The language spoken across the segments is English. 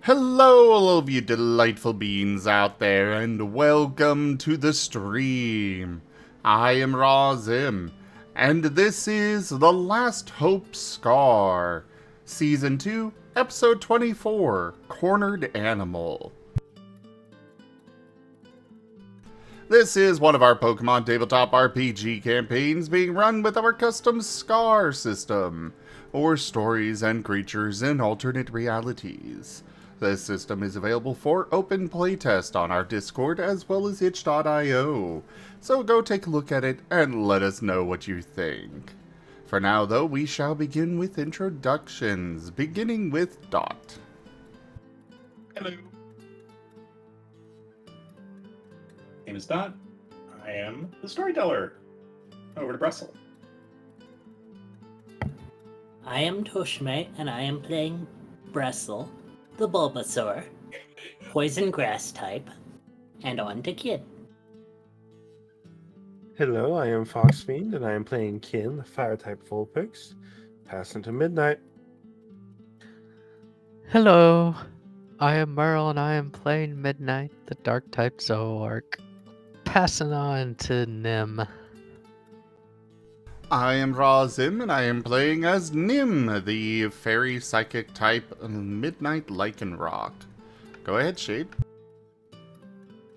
Hello, all of you delightful beings out there, and welcome to the stream. I am Razim, and this is The Last Hope Scar, Season 2, Episode 24, Cornered Animal. This is one of our Pokemon tabletop RPG campaigns being run with our custom Scar system, or stories and creatures in alternate realities. This system is available for open playtest on our Discord as well as itch.io, so go take a look at it and let us know what you think. For now, though, we shall begin with introductions, beginning with Dott. Hello. Name is Dott. I am the Storyteller. Over to Brussel. I am Tochemay, and I am playing Brussel, the Bulbasaur, Poison Grass type, and on to Kid. Hello, I am FoxFiend, and I am playing Kin, the Fire-type Vulpix. Pass into Midnight. Hello, I am Merl and I am playing Midnight, the Dark-type Zooark. Passing on to Nim. I am Razim, and I am playing as Nim, the fairy psychic type Midnight Lycanroc. Go ahead, Shade.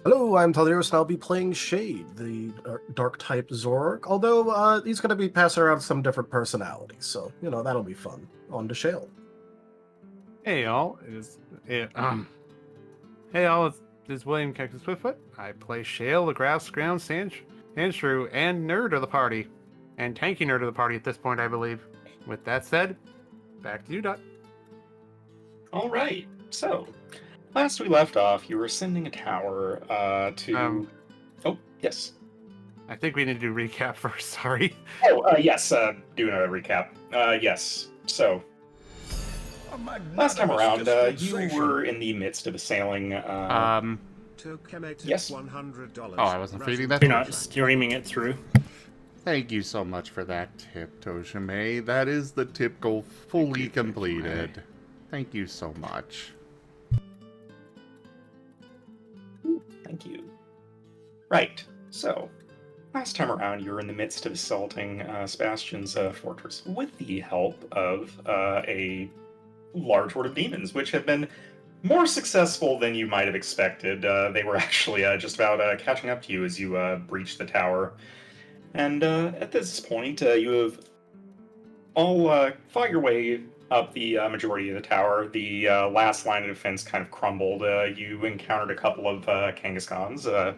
Hello, I'm Talderos, and I'll be playing Shade, the dark-type Zoroark, although he's going to be passing around some different personalities, so, that'll be fun. On to Shale. Hey y'all, hey y'all, this is William Cactus Swiftfoot. I play Shale, the grass ground sandshrew, and nerd of the party. And tanky nerd of the party at this point, I believe. With that said, back to you, Dot. All right. So, last we left off, you were ascending a tower to. Oh, yes. I think we need to do recap first. Sorry. Oh, yes. Doing a recap. Yes. So, last time around, you were in the midst of assailing. Yes. Oh, I wasn't feeding that. You're not streaming it through. Thank you so much for that tip, Tochemay. That is the tip goal fully completed. Thank you so much. Thank you. Right. So, last time around, you were in the midst of assaulting Sebastian's fortress with the help of a large horde of demons, which have been more successful than you might have expected. They were actually just about catching up to you as you breached the tower. And at this point, you have all fought your way up the majority of the tower. The last line of defense kind of crumbled. You encountered a couple of Kangaskhan's up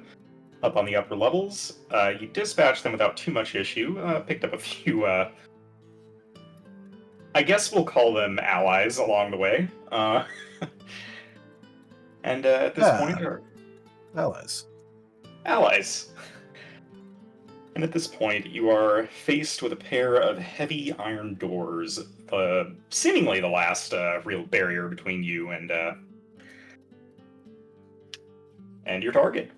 on the upper levels. You dispatched them without too much issue. Picked up a few, I guess we'll call them allies along the way. And at this point, Allies. Allies. And at this point, you are faced with a pair of heavy iron doors, seemingly the last real barrier between you and your target.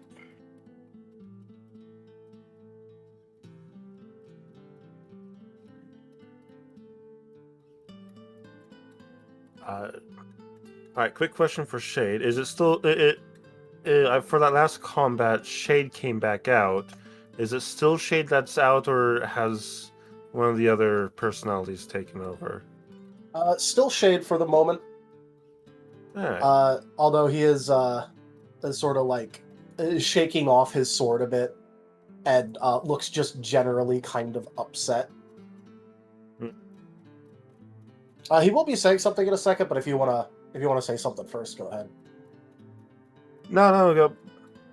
All right, quick question for Shade. Is it still... for that last combat, Shade came back out. Is it still Shade that's out, or has one of the other personalities taken over? Still Shade for the moment. Right. Although he is sort of like shaking off his sword a bit and looks just generally kind of upset. He will be saying something in a second, but if you wanna say something first, go ahead. No, go.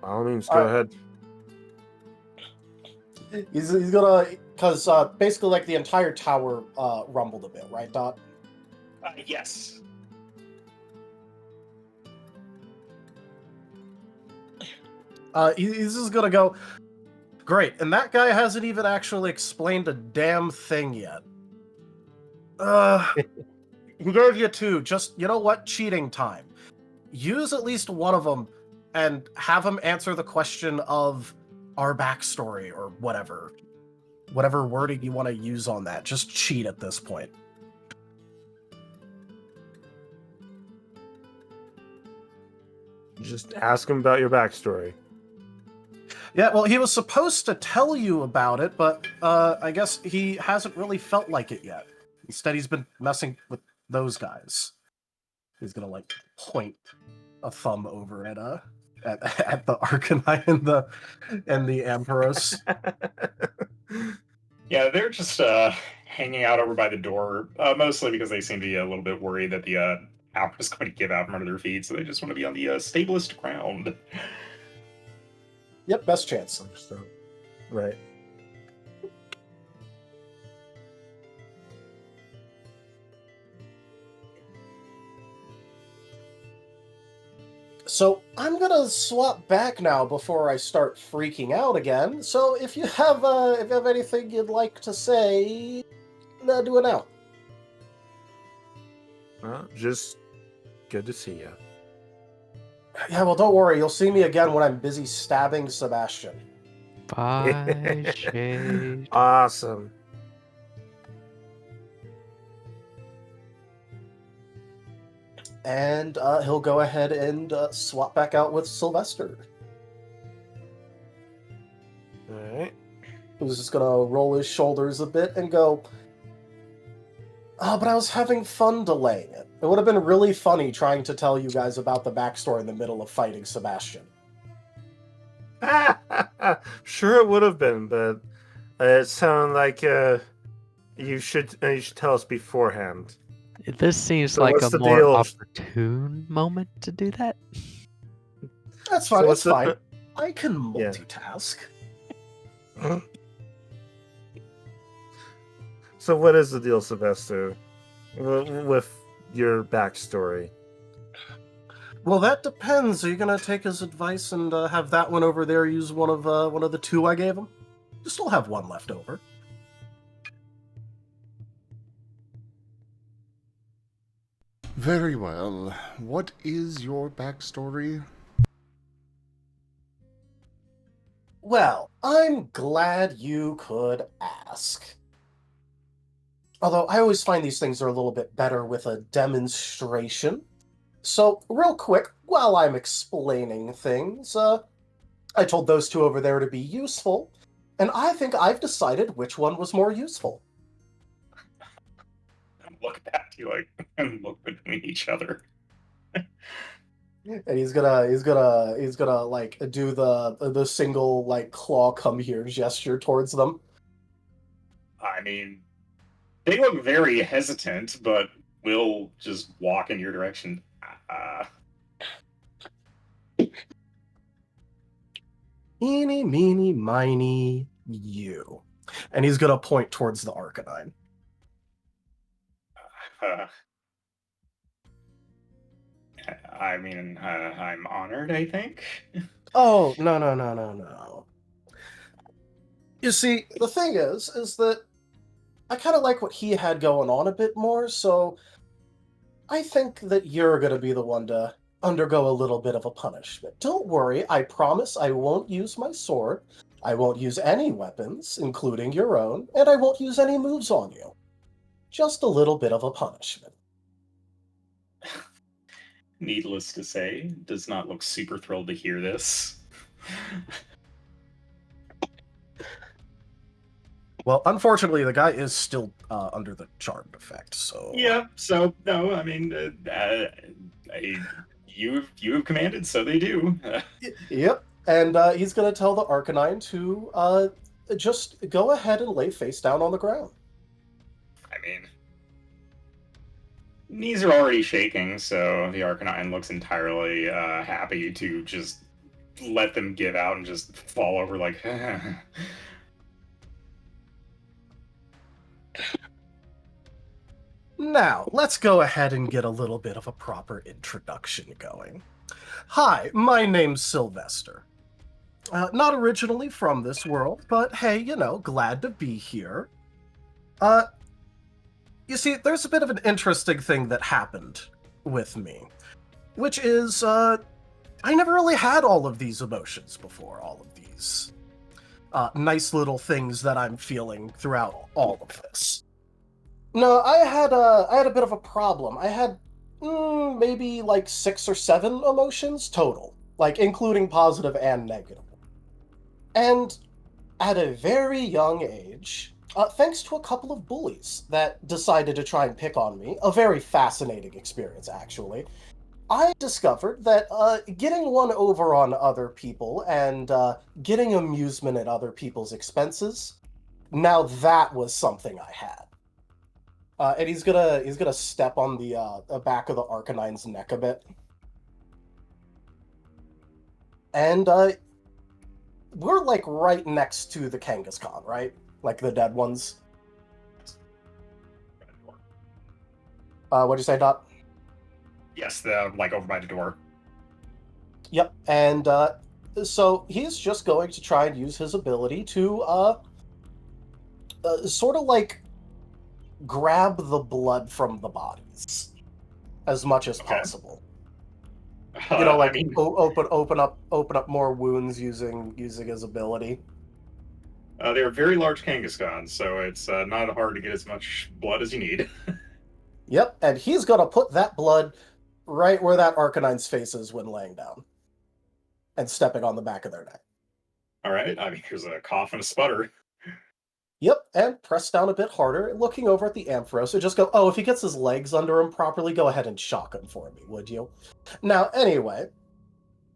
By all means, go ahead. He's gonna, because basically like the entire tower rumbled a bit, right, Dot? Yes. He's just gonna go, great, and that guy hasn't even actually explained a damn thing yet. He gave you two, just, you know what, cheating time. Use at least one of them and have him answer the question of our backstory or whatever wording you want to use on that. Just cheat at this point. Just ask him about your backstory. Yeah, well, he was supposed to tell you about it, but I guess he hasn't really felt like it yet. Instead, he's been messing with those guys. He's gonna like point a thumb over at the Arcanine and the Ampharos. Yeah, they're just hanging out over by the door, mostly because they seem to be a little bit worried that the apple is going to give out from under their feet, so they just want to be on the stablest ground. Yep, best chance. Right. So I'm gonna swap back now before I start freaking out again. So if you have anything you'd like to say, do it now. Just good to see you. Yeah, well, don't worry. You'll see me again when I'm busy stabbing Sebastian. Bye, Shade. Awesome. And he'll go ahead and swap back out with Sylvester, Alright. who's just gonna roll his shoulders a bit and go, "Oh, but I was having fun delaying it. It would have been really funny trying to tell you guys about the backstory in the middle of fighting Sebastian." Sure it would have been, but it sounded like you should tell us beforehand. This seems So like what's a the more deal? opportune moment to do that. That's fine. So That's what's the- fine. I can Yeah. multitask. So what is the deal, Sylvester, with your backstory? Well, that depends. Are you gonna take his advice and have that one over there use one of the two I gave him? You still have one left over. Very well. What is your backstory? Well, I'm glad you could ask. Although I always find these things are a little bit better with a demonstration. So, real quick, while I'm explaining things, I told those two over there to be useful, and I think I've decided which one was more useful. Look back to you like and look between each other. And he's gonna like do the single like claw come here gesture towards them. I mean, they look very hesitant, but will just walk in your direction. Eeny, meeny, miny, you. And he's gonna point towards the Arcanine. I mean, I'm honored, I think. Oh, no. You see, the thing is that I kind of like what he had going on a bit more, so I think that you're going to be the one to undergo a little bit of a punishment. Don't worry, I promise I won't use my sword, I won't use any weapons, including your own, and I won't use any moves on you. Just a little bit of a punishment. Needless to say, does not look super thrilled to hear this. Well, unfortunately, the guy is still under the charmed effect, so... Yeah, so, no, I mean, you have commanded, so they do. Yep, and he's going to tell the Arcanine to just go ahead and lay face down on the ground. I mean, knees are already shaking, so the Arcanine looks entirely happy to just let them give out and just fall over like... Now, let's go ahead and get a little bit of a proper introduction going. Hi, my name's Sylvester. Not originally from this world, but hey, you know, glad to be here. You see, there's a bit of an interesting thing that happened with me, which is, I never really had all of these emotions before, all of these nice little things that I'm feeling throughout all of this. No, I had a bit of a problem. I had maybe like 6 or 7 emotions total, like including positive and negative. And at a very young age, thanks to a couple of bullies that decided to try and pick on me, a very fascinating experience actually, I discovered that getting one over on other people and getting amusement at other people's expenses, now that was something I had. And he's gonna step on the back of the Arcanine's neck a bit, and we're like right next to the Kangaskhan, right? Like the dead ones. What'd you say, Dot? Yes, like over by the door. Yep, and so he's just going to try and use his ability to sort of like grab the blood from the bodies as much as possible. You know, like open up more wounds using his ability. They're very large Kangaskhan, so it's not hard to get as much blood as you need. Yep, and he's gonna put that blood right where that Arcanine's face is when laying down, and stepping on the back of their neck. All right, I mean, there's a cough and a sputter. Yep, and press down a bit harder, looking over at the Amphro, so just go, oh, if he gets his legs under him properly, go ahead and shock him for me, would you? Now, anyway,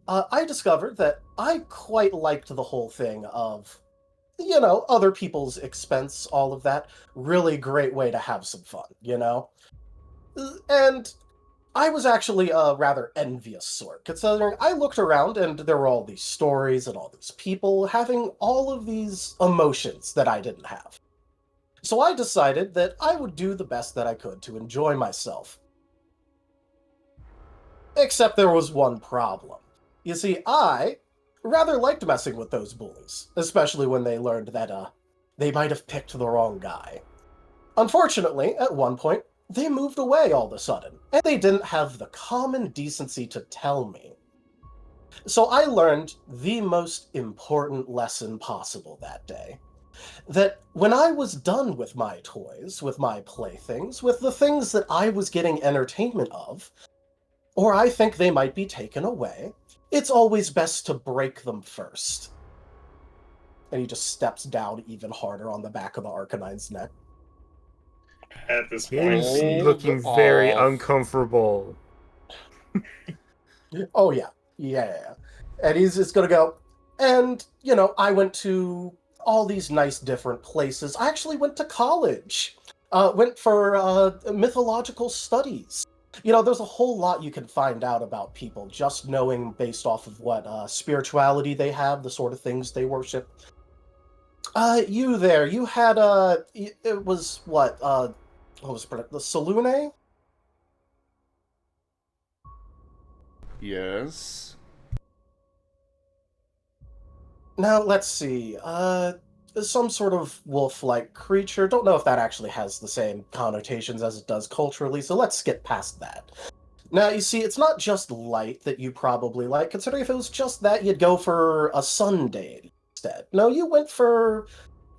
I discovered that I quite liked the whole thing of, you know, other people's expense, all of that. Really great way to have some fun, you know? And I was actually a rather envious sort, considering I looked around and there were all these stories and all these people having all of these emotions that I didn't have. So I decided that I would do the best that I could to enjoy myself. Except there was one problem. You see, I rather liked messing with those bullies, especially when they learned that they might have picked the wrong guy. Unfortunately, at one point, they moved away all of a sudden, and they didn't have the common decency to tell me. So I learned the most important lesson possible that day. That when I was done with my toys, with my playthings, with the things that I was getting entertainment of, or I think they might be taken away, it's always best to break them first. And he just steps down even harder on the back of the Arcanine's neck. At this point, He's Hold looking very off. uncomfortable. Oh, yeah. And he's just gonna go, and, you know, I went to all these nice different places. I actually went to college. Went for mythological studies. You know, there's a whole lot you can find out about people just knowing based off of what spirituality they have, the sort of things they worship. You there, you had, it was what was it, the Salune? Yes. Now, let's see, some sort of wolf-like creature. Don't know if that actually has the same connotations as it does culturally, so let's skip past that. Now, you see, it's not just light that you probably like, considering if it was just that, you'd go for a sun deity instead. No, you went for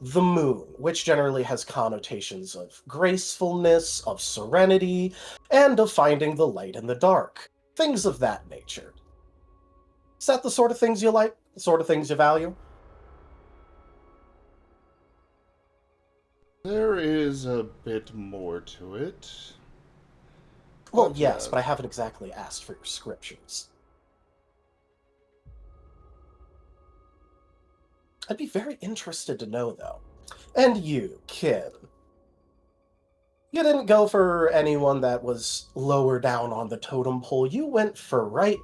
the moon, which generally has connotations of gracefulness, of serenity, and of finding the light in the dark. Things of that nature. Is that the sort of things you like? The sort of things you value? There is a bit more to it. Well, But, yes, but I haven't exactly asked for your scriptures. I'd be very interested to know, though. And you, kid. You didn't go for anyone that was lower down on the totem pole. You went for right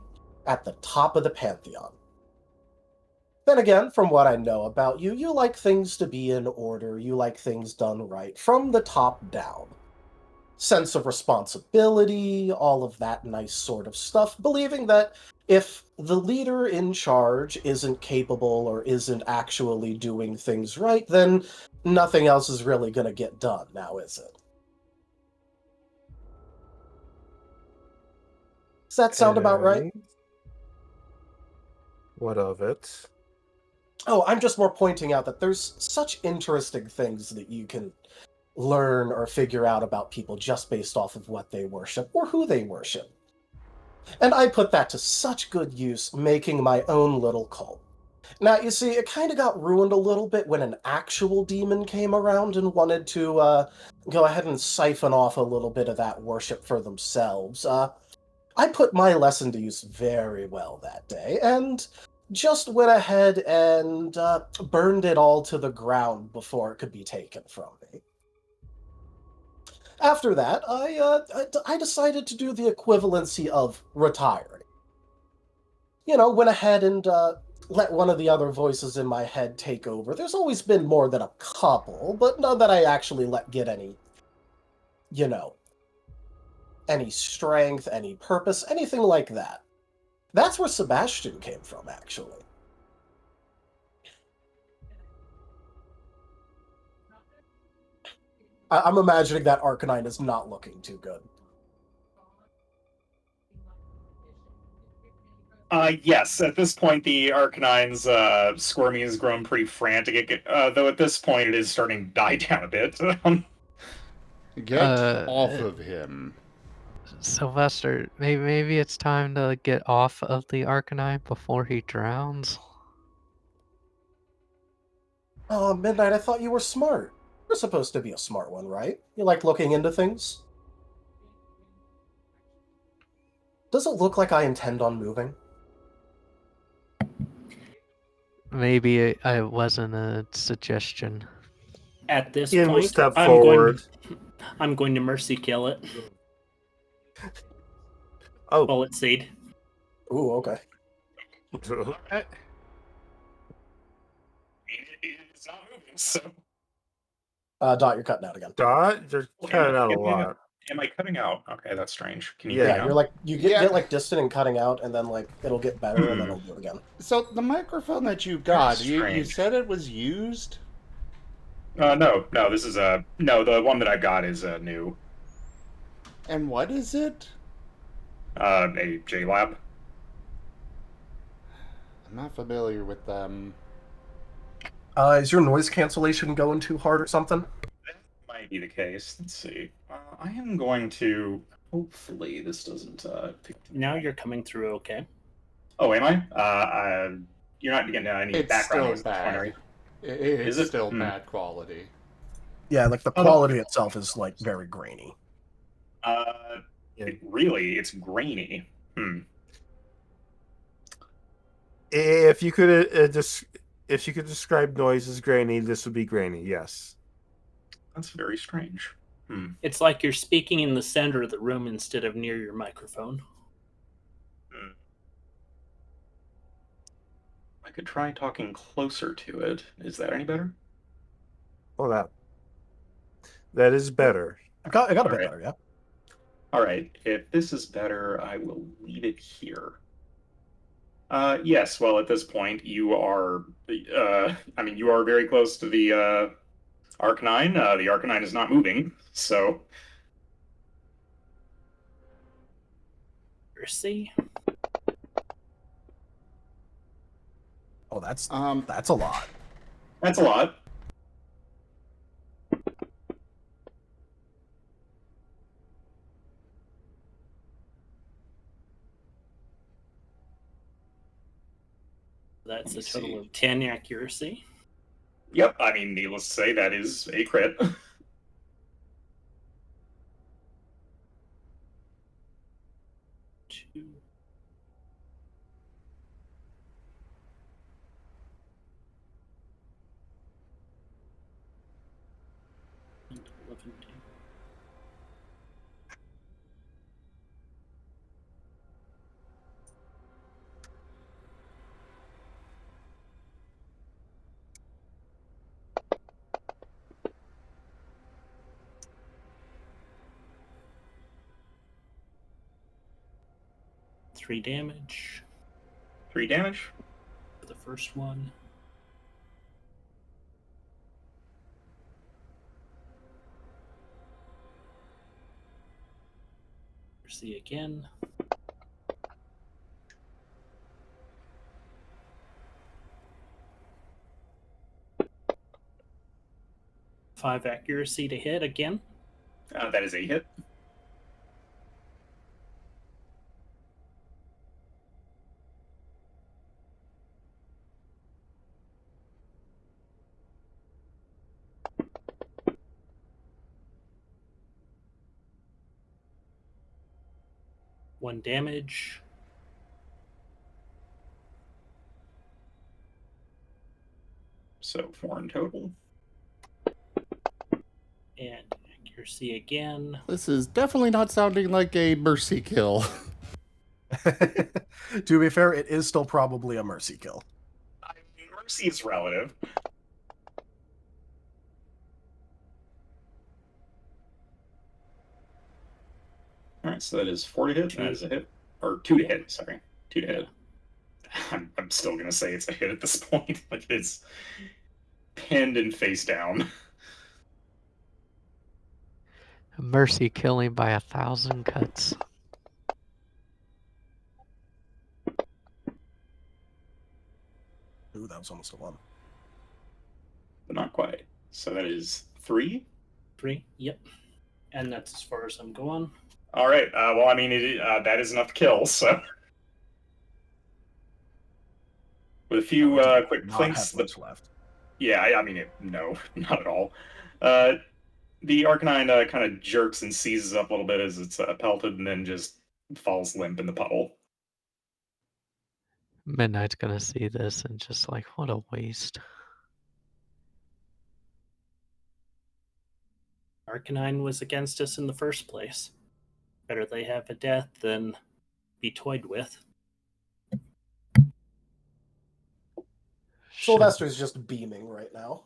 at the top of the pantheon. Then again, from what I know about you, you like things to be in order. You like things done right, from the top down. Sense of responsibility, all of that nice sort of stuff, believing that if the leader in charge isn't capable or isn't actually doing things right, then nothing else is really going to get done, now is it? Does that sound about right? And what of it? Oh, I'm just more pointing out that there's such interesting things that you can learn or figure out about people just based off of what they worship or who they worship. And I put that to such good use, making my own little cult. Now, you see, it kind of got ruined a little bit when an actual demon came around and wanted to go ahead and siphon off a little bit of that worship for themselves. I put my lesson to use very well that day, and just went ahead and burned it all to the ground before it could be taken from me. After that, I decided to do the equivalency of retiring. Went ahead and let one of the other voices in my head take over. There's always been more than a couple, but none that I actually let get any, any strength, any purpose, anything like that. That's where Sebastian came from, actually. I'm imagining that Arcanine is not looking too good. Yes, at this point, the Arcanine's squirming has grown pretty frantic, though at this point it is starting to die down a bit. Get off of him. Sylvester, maybe it's time to get off of the Arcanine before he drowns. Oh, Midnight, I thought you were smart. You're supposed to be a smart one, right? You like looking into things? Does it look like I intend on moving? Maybe it wasn't a suggestion. At this Ian will point, step forward. I'm going to mercy kill it. Oh. Bullet seed. Ooh, okay. It's not moving, so... Dot, you're cutting out again. Dot? You're cutting out a lot. Am I cutting out? Okay, that's strange. Can you Yeah, hear me Yeah, now? you're like, you get like distant and cutting out, and then like it'll get better, and then it'll do it again. So the microphone that you got, That's you strange. said it was used? No, this is no, the one that I got is new. And what is it? A JLab. I'm not familiar with them. Is your noise cancellation going too hard or something? That might be the case. Let's see. I am going to. Hopefully, this doesn't. Now you're coming through okay. Oh, am I? You're not getting any It's background still noise. bad. Are you? It's Is it? still bad quality. Yeah, like the quality itself is like very grainy. It's grainy. If you could if you could describe noise as grainy, this would be grainy. Yes. That's very strange. It's like you're speaking in the center of the room instead of near your microphone. I could try talking closer to it. Is that any better? Well, that is better. I got a bit Alright. better, yeah. All right. If this is better, I will leave it here. Yes. Well, at this point, you are. You are very close to the Arcanine. The Arcanine is not moving, so. Mercy. Oh, that's Um, a lot. That's a lot. That's a Let's total see. of 10 accuracy. Yep. I mean, needless to say, that is a crit. Two. And 11. 3 damage 3 damage. for the first one. Mercy again. 5 accuracy to hit again. That is a hit. One damage. So 4 in total. And accuracy again. This is definitely not sounding like a mercy kill. To be fair, it is still probably a mercy kill. I mean, mercy is relative. Alright, so that is 4 to hit. That is a hit. Or 2 to hit, sorry. 2 to hit. I'm still going to say it's a hit at this point. Like, it's pinned and face down. Mercy killing by 1,000 cuts. Ooh, that was almost a 1. But not quite. So that is 3. 3, yep. And that's as far as I'm going. Alright, well, I mean, that is enough to kill, so... With a few quick Not plinks... have much left. Yeah, I mean, no, not at all. The Arcanine kind of jerks and seizes up a little bit as it's pelted and then just falls limp in the puddle. Midnight's gonna see this and just like, what a waste. Arcanine was against us in the first place. Better they have a death than be toyed with. Sylvester's just beaming right now.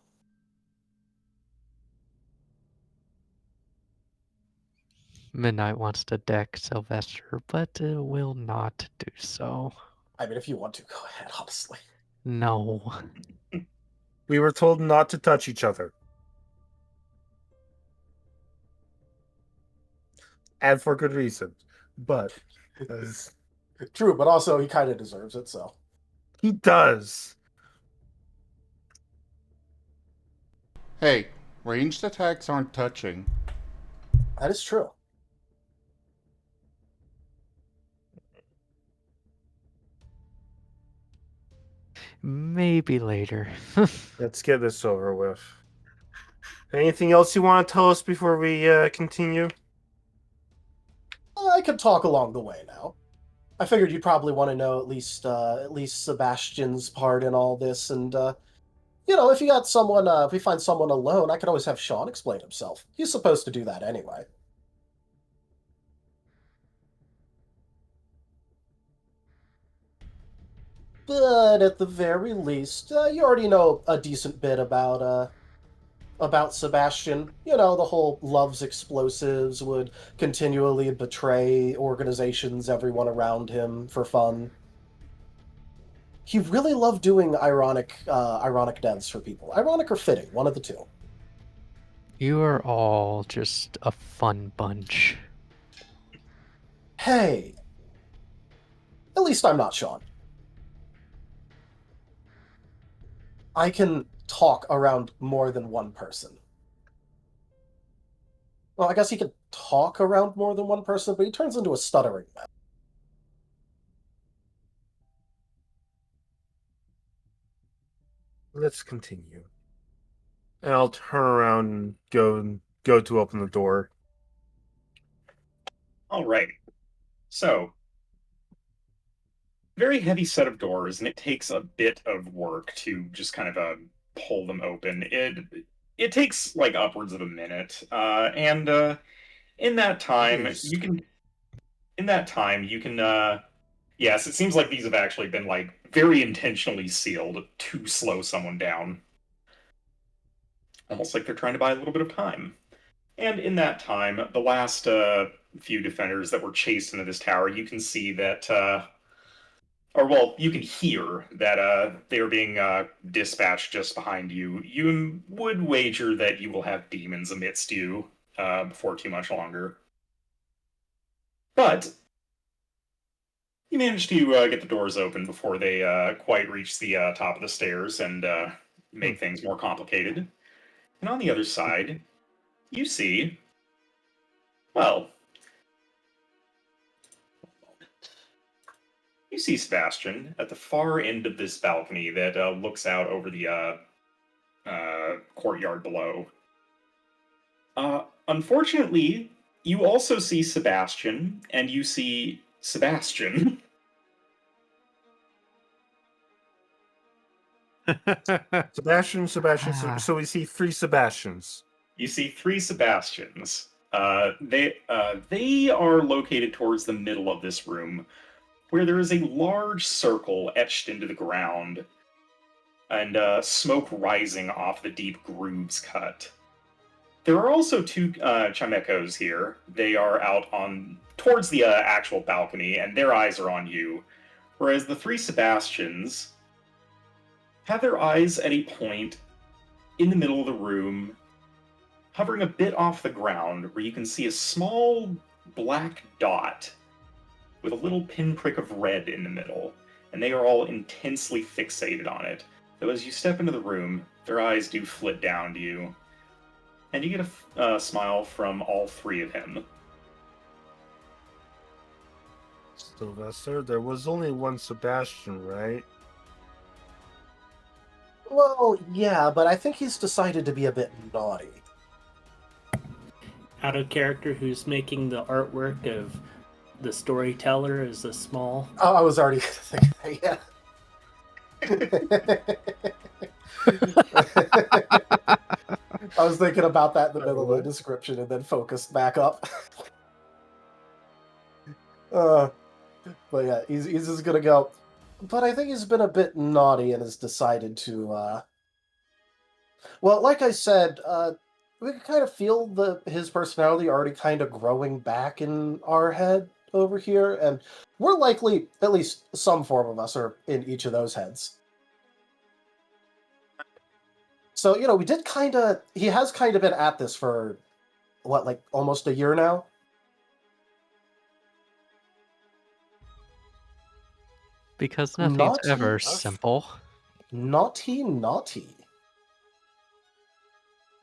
Midnight wants to deck Sylvester, but will not do so. I mean, if you want to, go ahead, honestly. No. We were told not to touch each other. And for good reason. But True, but also he kind of deserves it, so. he does. Hey, ranged attacks aren't touching. That is true. Maybe later. Let's get this over with. Anything else you want to tell us before we continue? I could talk along the way now. I figured you'd probably want to know at least Sebastian's part in all this, and if you got someone, if we find someone alone, I could always have Sean explain himself. He's supposed to do that anyway. But at the very least, you already know a decent bit about Sebastian. You know, the whole loves explosives, would continually betray organizations, everyone around him for fun. He really loved doing ironic deaths for people. Ironic or fitting, one of the two. You are all just a fun bunch. Hey, at least I'm not Sean. I can talk around more than one person. Well, I guess he can talk around more than one person, but he turns into a stuttering mess. Let's continue. And I'll turn around and go to open the door. All right. So, very heavy set of doors, and it takes a bit of work to just kind of pull them open. It takes like upwards of a minute, and in that time you can. Yes, it seems like these have actually been like very intentionally sealed to slow someone down. Almost like they're trying to buy a little bit of time. And in that time, the last few defenders that were chased into this tower, you can see that, you can hear that they are being dispatched just behind you. You would wager that you will have demons amidst you before too much longer. But you managed to get the doors open before they quite reach the top of the stairs and make things more complicated. And on the other side, you see, well, you see Sebastian at the far end of this balcony that looks out over the courtyard below. Unfortunately, you also see Sebastian, and you see Sebastian. Sebastian, Sebastian. Ah. So we see 3 Sebastians. You see 3 Sebastians. They are located towards the middle of this room, where there is a large circle etched into the ground, and smoke rising off the deep grooves cut. There are also 2 Chimekos here. They are out on towards the actual balcony, and their eyes are on you, whereas the 3 Sebastians have their eyes at a point in the middle of the room, hovering a bit off the ground, where you can see a small black dot with a little pinprick of red in the middle, and they are all intensely fixated on it. Though as you step into the room, their eyes do flit down to you, and you get a smile from all 3 of him. Sylvester, there was only one Sebastian, right? Well, yeah, but I think he's decided to be a bit naughty. Out of character, who's making the artwork of the Storyteller is a small. Oh, I was already thinking, yeah. I was thinking about that in the middle of the description and then focused back up. But yeah, he's just gonna go. But I think he's been a bit naughty and has decided to. Well, like I said, we can kind of feel his personality already kind of growing back in our head over here, and we're likely, at least some form of us, are in each of those heads. So, we did he has kind of been at this for, what, like almost a year now? Because nothing's Naughty ever enough. simple. Naughty, naughty.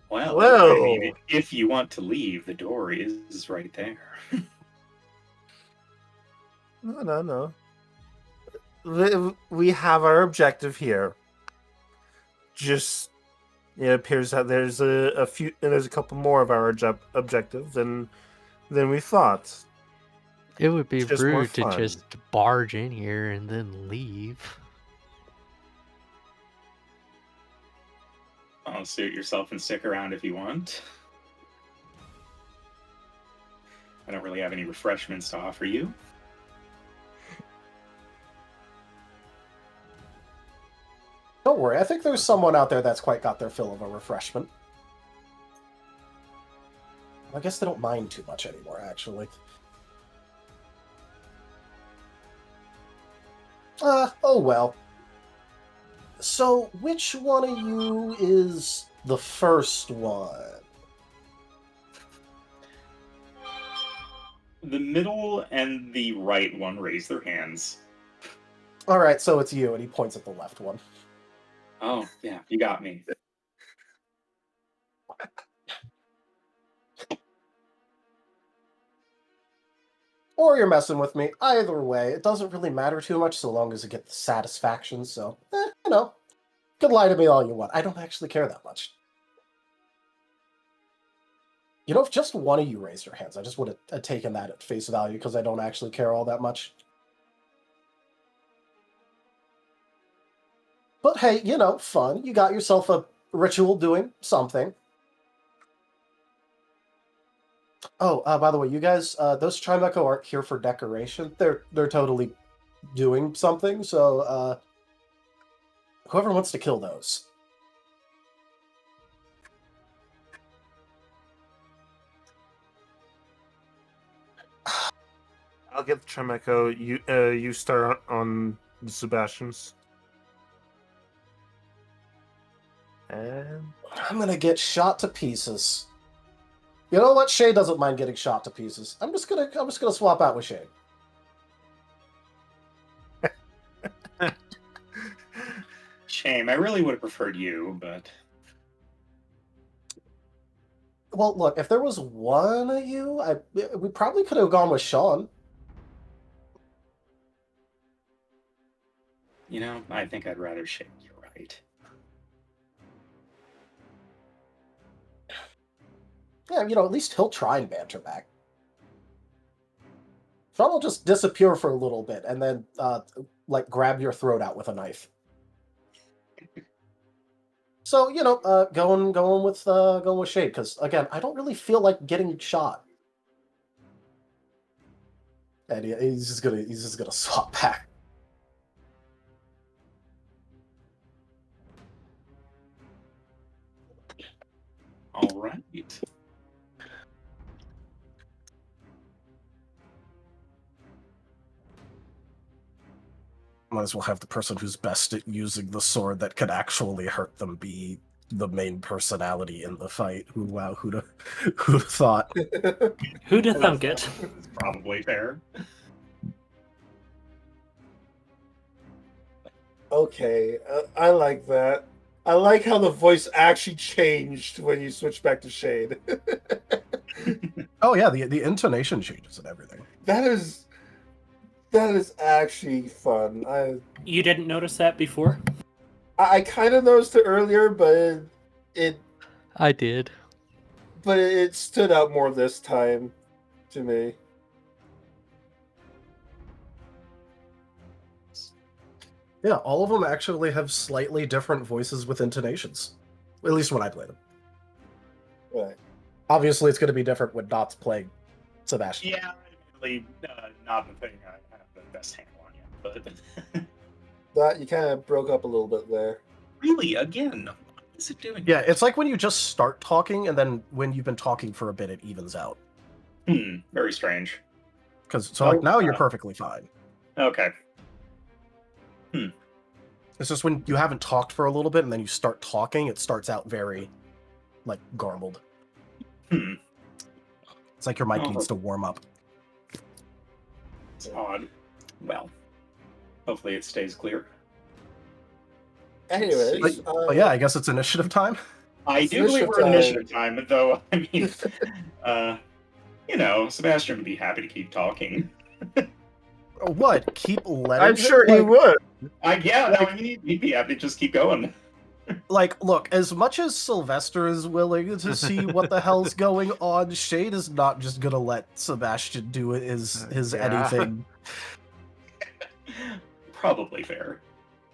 Well, Whoa. I mean, if you want to leave, the door is right there. No. We have our objective here. Just it appears that there's there's a couple more of our objectives than we thought. It would be Just more rude to fun. just barge in here and then leave. I'll suit yourself and stick around if you want. I don't really have any refreshments to offer you. Don't worry, I think there's someone out there that's quite got their fill of a refreshment. I guess they don't mind too much anymore, actually. Oh well. So, which one of you is the first one? The middle and the right one raise their hands. Alright, so it's you, and he points at the left one. Oh, yeah, you got me. Or you're messing with me. Either way, it doesn't really matter too much so long as you get the satisfaction, so, could lie to me all you want. I don't actually care that much. If just one of you raised your hands, I just would have taken that at face value because I don't actually care all that much. But hey, fun. You got yourself a ritual doing something. Oh, by the way, you guys, those Trimeco aren't here for decoration. They're totally doing something, so whoever wants to kill those. I'll get the Trimeco. You start on the Sebastians. And I'm gonna get shot to pieces. You know what? Shay doesn't mind getting shot to pieces. I'm just gonna swap out with Shay. Shame, I really would have preferred you, but... Well, look, if there was one of you, we probably could have gone with Sean. You know, I think I'd rather Shade. You're right. Yeah, at least he'll try and banter back. Sean will just disappear for a little bit and then, grab your throat out with a knife. So, going with Shade, because again, I don't really feel like getting shot. And he's just gonna swap back. All right. Might as well have the person who's best at using the sword that could actually hurt them be the main personality in the fight. Who'd have thought? Who'd have thunk it? It's probably fair. Okay, I like that. I like how the voice actually changed when you switch back to Shade. Oh yeah, the intonation changes and everything. That is actually fun. You didn't notice that before? I kind of noticed it earlier, but I did. it stood out more this time to me. Yeah, all of them actually have slightly different voices with intonations. At least when I play them. Right. Obviously, it's going to be different when Dott's playing Sebastian. Yeah, really not the thing I have the best handle on yet. But That you kind of broke up a little bit there. really, again, what is it doing? Yeah, it's like when you just start talking, and then when you've been talking for a bit, it evens out. Very strange. Now you're perfectly fine. Okay. It's just when you haven't talked for a little bit, and then you start talking, it starts out very, garbled. It's like your mic needs to warm up. It's odd. Well, hopefully it stays clear. Anyways, But yeah, I guess it's initiative time. I do believe we're in initiative time, though. I mean, Sebastian would be happy to keep talking. What? Keep letting I'm sure he would. He'd be happy to just keep going. Look, as much as Sylvester is willing to see what the hell's going on, Shade is not just gonna let Sebastian do his anything. Probably fair.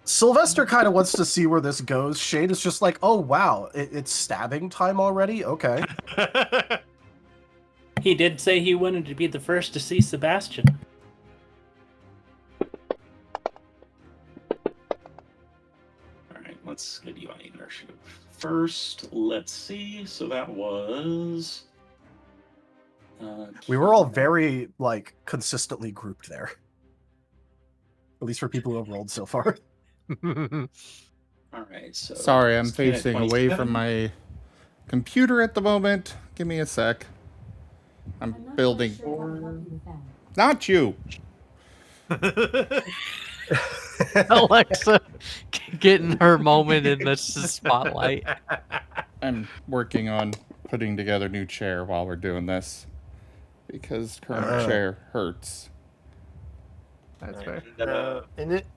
Sylvester kind of wants to see where this goes. Shade is just like, oh wow, it's stabbing time already? Okay. He did say he wanted to be the first to see Sebastian. Alright, let's get you on initiative. First, let's see. So that was... We were all very, consistently grouped there. At least for people who have rolled so far. Alright, so... Sorry, I'm Skin at facing away 27. from my computer at the moment. Give me a sec. I'm building. Not you. Alexa getting her moment in the spotlight. I'm working on putting together new chair while we're doing this. Because current chair hurts. That's fair.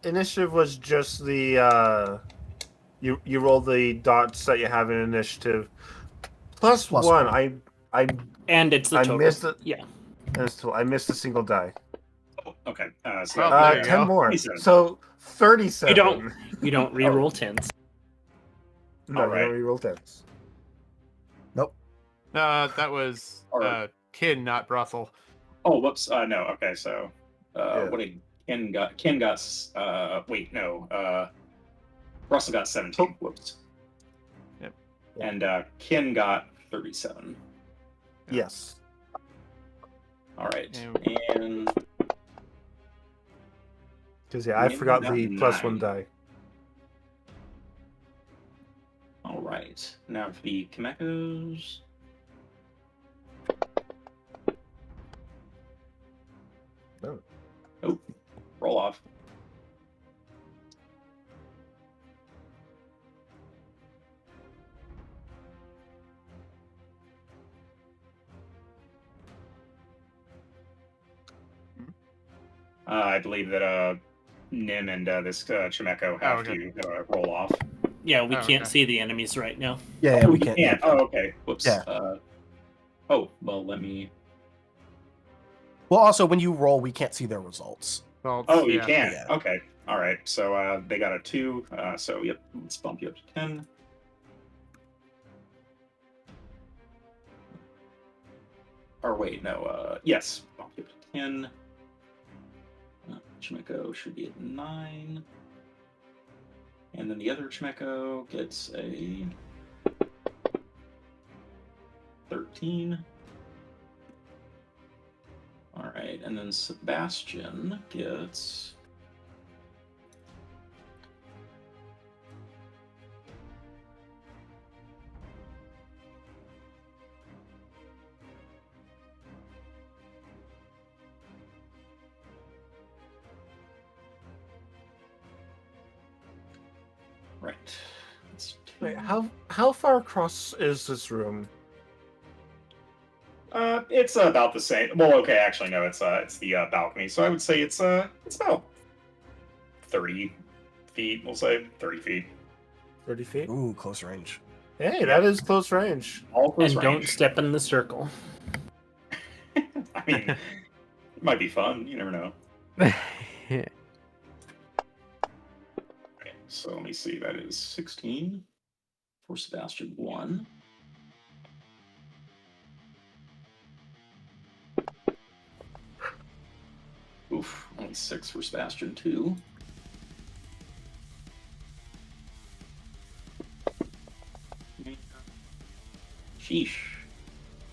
Initiative was just the you roll the dots that you have in initiative plus one. And it's the I total. missed it. Yeah. I missed a single die. Oh, okay. Well, there you 10 go. more. 27. So 37. You don't re-roll tens. No, Alright. you don't reroll tens. That was Kin, not Brussel. Oh, whoops. No. Okay, so Yeah. what did Ken got? Ken got. Wait, no. Russell got 17. Whoops. Yep. And Ken got 37. Yes. All right. And Because I Maybe forgot not the plus 1 9. die. all right. Now for the Kamekos. Oh. Oh, roll off. I believe that Nim and this Chimeko have okay. to roll off. Yeah, we Oh, can't okay. see the enemies right now. Yeah, Oh, we you can't. can't. Yeah. Oh, okay. Whoops. Yeah. Oh, well, let me. Well, also when you roll, we can't see their results. Well, Oh, you yeah. can. Yeah. Okay. All right. So they got a 2. So yep, let's bump you up to 10. Or wait, no. Yes, bump you up to 10. Chimeko should be at 9. And then the other Chimeko gets a 13. All right, and then Sebastian gets right. That's 2. Wait, how far across is this room? It's about the same. Well, okay, actually no, it's the balcony. So I would say it's about 30 feet. We'll say 30 feet. 30 feet? Ooh, close range. Hey, that is close range. All close And don't range. step in the circle. I mean, it might be fun. You never know. Okay, so let me see. That is 16 for Sebastian 1. Oof, only 6 for Sebastian 2. Sheesh.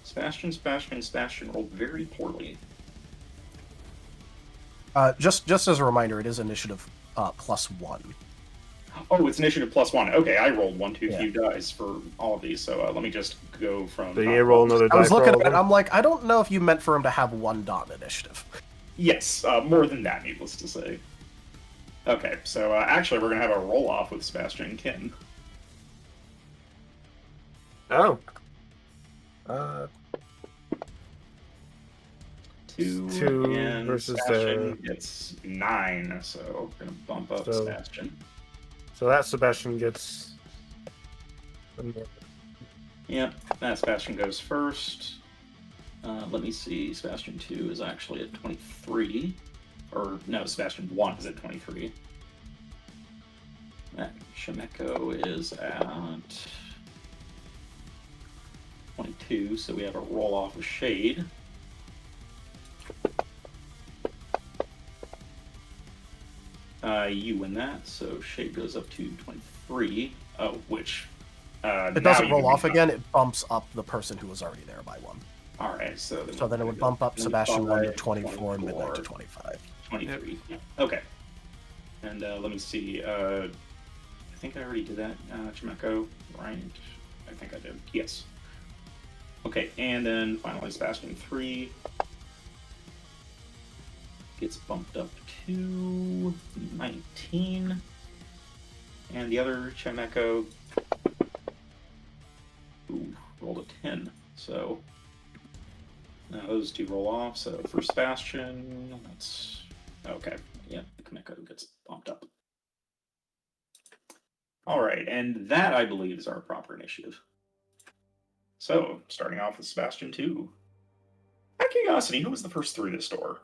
Sebastian rolled very poorly. Just as a reminder, it is initiative +1. Oh, it's initiative +1. Okay, I rolled 1 too Yeah. few dice for all of these, so let me just go from. So top you roll left. another I was die for looking all at of it, them? I'm like, I don't know if you meant for him to have 1 dot initiative. Yes, more than that, needless to say. Okay, so actually, we're gonna have a roll off with Sebastian and Ken. Oh. 2 2 and versus Sebastian gets 9, so we're gonna bump up So- Sebastian. So that Sebastian gets. Yep, that Sebastian goes first. Let me see. Sebastian 2 is actually at 23. Or, no, Sebastian 1 is at 23. That Chimeko is at 22, so we have a roll off of Shade. You win that, so Shade goes up to 23. Oh, which. It doesn't roll off again, it bumps up the person who was already there by 1. Alright, so then it would bump up Sebastian 1 to 24 and Midnight to 25. 23. Yep. Okay. And let me see. I think I already did that, Chimeko, right? I think I did. Yes. Okay, and then finally Sebastian 3 gets bumped up to 19. And the other Chimeko rolled a 10. So those 2 roll off. So for Sebastian, that's okay. Yeah, the Chimeko gets bumped up. All right, and that I believe is our proper initiative. So starting off with Sebastian 2. Out of curiosity, who was the first through this door?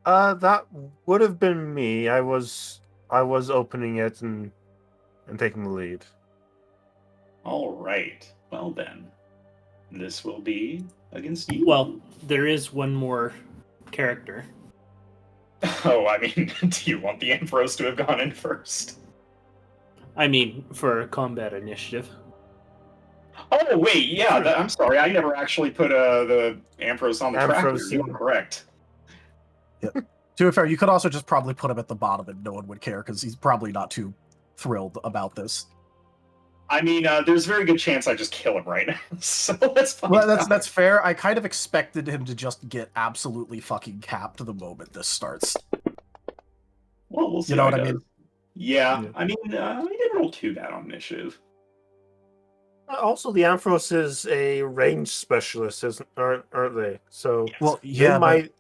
That would have been me. I was opening it and taking the lead. All right. Well then, this will be against you. Well, there is one more character. Oh, I mean, do you want the Ampharos to have gone in first? I mean, for combat initiative. Oh wait, yeah. I'm sorry, I never actually put the Ampharos on the tracker. Ampharos, You are correct. To be fair, you could also just probably put him at the bottom and no one would care because he's probably not too thrilled about this. I mean, there's a very good chance I just kill him right now. So let's find Well, out. that's fair. I kind of expected him to just get absolutely fucking capped the moment this starts. Well, we'll see. You know how what it I does. mean? Yeah, Yeah. I mean, he didn't roll too bad on initiative. Also, the Ampharos is a range specialist, aren't they? So Yes. Well, they yeah, but might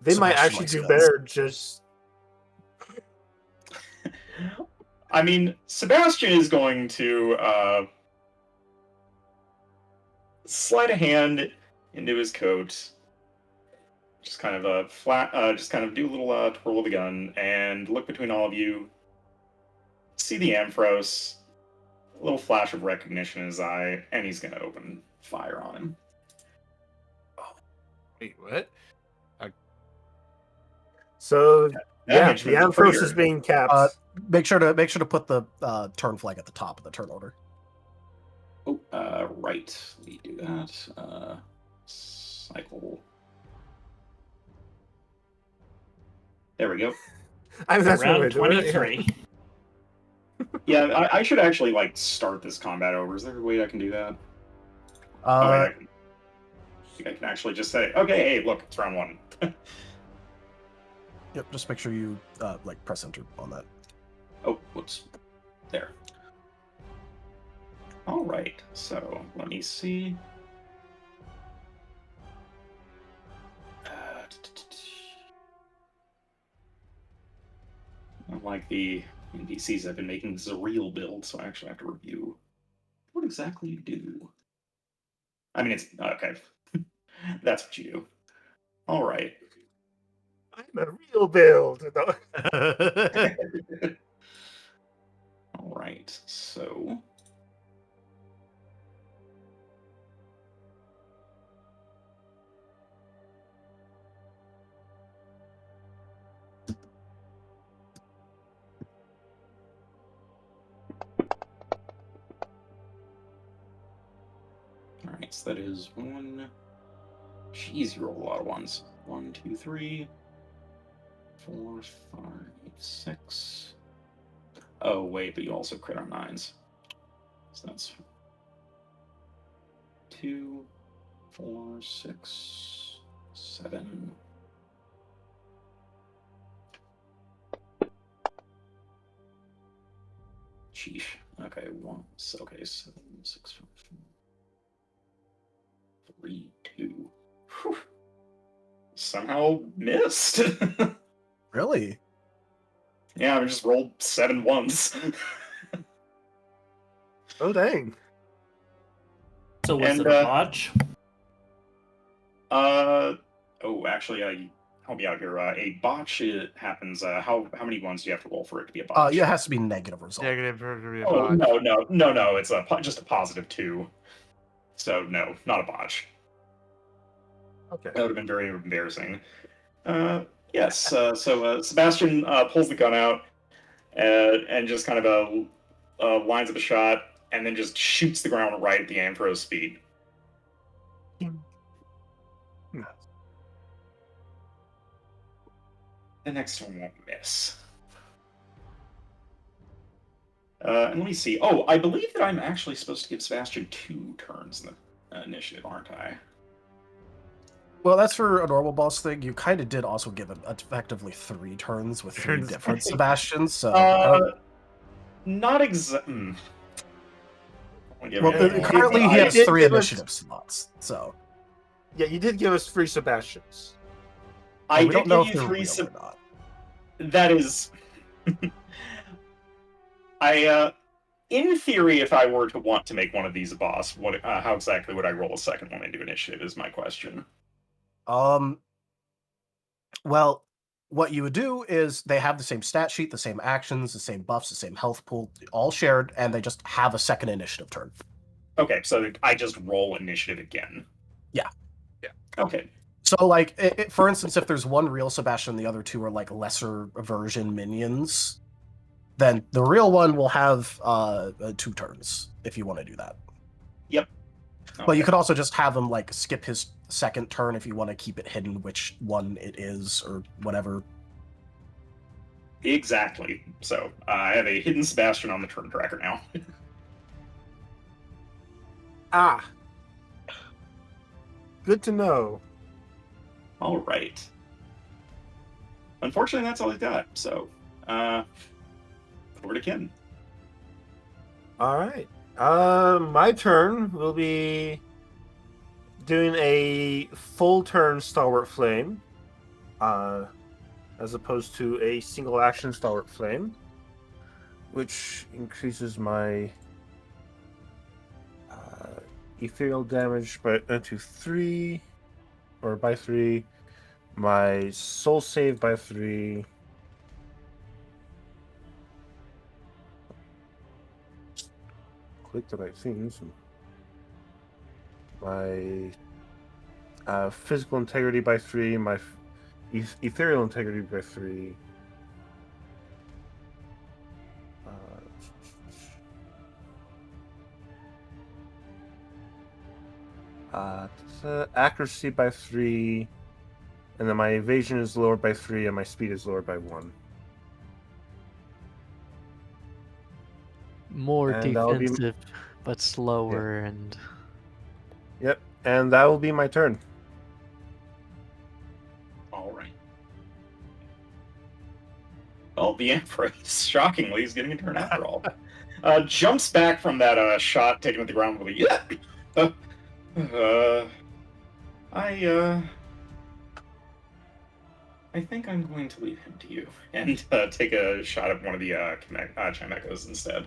They might Sebastian actually likes do guns. better just. I mean, Sebastian is going to slide a hand into his coat, just kind of just kind of do a little twirl of the gun, and look between all of you. See the Amphros, a little flash of recognition in his eye, and he's going to open fire on him. Wait, what? So That yeah, the henchman's a Amphros is traitor. being capped. Make sure to put the turn flag at the top of the turn order. Oh, right. We do that. Cycle. There we go. That's one way Round to do it, yeah. 23. Yeah, I should actually like start this combat over. Is there a way I can do that? Oh, wait, I can actually just say, okay, hey, look, it's round 1. Yep, just make sure you like press enter on that. Oh, whoops. There. All right, so let me see. Unlike the NPCs I've been making, this is a real build, so I actually have to review what exactly you do. I mean, it's okay. That's what you do. All right. I'm a real build. No. All right. So. All right. So that is 1. Jeez, you rolled a lot of ones. 1, 2, 3, 4, 5, 6. Oh wait, but you also crit on 9s. So that's 2, 4, 6, 7. Sheesh. Okay, 1. Okay, 7, 6, 5, 3, 2. Whew. Somehow missed. Really? Yeah, I just rolled 7 once. Oh dang. So was And, it a botch? Oh, actually, help me out here. A botch happens. How many ones do you have to roll for it to be a botch? Yeah, it has to be negative result. Negative for it to be a Oh botch. no! It's just a positive 2. So no, not a botch. Okay. That would have been very embarrassing. Yes. So Sebastian pulls the gun out and just kind of lines up a shot, and then just shoots the ground right at the Amphros' feet. The next one won't miss. And let me see. Oh, I believe that I'm actually supposed to give Sebastian 2 turns in the initiative, aren't I? Well, that's for a normal boss thing. You kind of did also give him effectively 3 turns with 3 Turns. different Sebastians. So I don't... Not exactly. Well, currently he has 3 initiative slots. So Yeah, you did give us 3 Sebastians. I we don't did know give if you they're 3 real or not. That is. In theory, if I were to want to make one of these a boss, how exactly would I roll a second one into initiative? Is my question. Well, what you would do is they have the same stat sheet, the same actions, the same buffs, the same health pool, all shared, and they just have a second initiative turn. Okay, so I just roll initiative again. Yeah. Okay. So, like, for instance, if there's one real Sebastian, the other 2 are like lesser version minions, then the real one will have 2 turns if you want to do that. Yep. But you could also just have him like skip his second turn if you want to keep it hidden which one it is or whatever. Exactly. So I have a hidden Sebastian on the turn tracker now. Good to know. All right. Unfortunately, that's all he's got. So, over to Ken. All right. My turn will be doing a full turn Stalwart Flame. as opposed to a single action Stalwart Flame, which increases my ethereal damage by to 3, or by 3, my soul save by 3. Click the right things. My physical integrity by 3, my ethereal integrity by 3. Accuracy by 3, and then my evasion is lowered by 3, and my speed is lowered by 1. More And that'll be- defensive, but slower and. Yep, and that will be my turn. All right. Well, the Empress, shockingly, is getting a turn after all. Jumps back from that shot taken at the ground with a yeah. I think I'm going to leave him to you and take a shot at one of the Chimecos instead.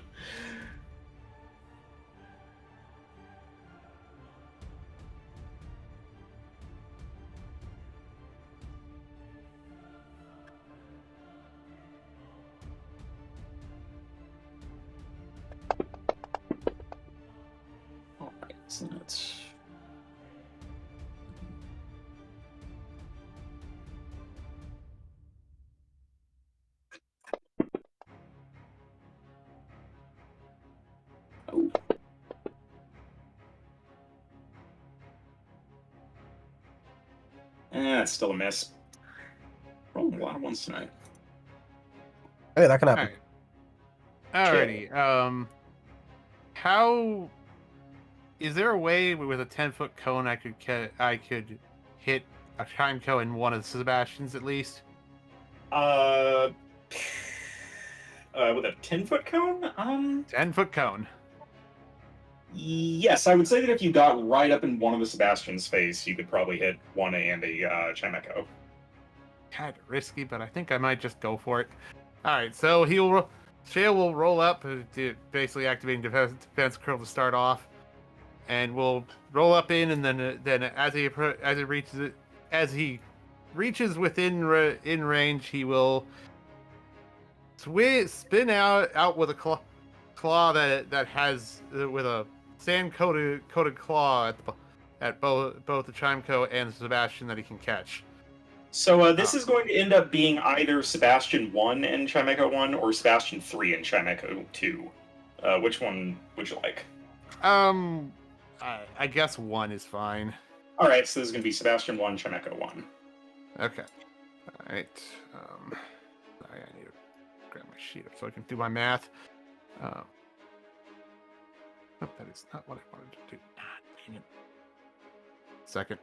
All right, so that's. Oh. That's still a miss. Rolling a lot of ones tonight. Hey, that can happen. Alrighty. How is there a way with a 10-foot cone I could hit a Chimco in one of the Sebastians at least? With a 10-foot cone? 10-foot cone. Yes, I would say that if you got right up in one of the Sebastian's face, you could probably hit one and a Chimeco. Kind of risky, but I think I might just go for it. Alright, so Shale will roll up, basically activating defense curl to start off, and we'll roll up in, and then as he reaches within range, he will spin out with a claw that has with a sand coated claw at both the Chimeco and the Sebastian that he can catch. So this is going to end up being either Sebastian 1 and Chimeco 1 or Sebastian 3 and Chimeco 2. Which one would you like? I guess 1 is fine. Alright, so this is going to be Sebastian 1, Chimeco 1. Okay. Alright. Sorry, I need to grab my sheet up so I can do my math. Oh, that is not what I wanted to do. Dang it. Second.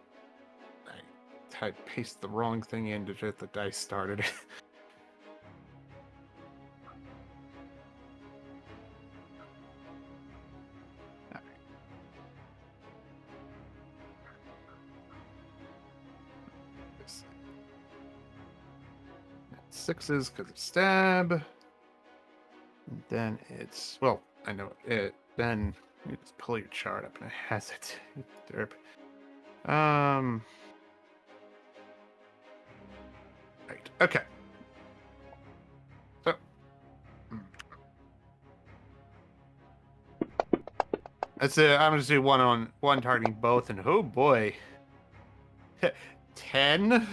I pasted the wrong thing in to get the dice started. All right. 6s because of stab. And then it's, well, I know it. Then you just pull your chart up and it has it. Derp. Right. Okay. So. That's it. I'm gonna do one targeting both, and oh boy, 10.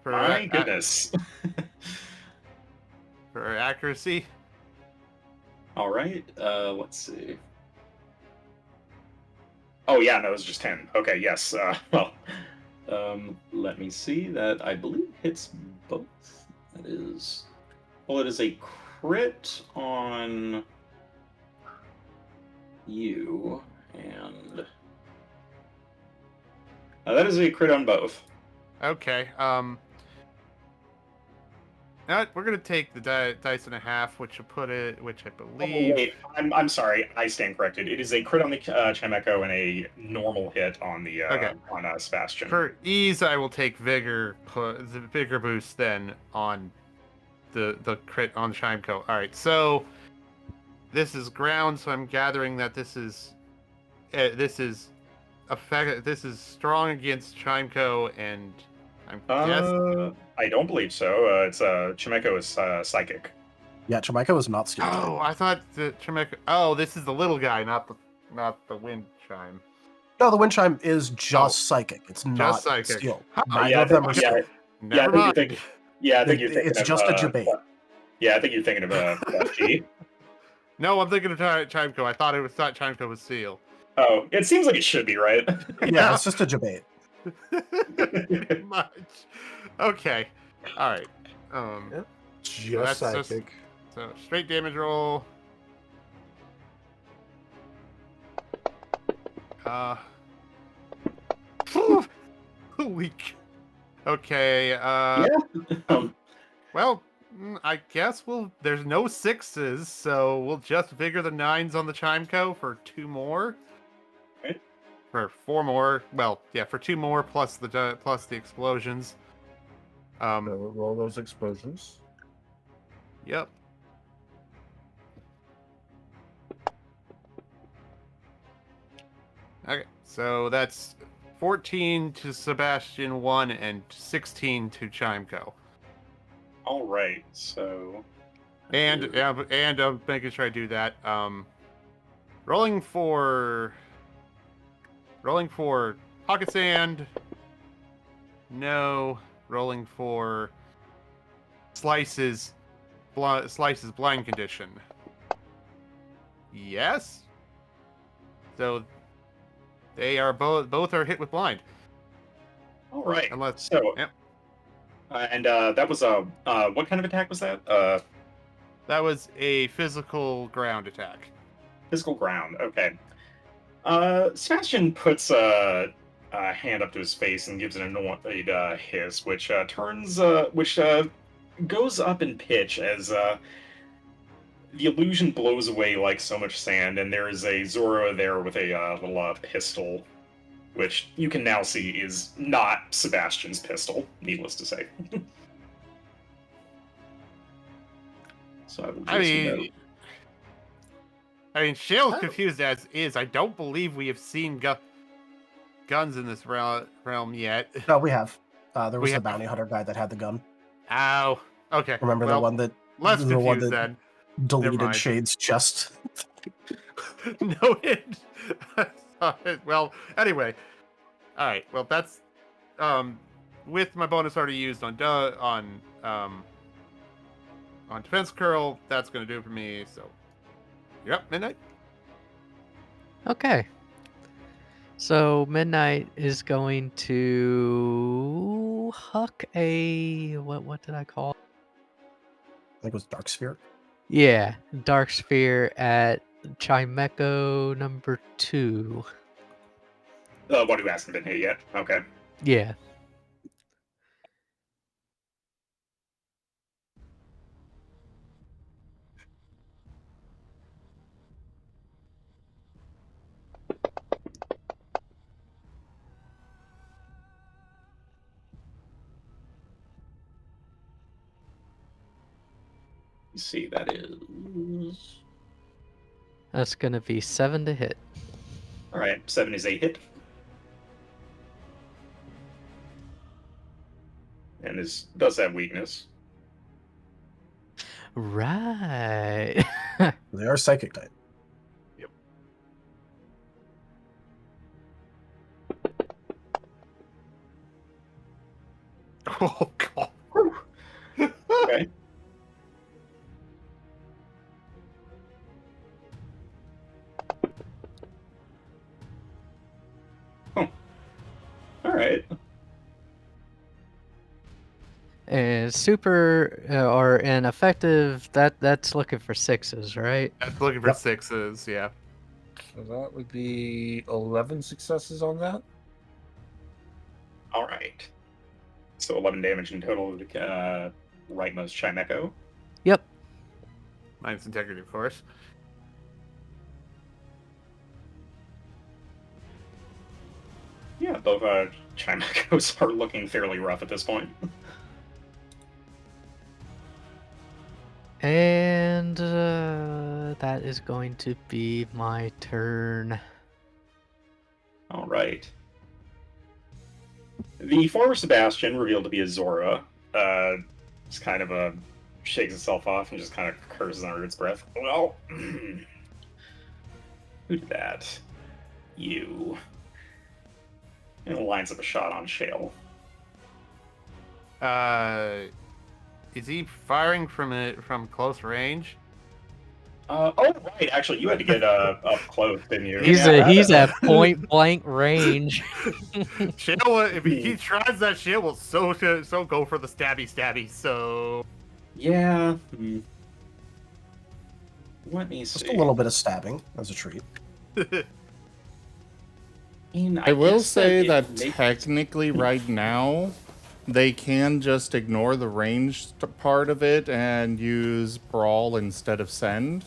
My goodness. For accuracy. All right. Let's see. Oh yeah, no, it was just 10. Okay, yes. Let me see. That I believe hits both. That is. Well, it is a crit on you, and that is a crit on both. Okay. We're gonna take the dice and a half, which will put it, which I Oh, believe. wait, I'm sorry. I stand corrected. It is a crit on the Chimeco and a normal hit on the Okay. on Sebastian. For ease, I will take vigor, the vigor boost then on the crit on Chimeco. All right, so this is ground, so I'm gathering that this is strong against Chimeco, and I'm guessing. I don't believe so. It's Chimeco is psychic. Yeah, Chimeco is not steel type. Oh, I thought the Chimeco. Oh, this is the little guy, not the wind chime. No, the wind chime is just psychic. It's not psychic. steel. Huh. Neither Yeah, of them are yeah, steel. Never I mind. think I think you're thinking It's of, just a debate. Yeah, I think you're thinking of G. No, I'm thinking of Chimeco. I thought Chimeco was steel. Oh, it seems like it should be, right? Yeah, it's just a debate. Pretty much. Okay. All right. Yep. Just that's just- psychic. So straight damage roll. Weak. Okay. Well, I guess there's no 6s, so we'll just vigor the 9s on the Chimeco for 2 more. Okay. For 4 more. Well, yeah, for 2 more plus the explosions. So roll those explosions. Yep. Okay, so that's 14 to Sebastian 1 and 16 to Chimeco. All right, so And making sure I do that. Rolling for pocket sand. No. Rolling for slices blind condition. Yes. So they are both are hit with blind. all right. Unless So yep. and that was what kind of attack was that? That was a physical ground attack. Physical ground. Okay. Sebastian puts a hand up to his face and gives an annoyed hiss, which goes up in pitch as the illusion blows away like so much sand, and there is a Zoro there with a little pistol, which you can now see is not Sebastian's pistol, needless to say. So I will just I mean, Shale's confused as is. I don't believe we have seen guns in this realm yet. No, we have. There was We the have- bounty hunter guy that had the gun. Ow. Okay. Remember well, the one that less the one confused that then. deleted mind. Shade's chest? Noted. Well, anyway. All right. Well, that's with my bonus already used on defense curl. That's gonna do it for me. So, yep, midnight. Okay. So Midnight is going to huck a what did I call it? I think it was Dark Sphere. Yeah, Dark Sphere at Chimeco number 2. One who hasn't been hit yet. Okay. Yeah. Let's see, that is That's gonna be 7 to hit. all right. 7 is a hit, and does have weakness. Right. They are psychic type. Oh god. Okay. Oh. All right. And super or an effective that's looking for 6s, right? That's looking for Yep. 6s. Yeah. So that would be 11 successes on that. All right. So 11 damage in total rightmost Chimecho. Yep. Mine's integrity, of course. Yeah, both Chimechos are looking fairly rough at this point. And that is going to be my turn. All right. The former Sebastian, revealed to be a Zora, just kind of shakes itself off and just kind of curses under its breath. Well, who did that? You. And lines up a shot on Shale. Is he firing from close range? Oh, right. Actually, you had to get up close, didn't you? He's at point blank range. Shale, if he tries that, Shale will so go for the stabby. So Yeah. Let me see. Just a little bit of stabbing as a treat. I will guess say that it makes- technically right now, they can just ignore the ranged part of it and use Brawl instead of Send.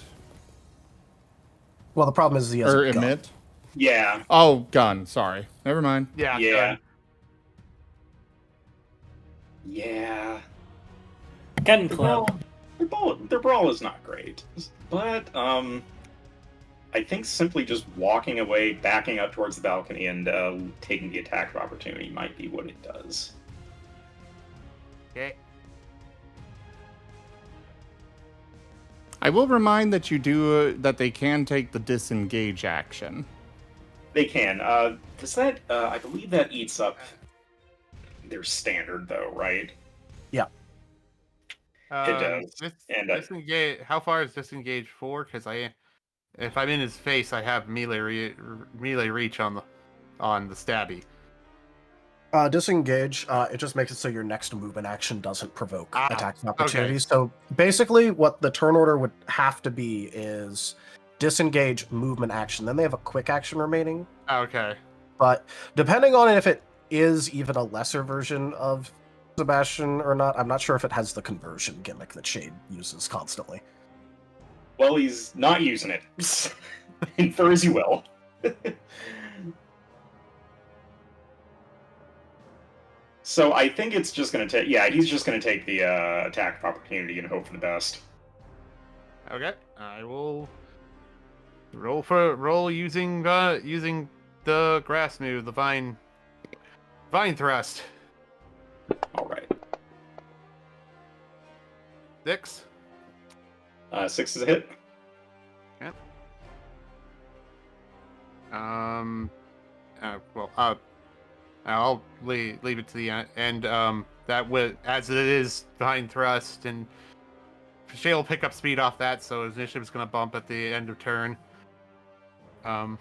Well, the problem is he has Or a gun. Emit. Yeah. Oh, gun. Sorry. Never mind. yeah. Yeah. Yeah. Gun club. Their brawl is not great, but I think simply just walking away, backing up towards the balcony, and taking the attack of opportunity might be what it does. Okay. I will remind that you do that they can take the disengage action. They can. Does that? I believe that eats up their standard, though, right? It does. And, disengage. How far is disengage for? Because if I'm in his face, I have melee reach on the stabby. Disengage, it just makes it so your next movement action doesn't provoke attack okay. opportunities. So basically, what the turn order would have to be is disengage, movement action. Then they have a quick action remaining. Okay. But depending on if it is even a lesser version of Sebastian or not, I'm not sure if it has the conversion gimmick that Shade uses constantly. Well, he's not using it. Infer as you will. So I think it's just going to take... Yeah, he's just going to take the attack of opportunity and hope for the best. Okay. I will roll using the grass move, the vine thrust. All right. 6. 6 is a hit. Yeah. I'll leave it to the end. That would, as it is vine thrust, and Shay will pick up speed off that, so his initiative is going to bump at the end of turn. Okay.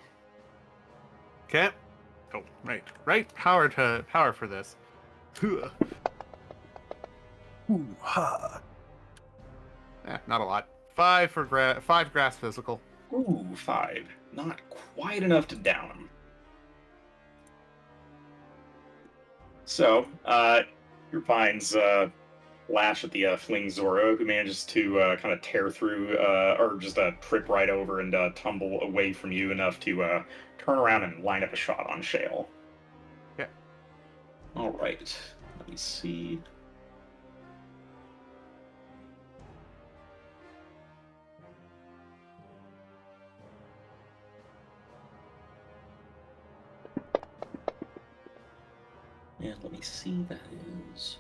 Oh, right. Power for this. Ooh, ha. Not a lot. 5 for grass physical. Ooh, 5. Not quite enough to down him. So, your vines lash at the fleeing Zora, who manages to kind of tear through, or just trip right over and tumble away from you enough to turn around and line up a shot on Shale. Yeah. All right. Let me see. And let me see, that is...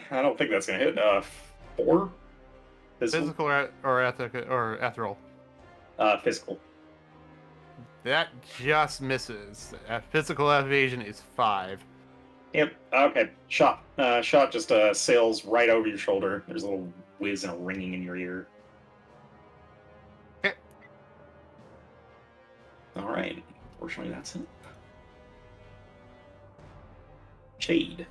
I don't think that's gonna hit. 4? Physical or ethereal. Physical. That just misses. Physical evasion is 5. Yep. Okay. Shot. Shot just sails right over your shoulder. There's a little whiz and a ringing in your ear. Okay. All right. Unfortunately, that's it. Shade.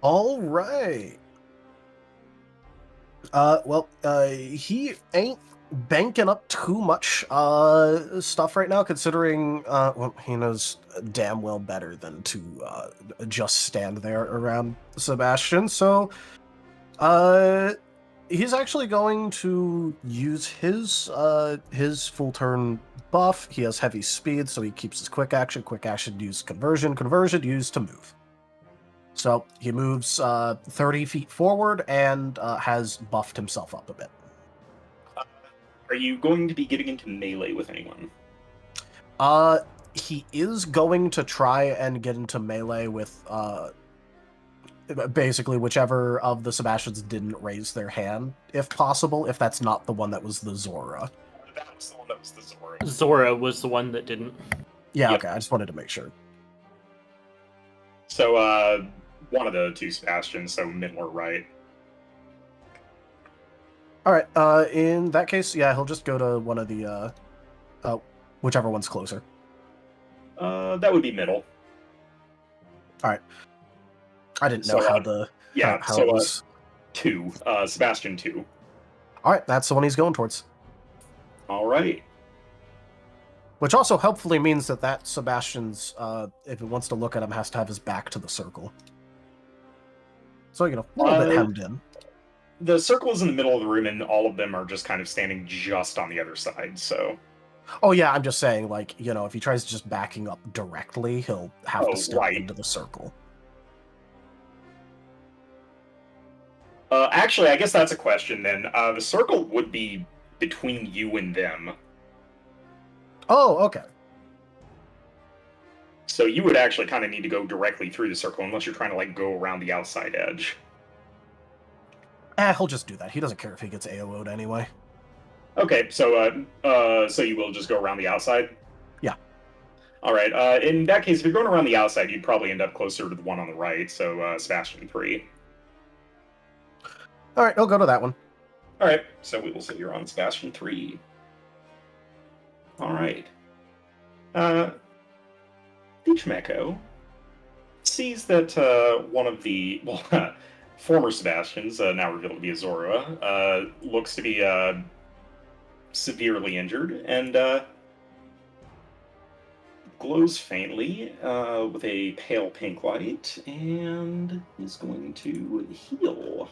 All right. He ain't banking up too much stuff right now, considering well, he knows damn well better than to just stand there around Sebastian. So he's actually going to use his full turn buff. He has heavy speed, so he keeps his quick action. Quick action used conversion. Conversion used to move. So he moves 30 feet forward and has buffed himself up a bit. Are you going to be getting into melee with anyone? He is going to try and get into melee with basically whichever of the Sebastians didn't raise their hand, if possible, if that's not the one that was the Zora. That was the one that was the Zora. Zora was the one that didn't. Yeah, Yep. okay, I just wanted to make sure. So, one of the two Sebastians, so middle or right. Alright, in that case, yeah, he'll just go to one of the, whichever one's closer. That would be middle. Alright. I didn't know So, how the... Yeah, how so it was... 2. Sebastian 2. Alright, that's the one he's going towards. Alright. Which also helpfully means that Sebastian's, if it wants to look at him, has to have his back to the circle. So, a little bit hemmed in. The circle is in the middle of the room, and all of them are just kind of standing just on the other side, so... Oh, yeah, I'm just saying, if he tries just backing up directly, he'll have to step into the circle. Actually, I guess that's a question, then. The circle would be between you and them. Oh, okay. So you would actually kind of need to go directly through the circle, unless you're trying to, go around the outside edge. He'll just do that. He doesn't care if he gets AO'd anyway. Okay, so you will just go around the outside? Yeah. Alright, in that case, if you're going around the outside, you'd probably end up closer to the one on the right, so Sebastian 3. Alright, he'll go to that one. Alright, so we will say you're on Sebastian 3. Alright. Tochemay sees that one of the, former Sebastians, now revealed to be Azora, looks to be severely injured, and glows faintly with a pale pink light, and is going to heal.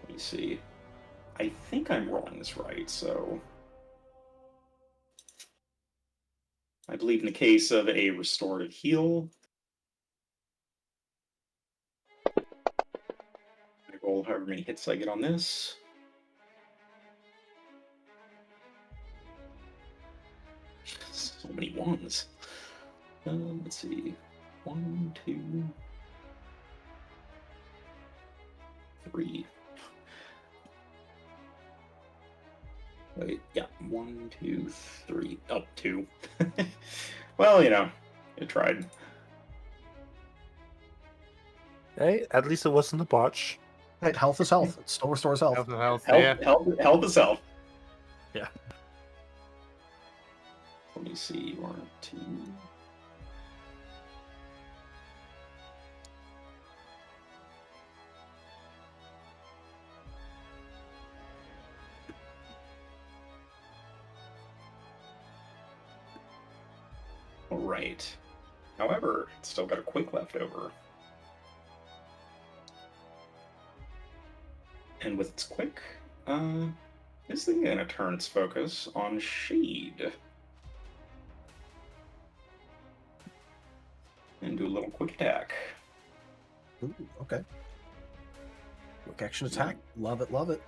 Let me see. I think I'm rolling this right, so... I believe in the case of a restorative heal, I roll however many hits I get on this. So many ones. Let's see. 1, 2, 3. Wait, yeah. 1, 2, 3. Oh, 2. Well, it tried. Hey, at least it wasn't a botch. Right, health is health. It still restores health. Health, yeah. Help us out. Yeah. Let me see. 1, 2. All right. However, it's still got a quick left over. And with its quick, this thing gonna turn its focus on Shade. And do a little quick attack. Ooh, okay. Quick action attack. Love it, love it.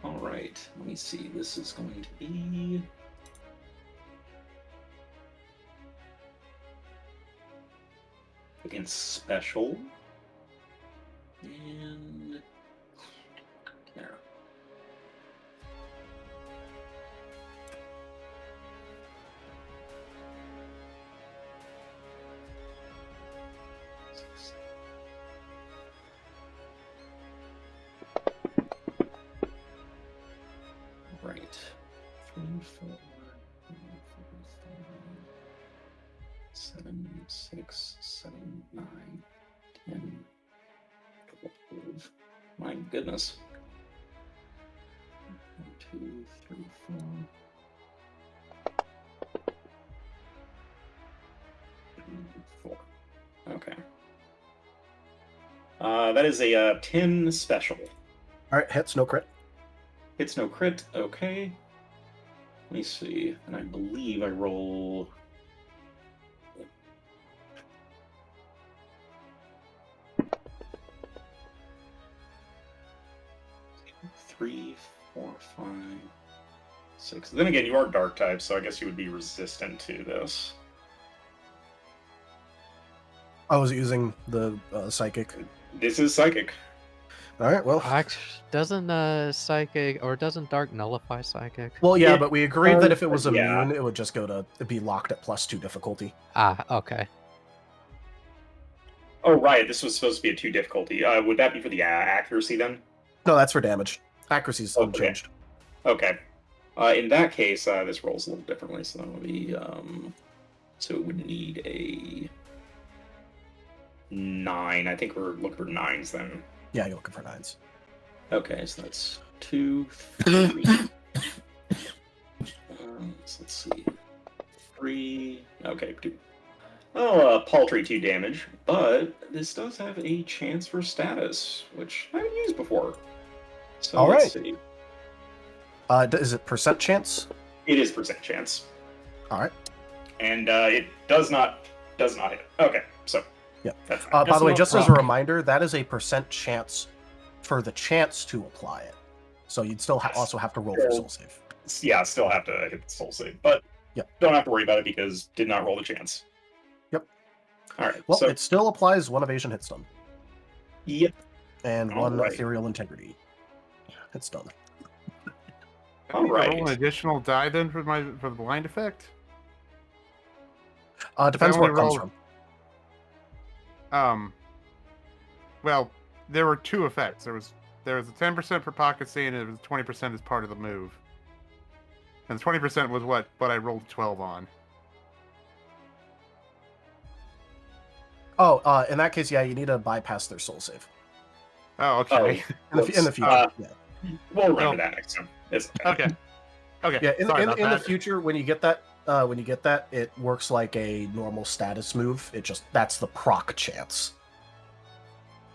Alright, let me see. This is going to be... against special. And... there. Right. 3, 4, 5, 6, 7, 6, 7, 9, 10, 12. My goodness. 1, 2, 3, 4. 4. Okay. That is a 10 special. All right, hits, no crit. Hits no crit. Okay. Let me see. And I believe I roll. Three, 4, 5, 6. Then again, you are dark type, so I guess you would be resistant to this. I was using the psychic. This is psychic. All right, well. Actually, doesn't psychic or doesn't dark nullify psychic? Well, yeah, It but we agreed that does, if it was but yeah. immune, it would just go to be locked at +2 difficulty. Ah, okay. Oh, right. This was supposed to be a 2 difficulty. Would that be for the accuracy then? No, that's for damage. Accuracy is Okay. unchanged. Okay. In that case, this rolls a little differently, so that would be so it would need a 9. I think we're looking for 9s then. Yeah, you're looking for 9s. Okay, so that's 2, 3. So let's see. 3. Okay, 2. Oh, paltry 2 damage, but this does have a chance for status, which I haven't used before. So All let's right. see. Is it percent chance? It is percent chance. All right. And it does not hit. Okay, so Yeah. That's By the way, no just as a problem. reminder, that is a percent chance for the chance to apply it. So you'd still also have to roll for soul save. Yeah, still have to hit the soul save, but don't have to worry about it because did not roll the chance. Yep. All right. Well, so it still applies 1 evasion hit stun yep. and All 1 right. ethereal integrity hit stun. I need to Alright. roll an additional die then for the blind effect. Depends I where only it comes rolled- from. Well, there were 2 effects. There was a 10% for pocket scene, and it was 20% as part of the move. And the 20% was what I rolled 12 on. Oh, in that case, yeah, you need to bypass their soul save. Oh, okay. In the future, yeah. We'll remember Well, that next time. It's Okay. Okay. Yeah, in Sorry about the that. future, when you get that, it works like a normal status move. That's the proc chance.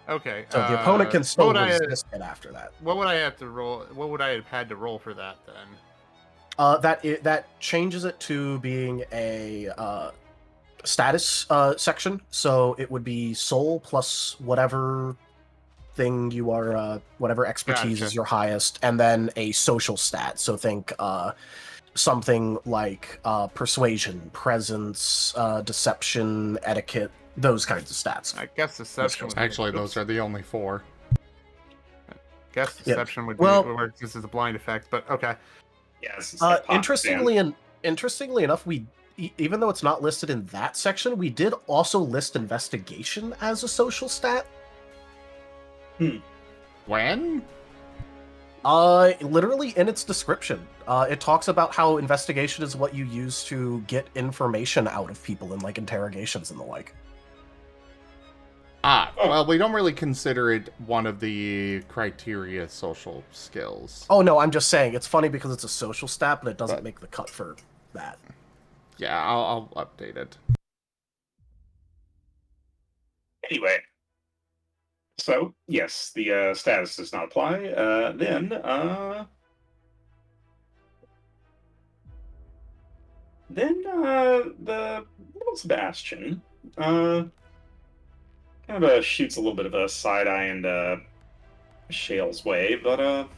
Okay. So the opponent can still what would I- resist it after that. What would I have to roll? What would I have had to roll for that then? That changes it to being a status section. So it would be soul plus whatever thing you are, whatever expertise Gotcha. is your highest, and then a social stat. So think something like persuasion, presence, deception, etiquette, those kinds of stats. I guess deception. would be- Actually, those are the only 4. Guess Yeah. deception would Well- work. This is a blind effect, but okay. yeah, this is like pop Interestingly enough, even though it's not listed in that section, we did also list investigation as a social stat. When? Literally in its description, it talks about how investigation is what you use to get information out of people in like interrogations and the like. Well, we don't really consider it one of the criteria social skills. Oh no, I'm just saying it's funny because it's a social stat, but it doesn't But- make the cut for that. Yeah, I'll update it. Anyway. So, yes, the status does not apply. Then, the little Sebastian, kind of shoots a little bit of a side eye and Shale's way, but well,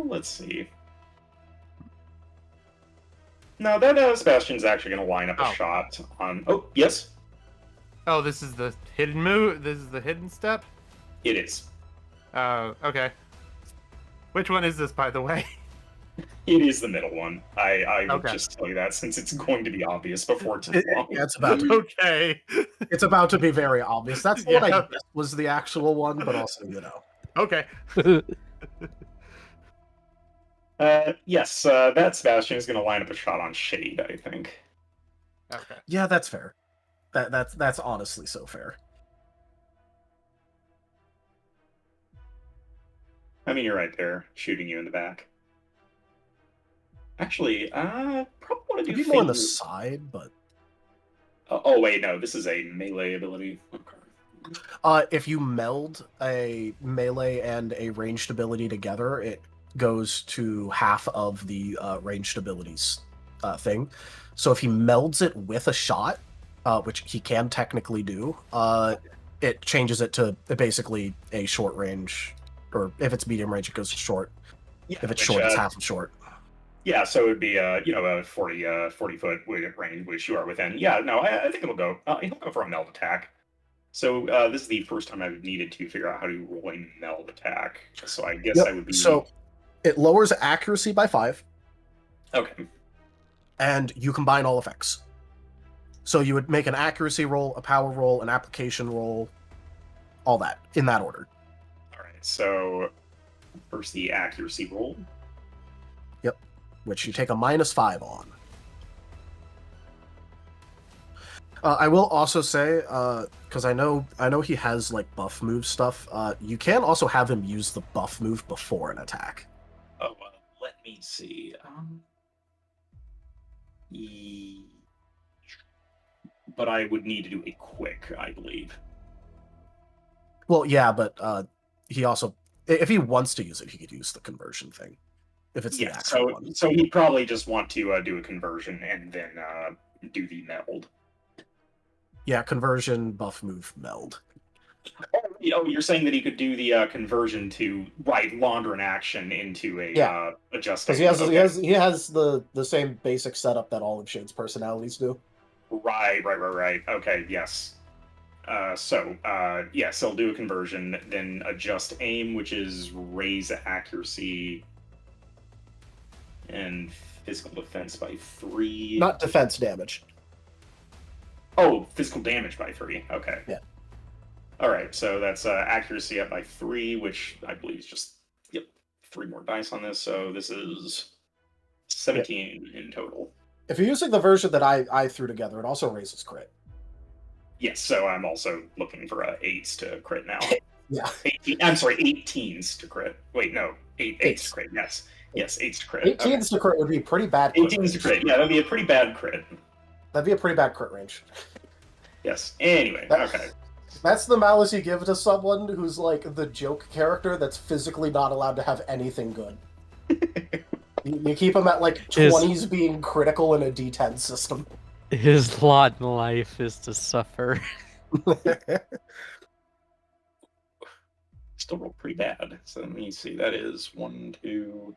let's see. No, that Sebastian's actually going to line up a Oh. shot on. Oh, yes, Oh, this is the hidden move. This is the hidden step. it is. Okay. Which one is this, by the way? It is the middle one. I will Okay. just tell you that since it's going to be obvious before too long. Yeah, it's about to, Okay. it's about to be very obvious. That's the one I Yeah. guessed was the actual one, but also, you know. Okay. Yes, that Sebastian is going to line up a shot on Shade, I think. Okay. Yeah, that's fair. That's honestly so fair. I mean, you're right there, shooting you in the back. Actually, probably want to It'd do be more on the finger. side, but Oh wait, no, this is a melee ability. Okay. if you meld a melee and a ranged ability together, it goes to half of the ranged abilities thing. So if he melds it with a shot, which he can technically do, it changes it to basically a short range, or if it's medium range, it goes to short. Yeah, If it's which, short, it's half of short. Yeah, so it would be a 40 foot range, which you are within. Yeah, no, I think it'll go. He'll go for a meld attack. So this is the first time I've needed to figure out how to roll a meld attack. So I guess I would be. So it lowers accuracy by 5. Okay. And you combine all effects. So you would make an accuracy roll, a power roll, an application roll, all that in that order. All right. So first the accuracy roll. Yep. Which you take a -5 on. I will also say, because I know he has like buff move stuff. You can also have him use the buff move before an attack. Oh, let me see. But I would need to do a quick, I believe. Well, yeah, but he also, if he wants to use it, he could use the conversion thing. If it's the actual one. So he'd probably just want to do a conversion and then do the meld. Yeah, conversion, buff move, meld. Oh, you're saying that he could do the conversion to launder an action into a adjusting. Because he has the same basic setup that all of Shade's personalities do. Right. Okay, yes. Yes, he'll do a conversion, then adjust aim, which is raise accuracy and physical defense by 3. Not defense damage. Oh, physical damage by 3. Okay. Yeah. All right, so that's accuracy up by 3, which I believe is just 3 more dice on this. So this is 17 in total. If you're using the version that I threw together, it also raises crit. Yes, so I'm also looking for 8s to crit now. Yeah. 18s to crit. Wait, no, 8s to crit. Yes, 8s to crit. 18s to crit would be pretty bad. 18s to crit. Yeah, that'd be a pretty bad crit. That'd be a pretty bad crit range. Yes. Anyway, okay. That's the malice you give to someone who's like the joke character that's physically not allowed to have anything good. You keep him at like 20s being critical in a D10 system. His lot in life is to suffer. Still roll pretty bad. So let me see. That is 1, 2,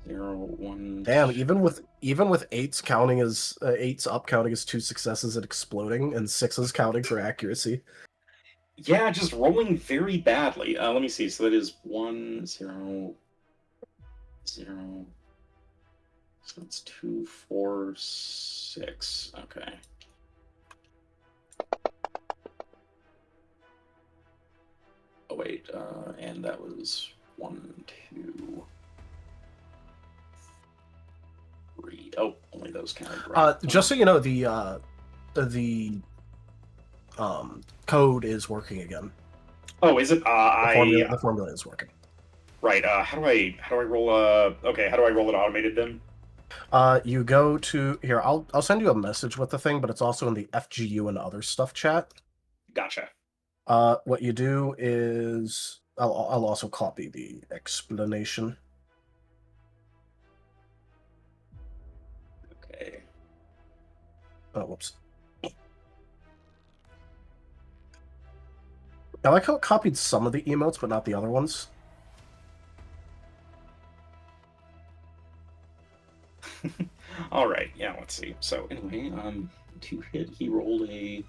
0, 1. Damn, even with 8s counting as 8s up counting as 2 successes and exploding, and 6s counting for accuracy. Yeah, just rolling very badly. Let me see. So that is 1, 0, 0. So it's 2, 4, 6. Okay. Oh wait, and that was 1, 2, 3. Oh, only those counted. Right. Just so you know, the code is working again. Oh, is it? The formula is working. Right. How do I roll? Okay. How do I roll it automated then? You go to here. I'll send you a message with the thing, but it's also in the FGU and other stuff chat. Gotcha. What you do is I'll also copy the explanation. Okay. Oh, whoops. I like how it copied some of the emotes, but not the other ones. All right. Yeah. Let's see. So anyway, to hit, he rolled a.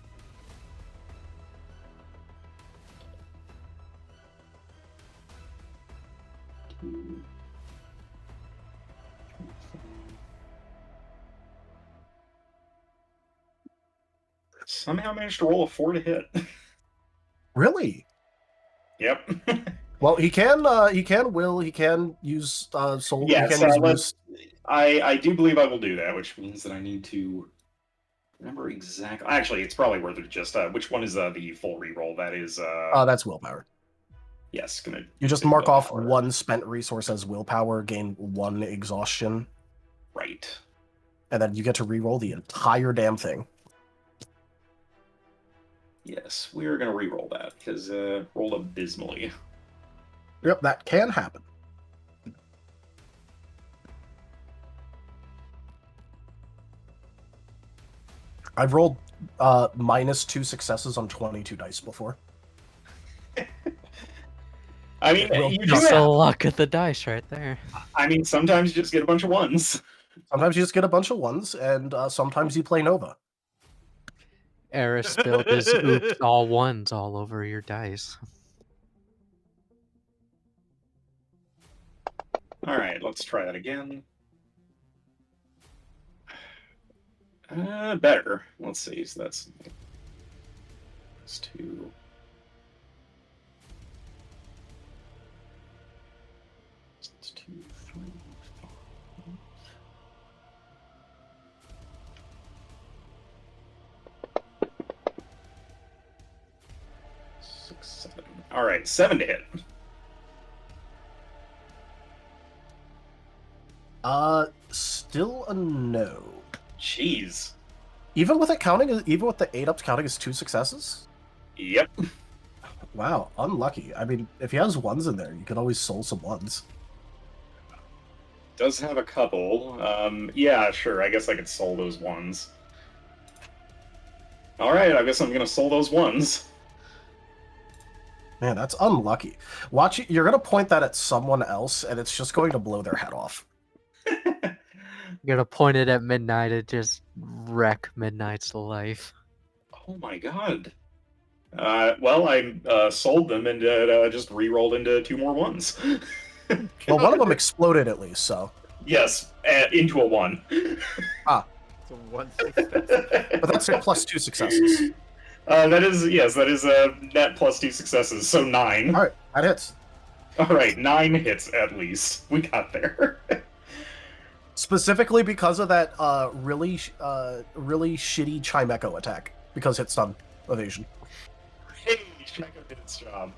Somehow managed to roll a 4 to hit. Really? Yep. Well, he can use soul. Yes, I do believe I will do that, which means that I need to remember remember exactly. Actually, it's probably worth it just which one is the full reroll? That is That's willpower. yes, gonna You just do mark off willpower. 1 spent resource as willpower, gain 1 exhaustion, Right. and then you get to reroll the entire damn thing. Yes, we are gonna reroll that because rolled abysmally. Yep, that can happen. I've rolled -2 successes on 22 dice before. I mean, Well, you do Just the have. luck of the dice right there. I mean, sometimes you just get a bunch of ones. Sometimes you just get a bunch of ones, and sometimes you play Nova. Eris spilled his oops all ones all over your dice. All right, let's try that again. Better. Let's see. So that's 2. It's 2, 3, 5. 6, 7. All right, 7 to hit. Still a no. Jeez. Even with it counting, even with the 8 ups counting as 2 successes? Yep. Wow, unlucky. I mean, if he has 1s in there, you could always soul some 1s. Does have a couple. Yeah, sure. I guess I could soul those 1s. All right, I guess I'm gonna soul those 1s. Man, that's unlucky. Watch, you're gonna point that at someone else, and it's just going to blow their head off. You're gonna point it at Midnight and just wreck Midnight's life. Oh my god. Well, I sold them and just re-rolled into 2 more 1s. Well, one of them exploded at least, so. Yes, into a 1. So 1 success. But that's plus 2 successes. That is net plus 2 successes, so 9. All right, that hits. All right, 9 hits at least. We got there. Specifically because of that really shitty Chimecho attack, because it's stun evasion. Hey, Shmeko did its job.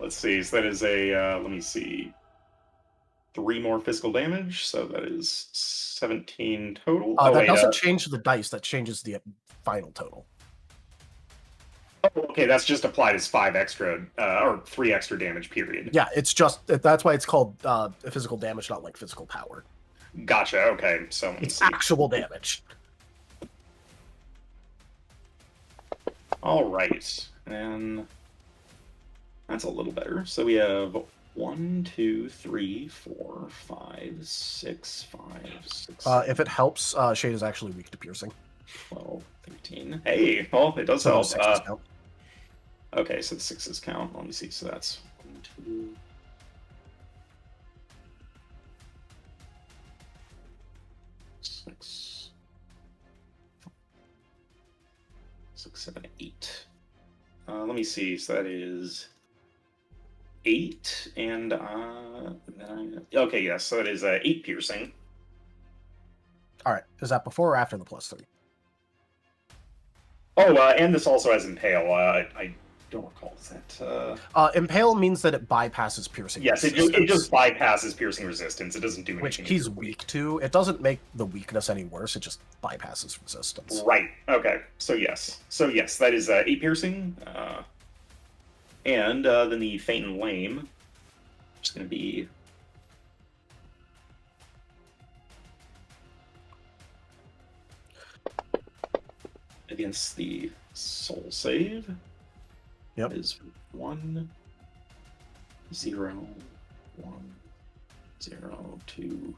Let's see, so that is a, let me see, 3 more physical damage, so that is 17 total. That doesn't change the dice, that changes the final total. Oh, okay, that's just applied as 5 extra, or 3 extra damage, period. Yeah, it's just, that's why it's called physical damage, not like physical power. Gotcha, okay, so let's It's see. actual damage. All right, and that's a little better. So we have 1, 2, 3, 4, 5, 6, 5, 6. If it helps, Shade is actually weak to piercing. 12, 13. Hey, well, it does So help. those 6s count. Okay, so the 6s count. Let me see. So that's 1, 2. 6, 7, 8. Let me see. So that is 8, and okay, yes. So it is 8 piercing. All right, is that before or after the plus 3? Oh, and this also has impale. I don't recall. Is that? Impale means that it bypasses piercing. Yes, it just bypasses piercing resistance. It doesn't do anything. Which he's weak to. It doesn't make the weakness any worse. It just bypasses resistance. Right. Okay. So yes. That is 8 piercing. And then the faint and lame. Just going to be. Against the soul save. Yep. Is 1, 0, 1, 0, 2.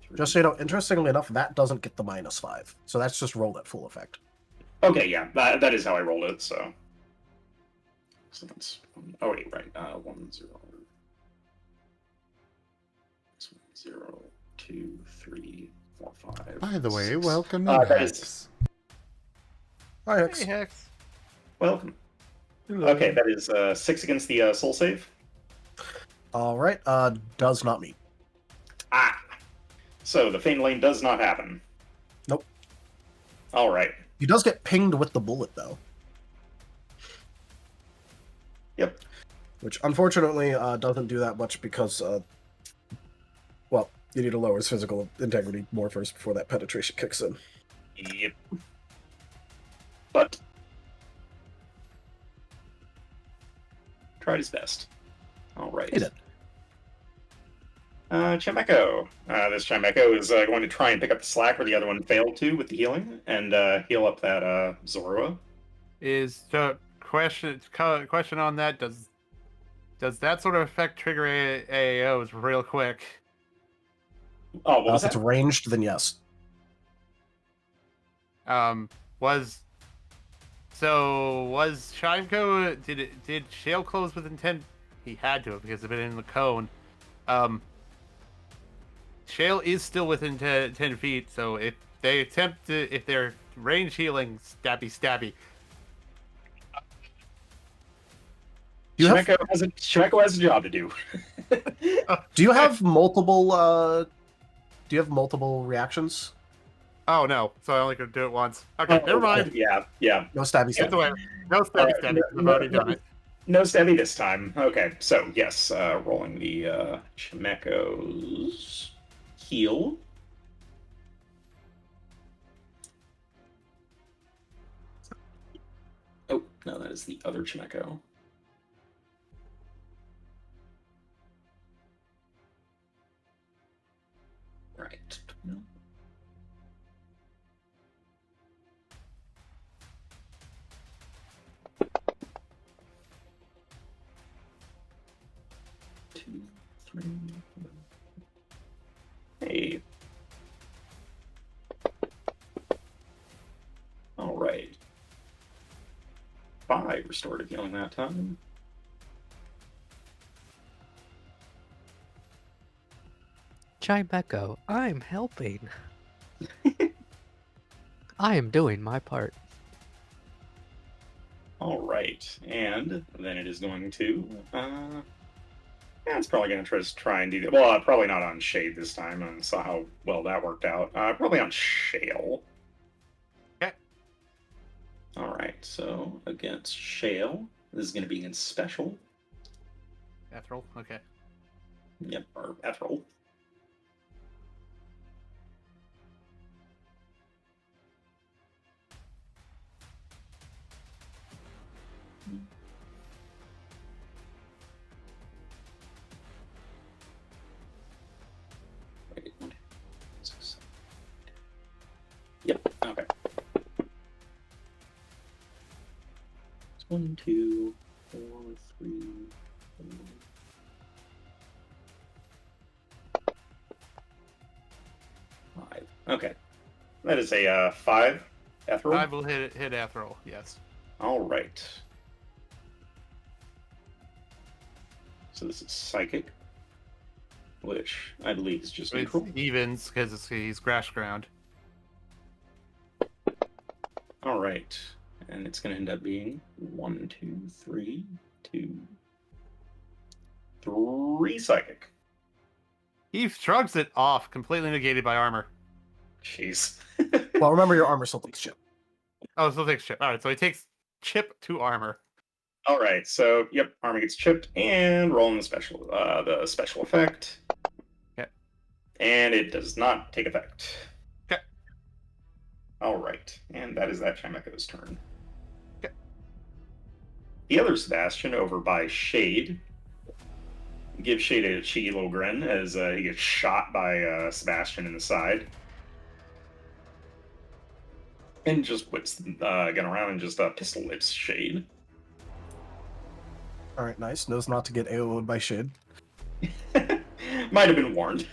3. Just so you know, interestingly enough, that doesn't get the -5. So that's just rolled at full effect. Okay, yeah, that is how I rolled it, so. So that's. Oh, wait, right. 1, 0. 0, 2, 3, 4, 5. By the way, 6. welcome that in, is- Hex. Hi, Hex. Hey, Hex. Welcome. Hello. Okay, that is 6 against the soul save. All right, does not meet. Ah! So the Feign Lane does not happen. Nope. All right. He does get pinged with the bullet, though. Yep. Which, unfortunately, doesn't do that much because, well, you need to lower his physical integrity more first before that penetration kicks in. Yep. But tried his best. All right. He did. Chimeco. This Chimeco is going to try and pick up the slack where the other one failed to with the healing, and heal up that Zorua. Is the question on that? Does that sort of effect trigger AAOs real quick? Oh, what was If it's that? ranged, then yes. Was Chimeco, did Shale close within 10? He had to have because of it in the cone. Shale is still within 10 feet, so if they attempt to, if they're range healing, stabby. Chimeco has a job to do. Do you have multiple, do you have multiple reactions? Oh no, so I only could do it once. Okay, never mind. Yeah. No stabby Get stabby. away. No stabby. I've already done it. No stabby this time. Okay, so yes, rolling the Chimeco's heal. Oh, no, that is the other Chimeco. Right. No. 2, 3. Hey. All right. 5 restorative healing that time. Chimeco, I'm helping. I am doing my part. All right, and then it is going to. Yeah, it's probably going to try and do that. Well, probably not on Shade this time. I saw how well that worked out. Probably on Shale. Okay. All right, so against Shale, this is going to be in special. Ethereal. Okay. Yep, or Ethereal. Wait, 1, 2, 6, 7. Yep, okay. It's 1, 2, 4, 3, 4, 5. Okay. That is a 5 Ethereal. 5 will hit Ethereal, yes. All right. So this is Psychic, which I believe is just It's neutral. evens because he's grass ground. All right. And it's going to end up being 1, 2, 3, 2, 3 Psychic. He shrugs it off, completely negated by armor. Jeez. Well, remember your armor still takes chip. Oh, so takes chip. All right, so he takes chip to armor. All right. So, yep, armor gets chipped and rolling the special effect. Okay. And it does not take effect. Okay. All right. And that is that Chimeco's turn. Okay. The other Sebastian over by Shade. Give Shade a cheeky little grin as he gets shot by Sebastian in the side. And just whips the gun around and just pistol whips Shade. All right, nice. Knows not to get AO'd by Shade. Might have been warned.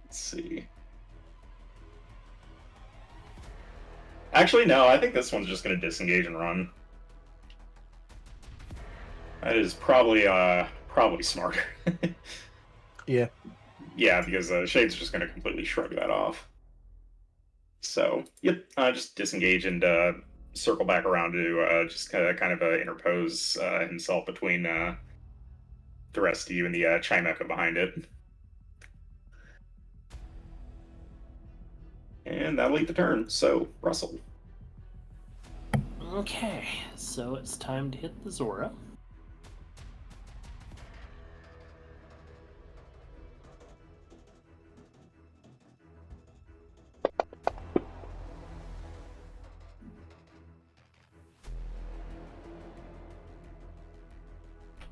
Let's see. Actually, no, I think this one's just going to disengage and run. That is probably smarter. Yeah. Yeah, because Shade's just going to completely shrug that off. So, yep, just disengage and circle back around to just kind of interpose himself between the rest of you and the Chimeco behind it. And that'll eat the turn. So, Russell. Okay, so it's time to hit the Zora.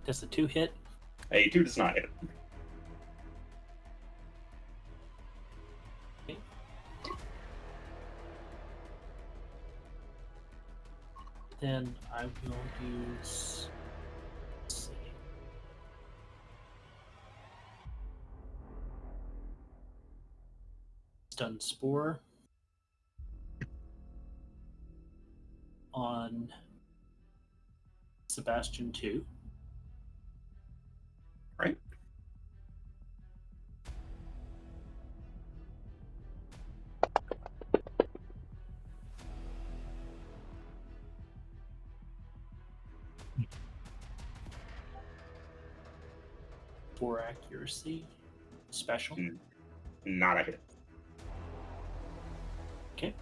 Does a 2 hit? A 2 does not hit. Then I will use. Let's see. Stun Spore on Sebastian 2. Right? For accuracy. Special. Not a hit. Okay.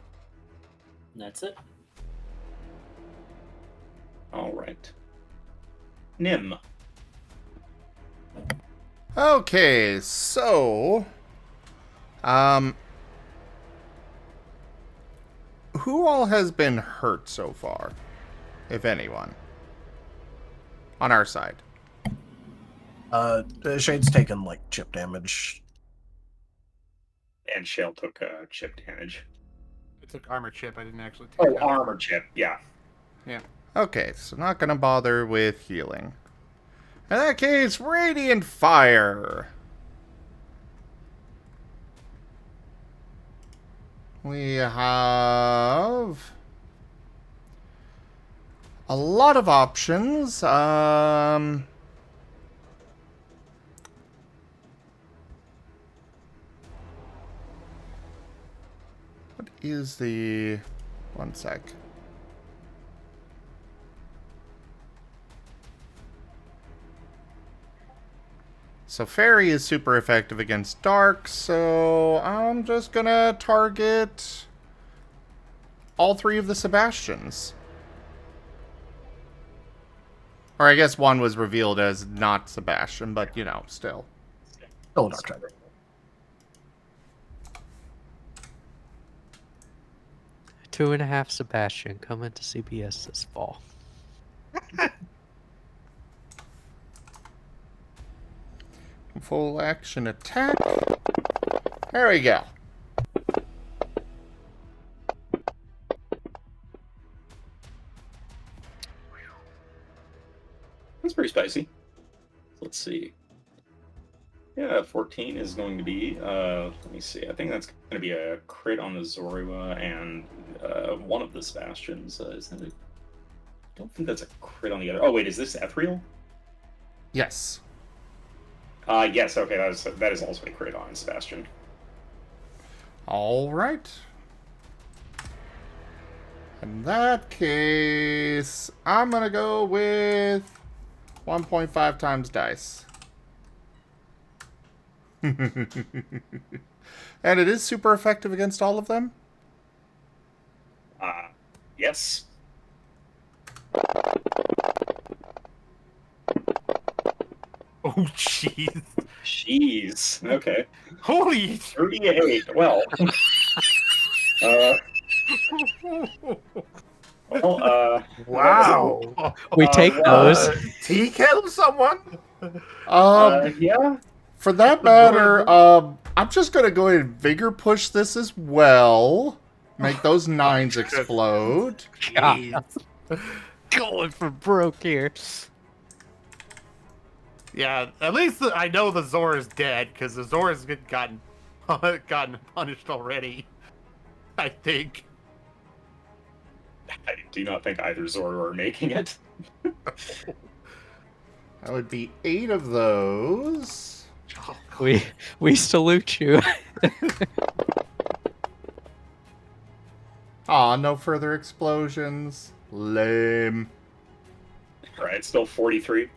And that's it. All right. Nim. Okay, so who all has been hurt so far, if anyone, on our side? Shade's taken like chip damage. And Shale took chip damage. I took armor chip. I didn't actually take Oh, out. armor chip. Yeah. Okay, so not gonna bother with healing. In that case, Radiant Fire. We have a lot of options. What is the... One sec. So Fairy is super effective against Dark, so I'm just gonna target all 3 of the Sebastians. Or I guess one was revealed as not Sebastian, but you know, still. Oh, Dark Type. Two and a half Sebastian coming to CBS this fall. Full action attack. There we go. That's pretty spicy. Let's see. Yeah, 14 is going to be, let me see, I think that's going to be a crit on the Zorua and one of the Sebastians. Is that a... I don't think that's a crit on the other. Oh, wait, is this Ethereal? Yes. Yes, okay, that is also a crit on Sebastian. All right. In that case, I'm going to go with 1.5 times dice. And it is super effective against all of them? Yes. Oh, jeez. Jeez. Okay. Holy. 38. Well. Wow. We take those. Tea kettle, someone? Yeah. For that matter, I'm just going to go ahead and Vigor push this as well. Make those 9s explode. God. Going for broke here. Yeah, at least I know the Zora's dead, because the Zora's gotten punished already. I think. I do not think either Zora are making it. That would be 8 of those. We salute you. Aw, no further explosions. Lame. Alright, still 43.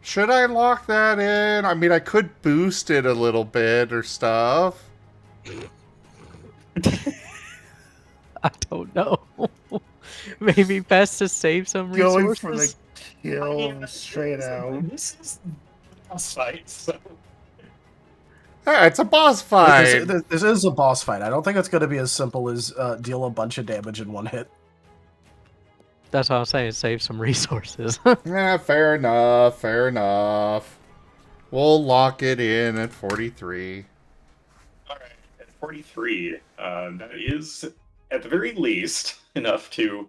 Should I lock that in? I mean, I could boost it a little bit or stuff. I don't know. Maybe best to save some Going for resources. the kill straight out. This is a fight, so Yeah, it's a boss fight. This is a boss fight. I don't think it's going to be as simple as deal a bunch of damage in one hit. That's what I'm saying. Save some resources. Yeah, fair enough. Fair enough. We'll lock it in at 43. all right. At 43, that is at the very least enough to.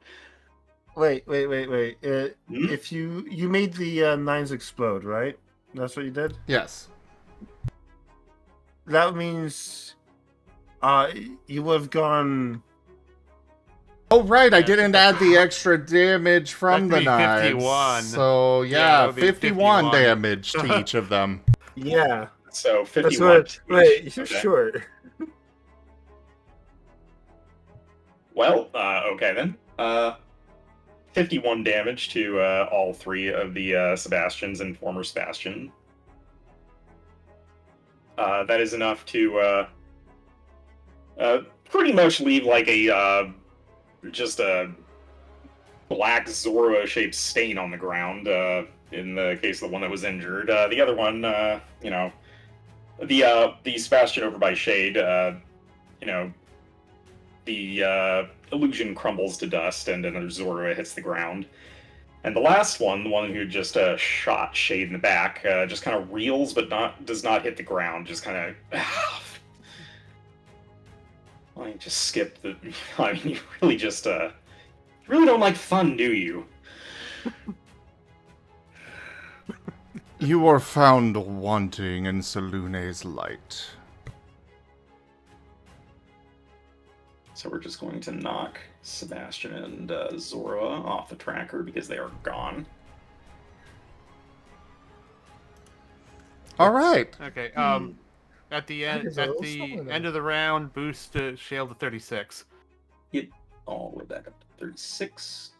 Wait. Hmm? If you made the 9s explode, right? That's what you did? Yes. That means you would have gone... Oh, right. I Yeah, didn't add the extra damage from That'd the be knives. 51. So, Yeah, yeah, that would be 51 51. damage to each of them. Yeah. So That's 51. what... Wait, Okay. sure. Well, okay then. 51 damage to all three of the Sebastians and former Sebastian. That is enough to pretty much leave like a just a black Zorro-shaped stain on the ground. In the case of the one that was injured, the other one, the Sebastian over by Shade, the illusion crumbles to dust, and another Zorro hits the ground. And the last one, the one who just shot Shade in the back, just kind of reels, but does not hit the ground. Just kind of. Well, you just skip the. I mean, you really just really don't like fun, do you? You are found wanting in Salune's light. So we're just going to knock Sebastian and Zora off the tracker because they are gone. All right. Okay. At the end of the round, boost Shale to 36. All the way back up to 36,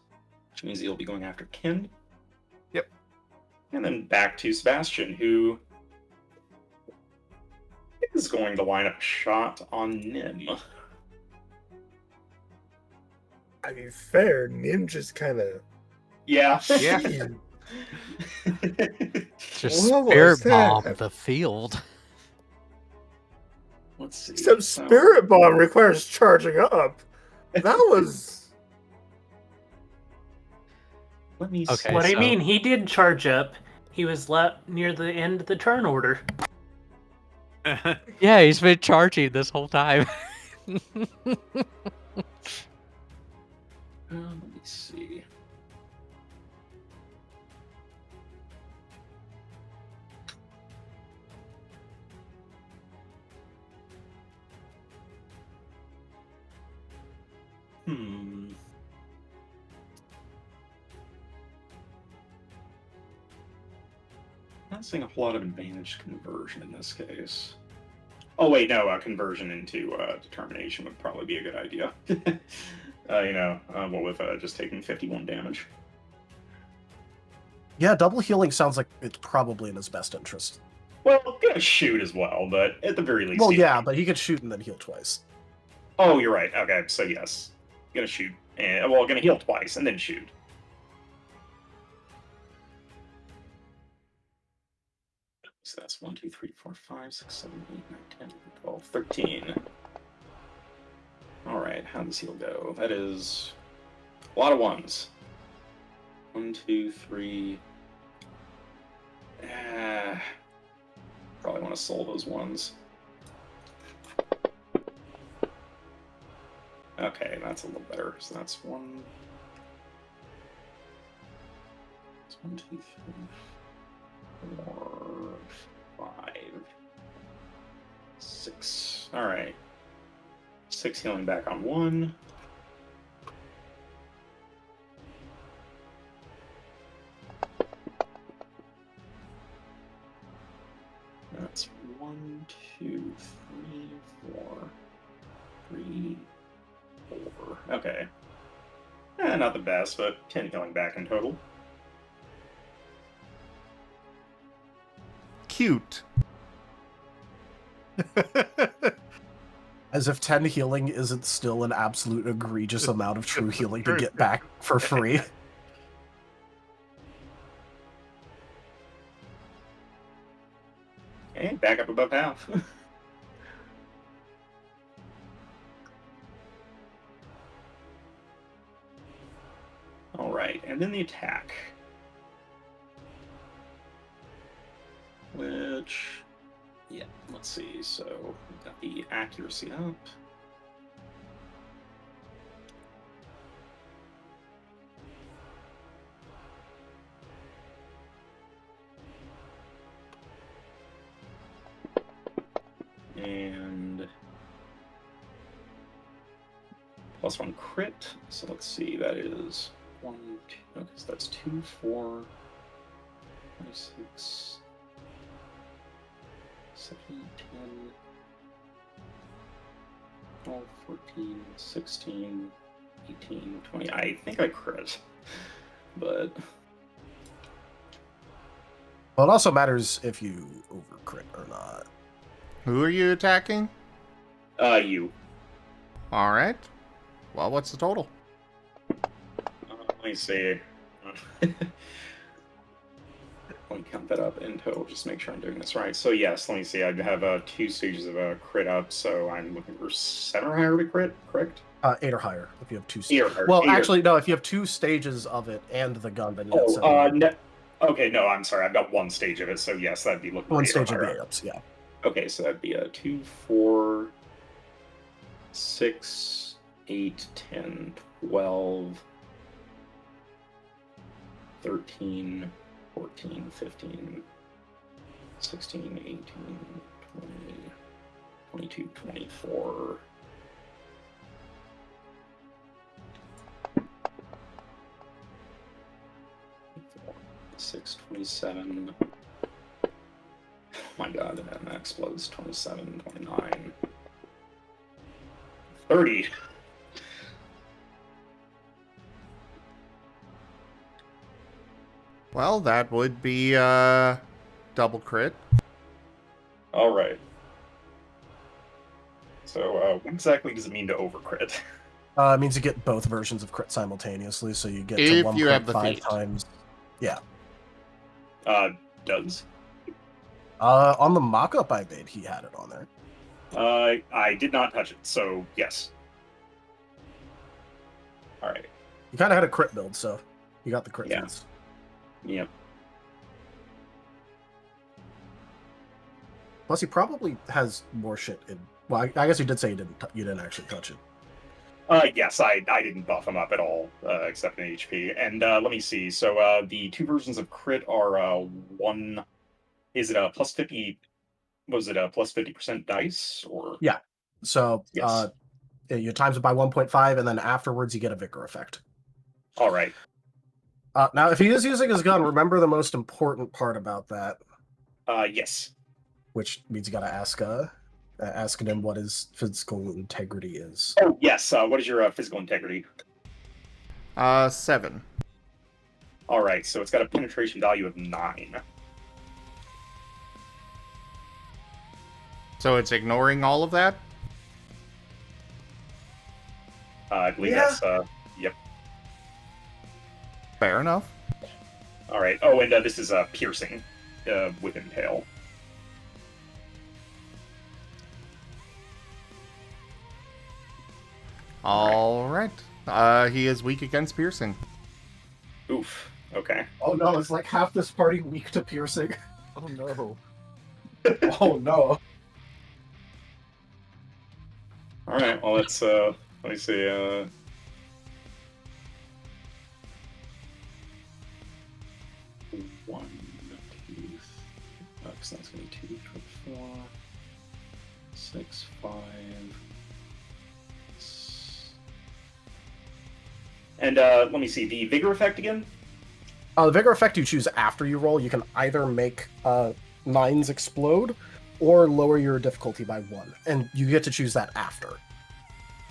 which means he'll be going after Ken. Yep. And then back to Sebastian, who is going to line up a shot on Nim. I mean, fair. Nim just kind of... Yeah. Yeah. Just What was spirit that? bomb the field. Let's see. Except Spirit Bomb requires charging up. That was... Let me Okay, see. What do you so- mean? He did charge up. He was near the end of the turn order. Yeah, he's been charging this whole time. Let me see. Not seeing a whole lot of advantage conversion in this case. Oh wait, no, conversion into determination would probably be a good idea. What with just taking 51 damage. Yeah, double healing sounds like it's probably in his best interest. Well, gonna shoot as well, but at the very least. Well, yeah, but he could shoot and then heal twice. Oh, you're right. Okay, so yes, gonna shoot, and gonna heal twice and then shoot. So that's 1, 2, 3, 4, 5, 6, 7, 8, 9, 10, 12, 13. Alright, how does heal go? That is a lot of ones. 1, 2, 3. Probably want to soul those ones. Okay, that's a little better. So that's 1. That's 1, 2, 3. 4, 5, 6. All right. 6 healing back on 1. That's 1, 2, 3, 4, 3, 4. Okay. Not the best, but 10 healing back in total. cute. As if 10 healing isn't still an absolute egregious amount of true healing to get back for free. Okay, back up above half. Alright, and then the attack. Which, yeah, let's see. So, we've got the accuracy up. And +1 crit. So let's see, that is 1, 2, okay, so that's 2, 4, 26, 7, 10, 12, 14, 16, 18, 20. I think I crit, but Well, it also matters if you over crit or not. Who are you attacking? you. All right. Well, what's the total? Let me see. Let me count that up in total, just make sure I'm doing this right. So yes, let me see. I have 2 stages of a crit up, so I'm looking for 7 or higher to crit, correct? 8 or higher if you have 2 8 stages. or higher. Well, 8 or- actually, no. If you have 2 stages of it and the gun, then you have 7. no. Okay, no, I'm sorry. I've got 1 stage of it, so yes, that'd be looking for 1 8 or stage of higher. the ups, yeah. Okay, so that'd be 2, 4, 6, 8, 10, 12, 13, 14, 15, 16, 18, 20, 22, 24. Six, 27. Oh my god, and that explodes. 27, 29. 30. Well, that would be double crit. Alright. So, what exactly does it mean to overcrit? It means you get both versions of crit simultaneously, so you get to If you have the 1.5 feat. times. Yeah. Does? On the mock-up I made, he had it on there. I did not touch it, so yes. Alright. You kind of had a crit build, so you got the crit Yeah. feats. Yep. Plus, he probably has more shit in. Well, I guess you did say you didn't actually touch it. Yes, I didn't buff him up at all, except in HP. And let me see. So the 2 versions of crit are 1. Is it a plus 50? Was it a plus 50% dice or? Yeah. So Yes. you times it by 1.5, and then afterwards you get a Vicar effect. All right. Now, if he is using his gun, remember the most important part about that, Yes. which means you got to asking him what his physical integrity is. Oh yes. What is your physical integrity? 7. All right. So it's got a penetration value of 9. So it's ignoring all of that? I believe Yeah. that's yep. Fair enough. All right. Oh, and this is piercing with impale. All right. He is weak against piercing. Oof. Okay. Oh no, it's like half this party weak to piercing. Oh no. Oh no. All right. Well, let's let me see. 1, 2. Because that's gonna be 2, 3, 4, 6, 5. And let me see the vigor effect again. The Vigor effect you choose after you roll, you can either make 9s explode or lower your difficulty by 1, and you get to choose that after.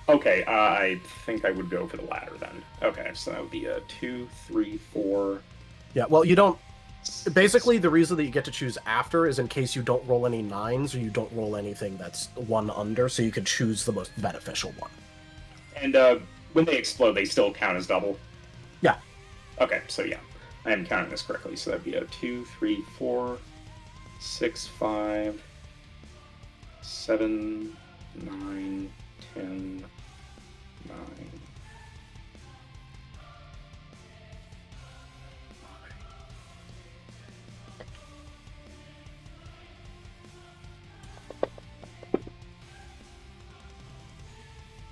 Okay, I think I would go for the latter then. Okay, so that would be a 2, 3, 4. Yeah, well, you don't Basically, the reason that you get to choose after is in case you don't roll any 9s or you don't roll anything that's 1 under, so you could choose the most beneficial one. And when they explode, they still count as double? Yeah. Okay, so yeah. I am counting this correctly. So that'd be a 2, 3, 4, 6, 5, 7, 9, 10, 9.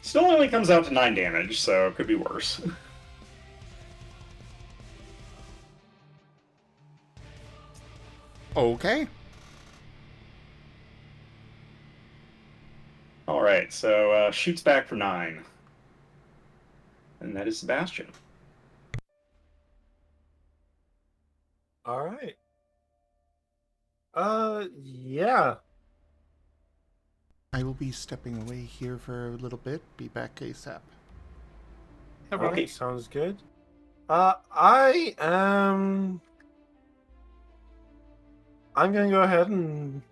Still only comes out to 9 damage, so it could be worse. Okay. Alright, so shoots back for 9. And that is Sebastian. All right. Yeah. I will be stepping away here for a little bit. Be back ASAP. No All problem. right, sounds good. I am. I'm gonna go ahead and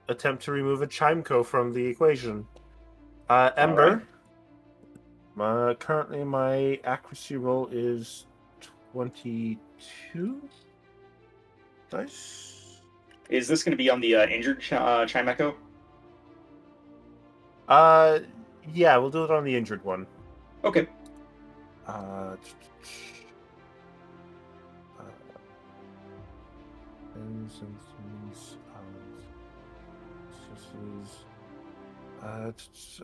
attempt to remove a Chimeco from the equation. Ember. Currently, my accuracy roll is 22 dice. Is this going to be on the injured Chimeco? Yeah, we'll do it on the injured one. Okay.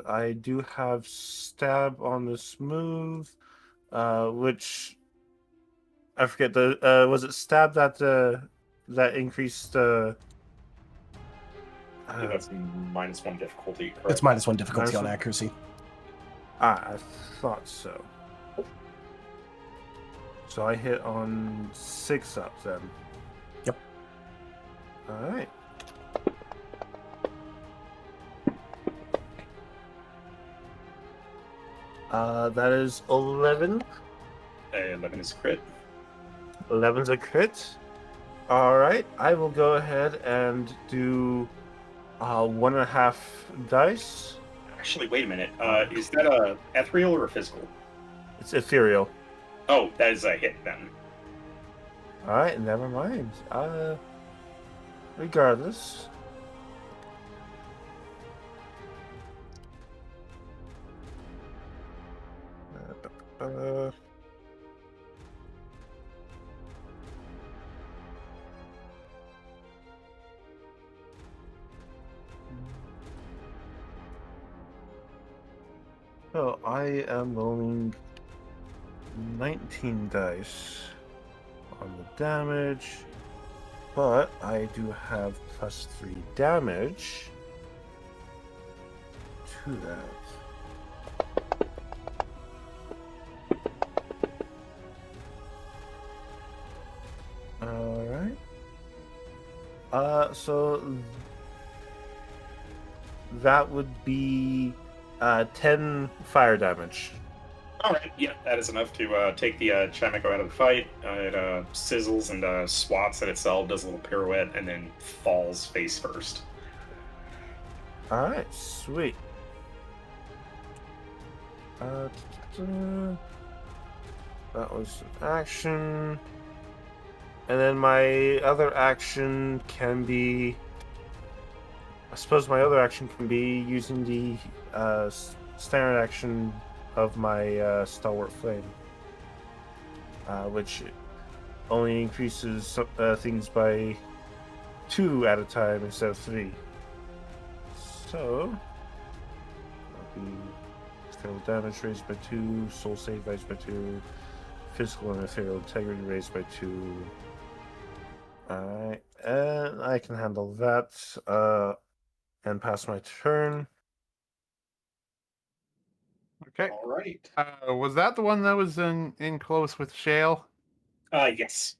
I do have stab on the smooth, which I forget the was it stab that that increased I think that's -1 difficulty, correct? It's -1 difficulty Minus on one. accuracy. I thought so. So I hit on 6 up then. Yep. All right. That is 11. 11 is crit. 11's a crit. All right. I will go ahead and do 1.5 dice. Actually, wait a minute. Is that a ethereal or a physical? It's ethereal. Oh, that is a hit then. All right. Never mind. Regardless. So I am rolling 19 dice on the damage, but I do have +3 damage to that. All right. So that would be 10 fire damage. Alright, yeah, that is enough to take the Chimeco out of the fight. It sizzles and swats at itself, does a little pirouette, and then falls face first. All right, sweet. That was an action. And then my other action can be... I suppose my other action can be using the standard action of my Stalwart Flame. Which only increases things by 2 at a time instead of 3. So... that'll be ethereal damage raised by 2, soul save raised by 2, physical and ethereal integrity raised by 2. Alright, and I can handle that and pass my turn. Okay. Alright. Was that the one that was in close with Shale? Yes.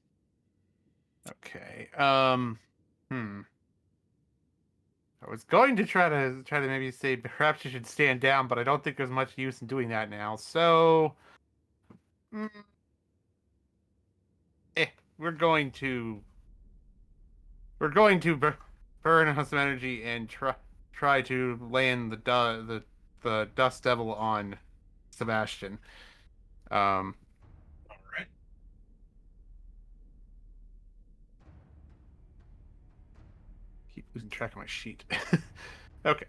Okay. I was going to try to maybe say perhaps you should stand down, but I don't think there's much use in doing that now. So, we're going to burn on some energy and try to land the dust devil on Sebastian. All right. Keep losing track of my sheet. Okay.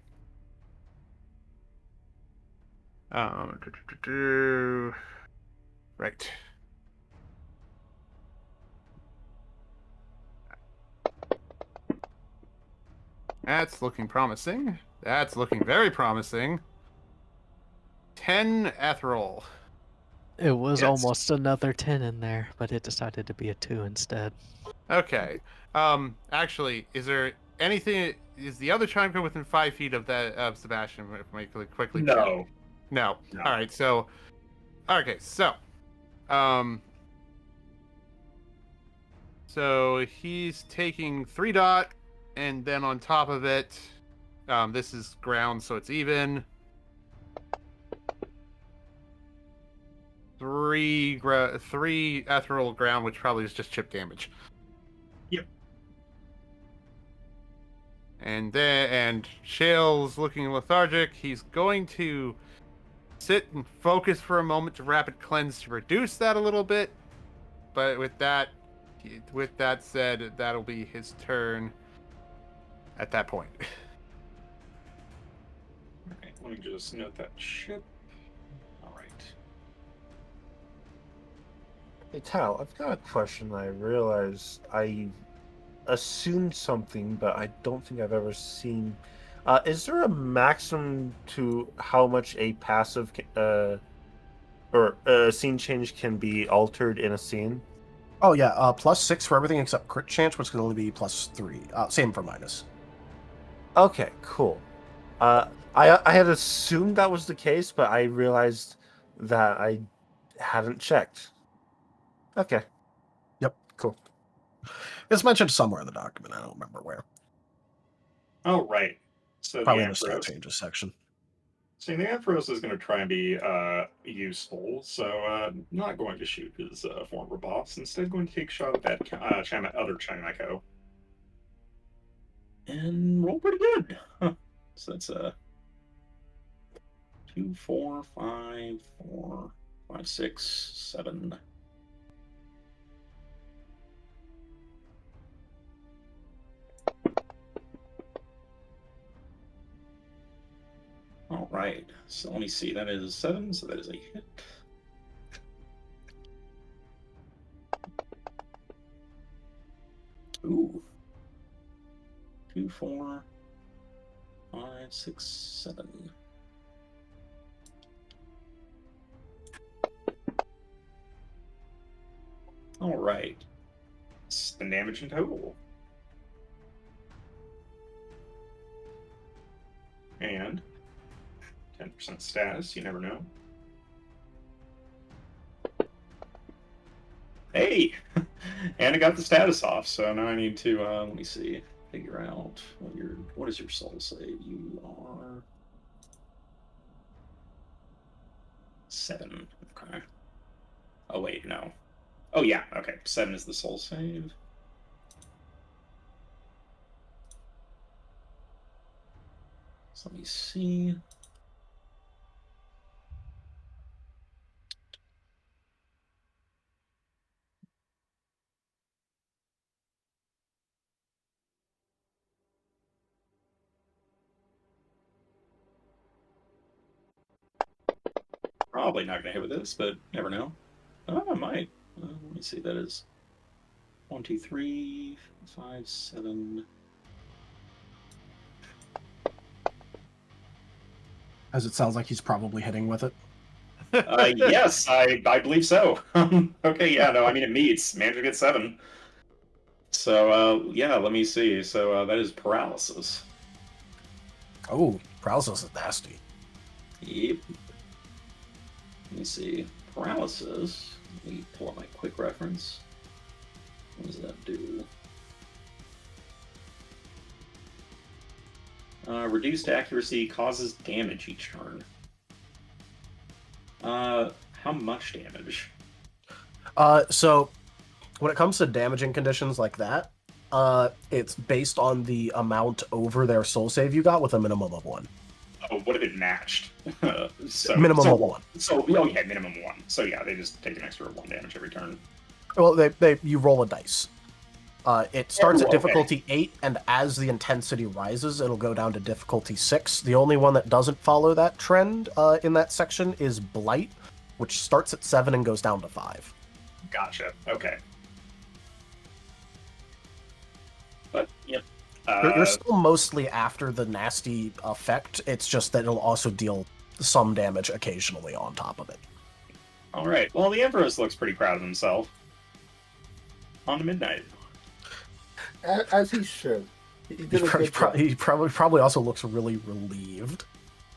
Right. That's looking promising. That's looking very promising. 10 ethereal. It was Yes. almost another 10 in there, but it decided to be a 2 instead. Okay. Actually, is there anything? Is the other chime within 5 feet of Sebastian? If I quickly check. No. No. No. All right. So, okay. So he's taking 3 dot, and then on top of it, this is ground, so it's even. 3 ethereal ground, which probably is just chip damage. Yep. And Shale's looking lethargic. He's going to sit and focus for a moment to rapid cleanse to reduce that a little bit. But with that said, that'll be his turn at that point. All right, let me just note that chip. All right. Hey, Tal, I've got a question. I realize I assumed something, but I don't think I've ever seen. Is there a maximum to how much a passive or a scene change can be altered in a scene? Oh yeah, +6 for everything except crit chance, which can only be +3. Same for minus. Okay, cool. I had assumed that was the case, but I realized that I hadn't checked. Okay. Yep. Cool. It's mentioned somewhere in the document. I don't remember where. Oh, right. So Probably the in the stat Ampharos. changes section. So the Ampharos is going to try and be useful. So not going to shoot his former boss. Instead, going to take a shot at that other Chimeko. And roll pretty good. Huh. So that's 2, 4, 5, 4, 5, 6, 7. All right. So let me see. That is 7. So that is a hit. Ooh. 2, 4, 5, 6, 7. All right. It's the damage in total. And 10% status, you never know. Hey! And I got the status off, so now I need to, let me see, figure out what is your soul save? You are 7. Okay. Oh, wait, no. Oh, yeah, okay. 7 is the soul save. So let me see. Probably not going to hit with this, but never know. Oh, I might. Let me see. That is 1, 2, 3, 5, 7. As it sounds like he's probably hitting with it. Yes, I believe so. Okay, yeah, no, I mean, it meets. Manager gets 7. So, yeah, let me see. So, that is paralysis. Oh, paralysis is nasty. Yep. Let me see. Paralysis. Let me pull up my quick reference. What does that do? Reduced accuracy causes damage each turn. How much damage? So when it comes to damaging conditions like that, it's based on the amount over their soul save you got with a minimum of 1. Oh, what if it matched? Minimum of 1. So, oh yeah, minimum 1. So yeah, they just take an extra 1 damage every turn. Well, you roll a dice. It starts at okay. difficulty 8, and as the intensity rises, it'll go down to difficulty 6. The only one that doesn't follow that trend in that section is Blight, which starts at 7 and goes down to 5. Gotcha. Okay. But, yep. You're still mostly after the nasty effect, it's just that it'll also deal some damage occasionally on top of it. Alright, well, the Empress looks pretty proud of himself. On to midnight. As he should. He did a good job. He probably also looks really relieved.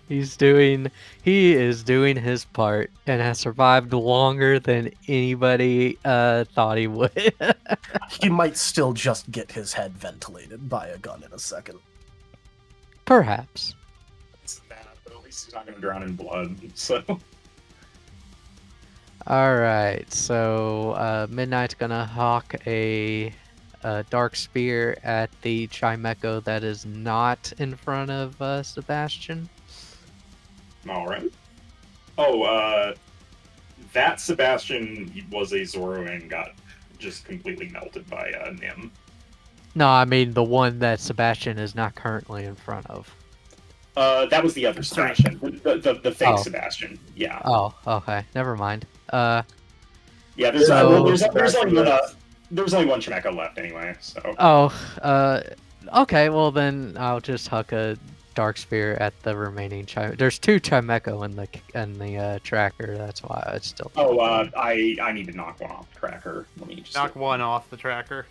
He is doing his part and has survived longer than anybody thought he would. He might still just get his head ventilated by a gun in a second. Perhaps. It's bad, but at least he's not going to drown in blood, so... Alright, so Midnight's gonna hawk a dark spear at the Chimeco that is not in front of Sebastian. Alright. Oh, that Sebastian was a Zoro and got just completely melted by Nim. No, I mean the one that Sebastian is not currently in front of. That was the other Sebastian. The fake Oh. Sebastian. Yeah. Oh, okay. Never mind. Yeah, there's So- there's only one Chimeco left anyway, so... Okay, well then I'll just huck a dark spear at the remaining There's 2 Chimeco in the tracker, that's why it's still... Oh, I need to knock one off the tracker. Let me just... Knock one off the tracker.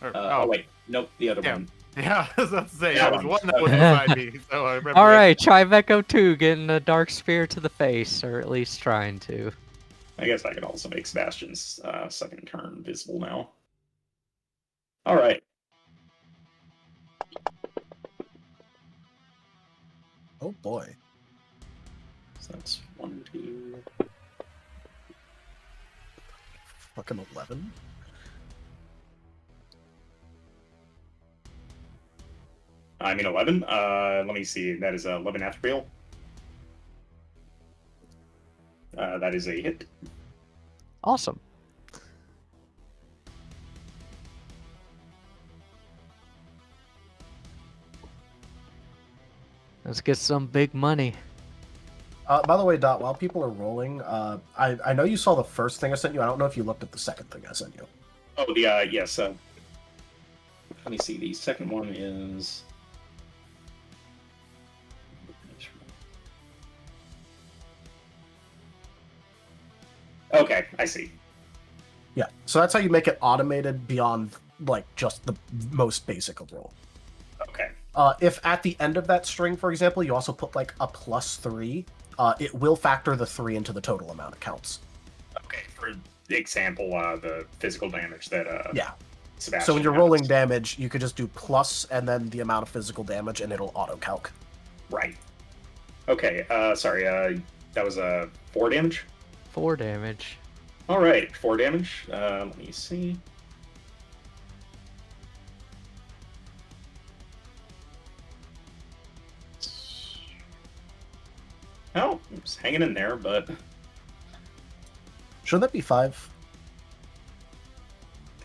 Or, oh, wait. Nope, the other Yeah. one. Yeah, I was about to say, That there was one. one that was beside me, so I remember. Alright, Chimeco 2 getting a dark spear to the face, or at least trying to. I guess I could also make Sebastian's second turn visible now. Alright. Oh boy. So that's 1, 2... Fucking 11. I mean 11. Let me see. That is 11 after real. That is a hit. Awesome. Let's get some big money. By the way, Dot, while people are rolling, I know you saw the first thing I sent you. I don't know if you looked at the second thing I sent you. Oh, the, yes. Let me see. The second one is... Okay, I see. Yeah, so that's how you make it automated beyond, like, just the most basic of roll. Okay. If at the end of that string, for example, you also put, like, a +3, it will factor the 3 into the total amount it counts. Okay, for example, the physical damage that, Yeah. Sebastian So when you're has. rolling damage, you could just do plus and then the amount of physical damage, and it'll auto-calc. Right. Okay, sorry, that was 4 damage? 4 damage. Alright, 4 damage. Let me see. Oh, it's hanging in there, but... Shouldn't that be 5?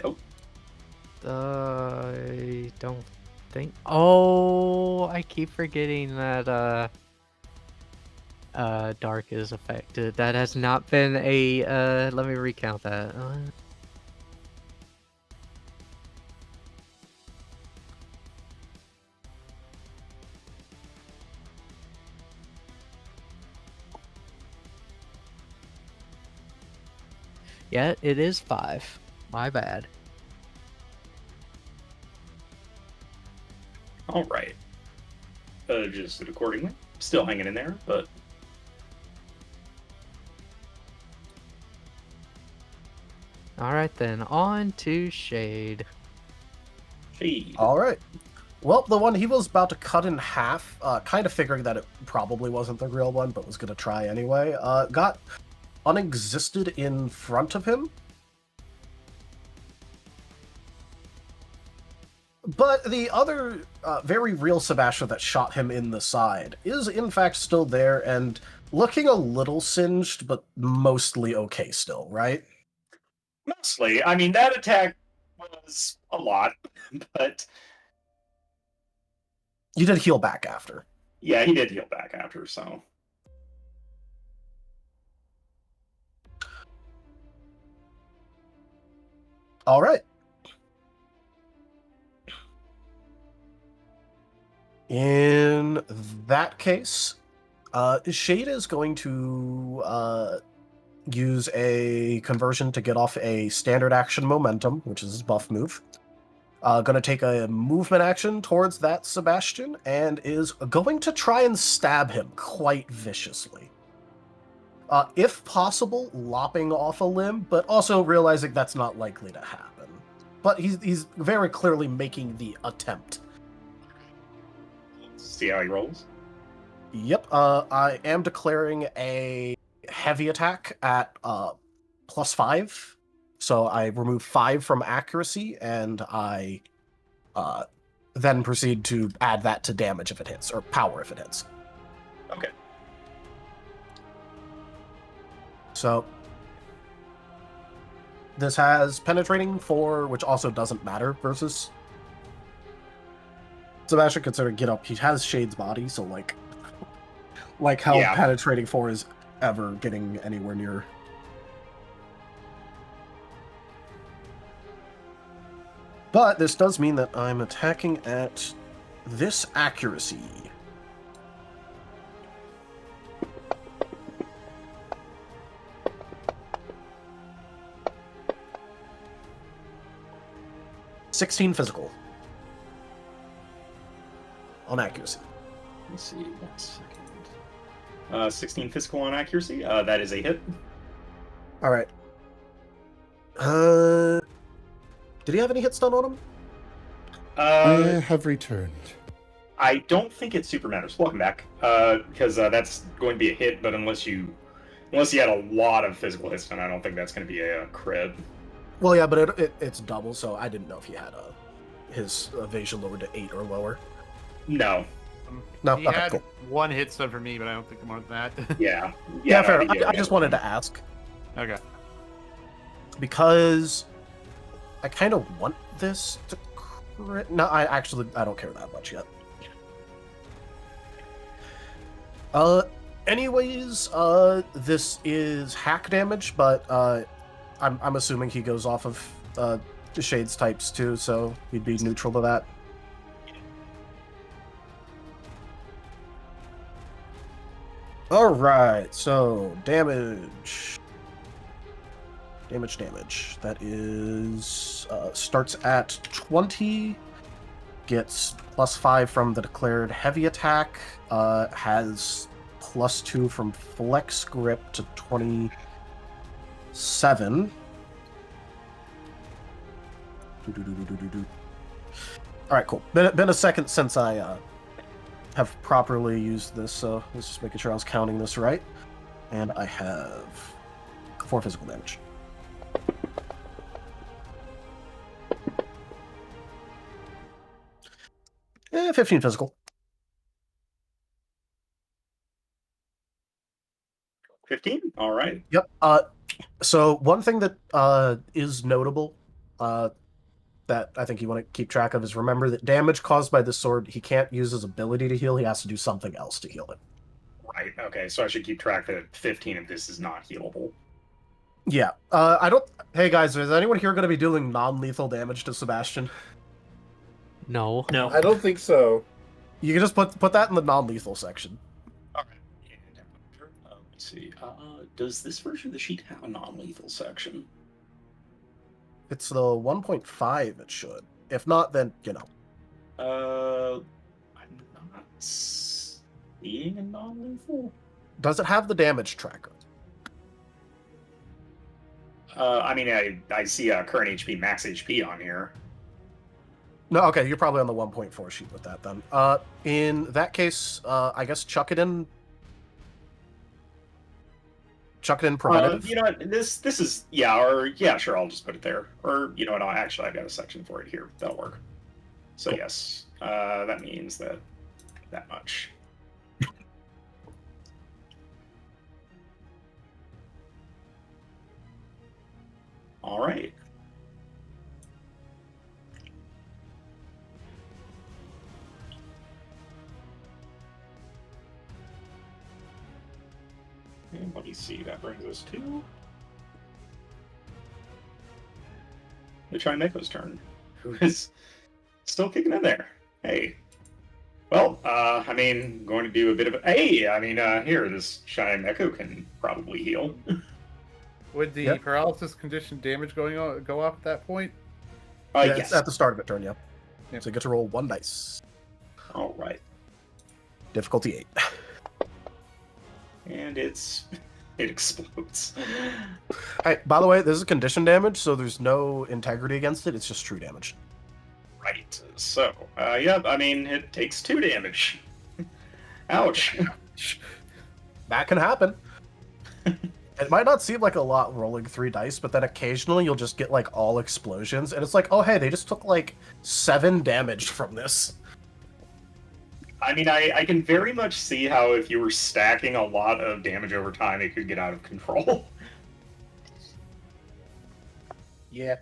Oh, I don't think. Oh, I keep forgetting that dark is affected. That has not been a let me recount that. Yeah, it is 5. My bad. alright. Adjusted accordingly. Still hanging in there, but... Alright then, on to Shade. Shade. Alright. Well, the one he was about to cut in half, kind of figuring that it probably wasn't the real one, but was going to try anyway, got unexisted in front of him. But the other very real Sebastian that shot him in the side is in fact still there and looking a little singed, but mostly okay still, right? Mostly. I mean, that attack was a lot, but You did heal back after. yeah, he did heal back after, so. All right. In that case, Shade is going to use a conversion to get off a standard action momentum, which is his buff move. Going to take a movement action towards that Sebastian and is going to try and stab him quite viciously. If possible, lopping off a limb, but also realizing that's not likely to happen. But he's very clearly making the attempt. Let's see how he rolls. Yep, I am declaring a heavy attack at +5. So I remove 5 from accuracy, and I then proceed to add that to damage if it hits, or power if it hits. Okay. So this has penetrating 4, which also doesn't matter versus Sebastian. Consider get up. He has Shade's body, so like how Yeah. penetrating 4 is ever getting anywhere near. But this does mean that I'm attacking at this accuracy. (16 physical on accuracy. Let's see, 1 second. 16 physical on accuracy. That is a hit. All right. Did he have any hit stun on him? I have returned. I don't think it super matters. Welcome back, because that's going to be a hit. But unless you had a lot of physical hits, then I don't think that's going to be a crit. Well, yeah, but it's double, so I didn't know if he had his evasion lowered to 8 or lower. No. No, He okay, had cool. 1 hit stun for me, but I don't think more than that. Yeah. Yeah, no, fair. he did. I just wanted to ask Okay. because I kind of want this to crit. No, I don't care that much yet. Anyways, this is hack damage, but I'm assuming he goes off of Shade's types too, so he'd be neutral to that. All right, so damage. That is starts at 20. Gets +5 from the declared heavy attack. Has +2 from flex grip to 27. All right, cool. Been a second since I have properly used this, so let's just making sure I was counting this right. And I have 4 physical damage. Eh, 15 physical. 15? All right. Yep. So one thing that is notable that I think you want to keep track of is remember that damage caused by this sword, he can't use his ability to heal. He has to do something else to heal it. Right. Okay. So I should keep track that 15 of this is not healable. Yeah. I don't. Hey guys, is anyone here going to be doing non-lethal damage to Sebastian? No. No. I don't think so. You can just put that in the non-lethal section. All right. And let's see. Does this version of the sheet have a non-lethal section? It's the 1.5. It should. If not, then you know. I'm not seeing a non-lethal. Does it have the damage tracker? I mean, I see current HP, max HP on here. No, okay, you're probably on the 1.4 sheet with that then. In that case, I guess chuck it in. chuck it in preventative. You know what? This is yeah, sure. I'll just put it there. Or you know what? I've got a section for it here. That'll work. So Cool. yes, that means that much. All right. And what do you see? That brings us to the Chimeco's turn, who is still kicking in there. Hey. Well, I mean, going to do a bit of a... Hey, I mean, here, this Chimeco can probably heal. Would the Yep. paralysis condition damage go off at that point? Yeah, Yes. it's at the start of it turn, yeah. Yep. So you get to roll 1 dice. All right. Difficulty 8. And it explodes. Hey, by the way, this is condition damage, so there's no integrity against it. It's just true damage. Right. So, yep, I mean, it takes 2 damage. Ouch. That can happen. It might not seem like a lot rolling 3 dice, but then occasionally you'll just get like all explosions, and it's like, oh hey, they just took like 7 damage from this. I mean, I can very much see how if you were stacking a lot of damage over time, it could get out of control. Yeah.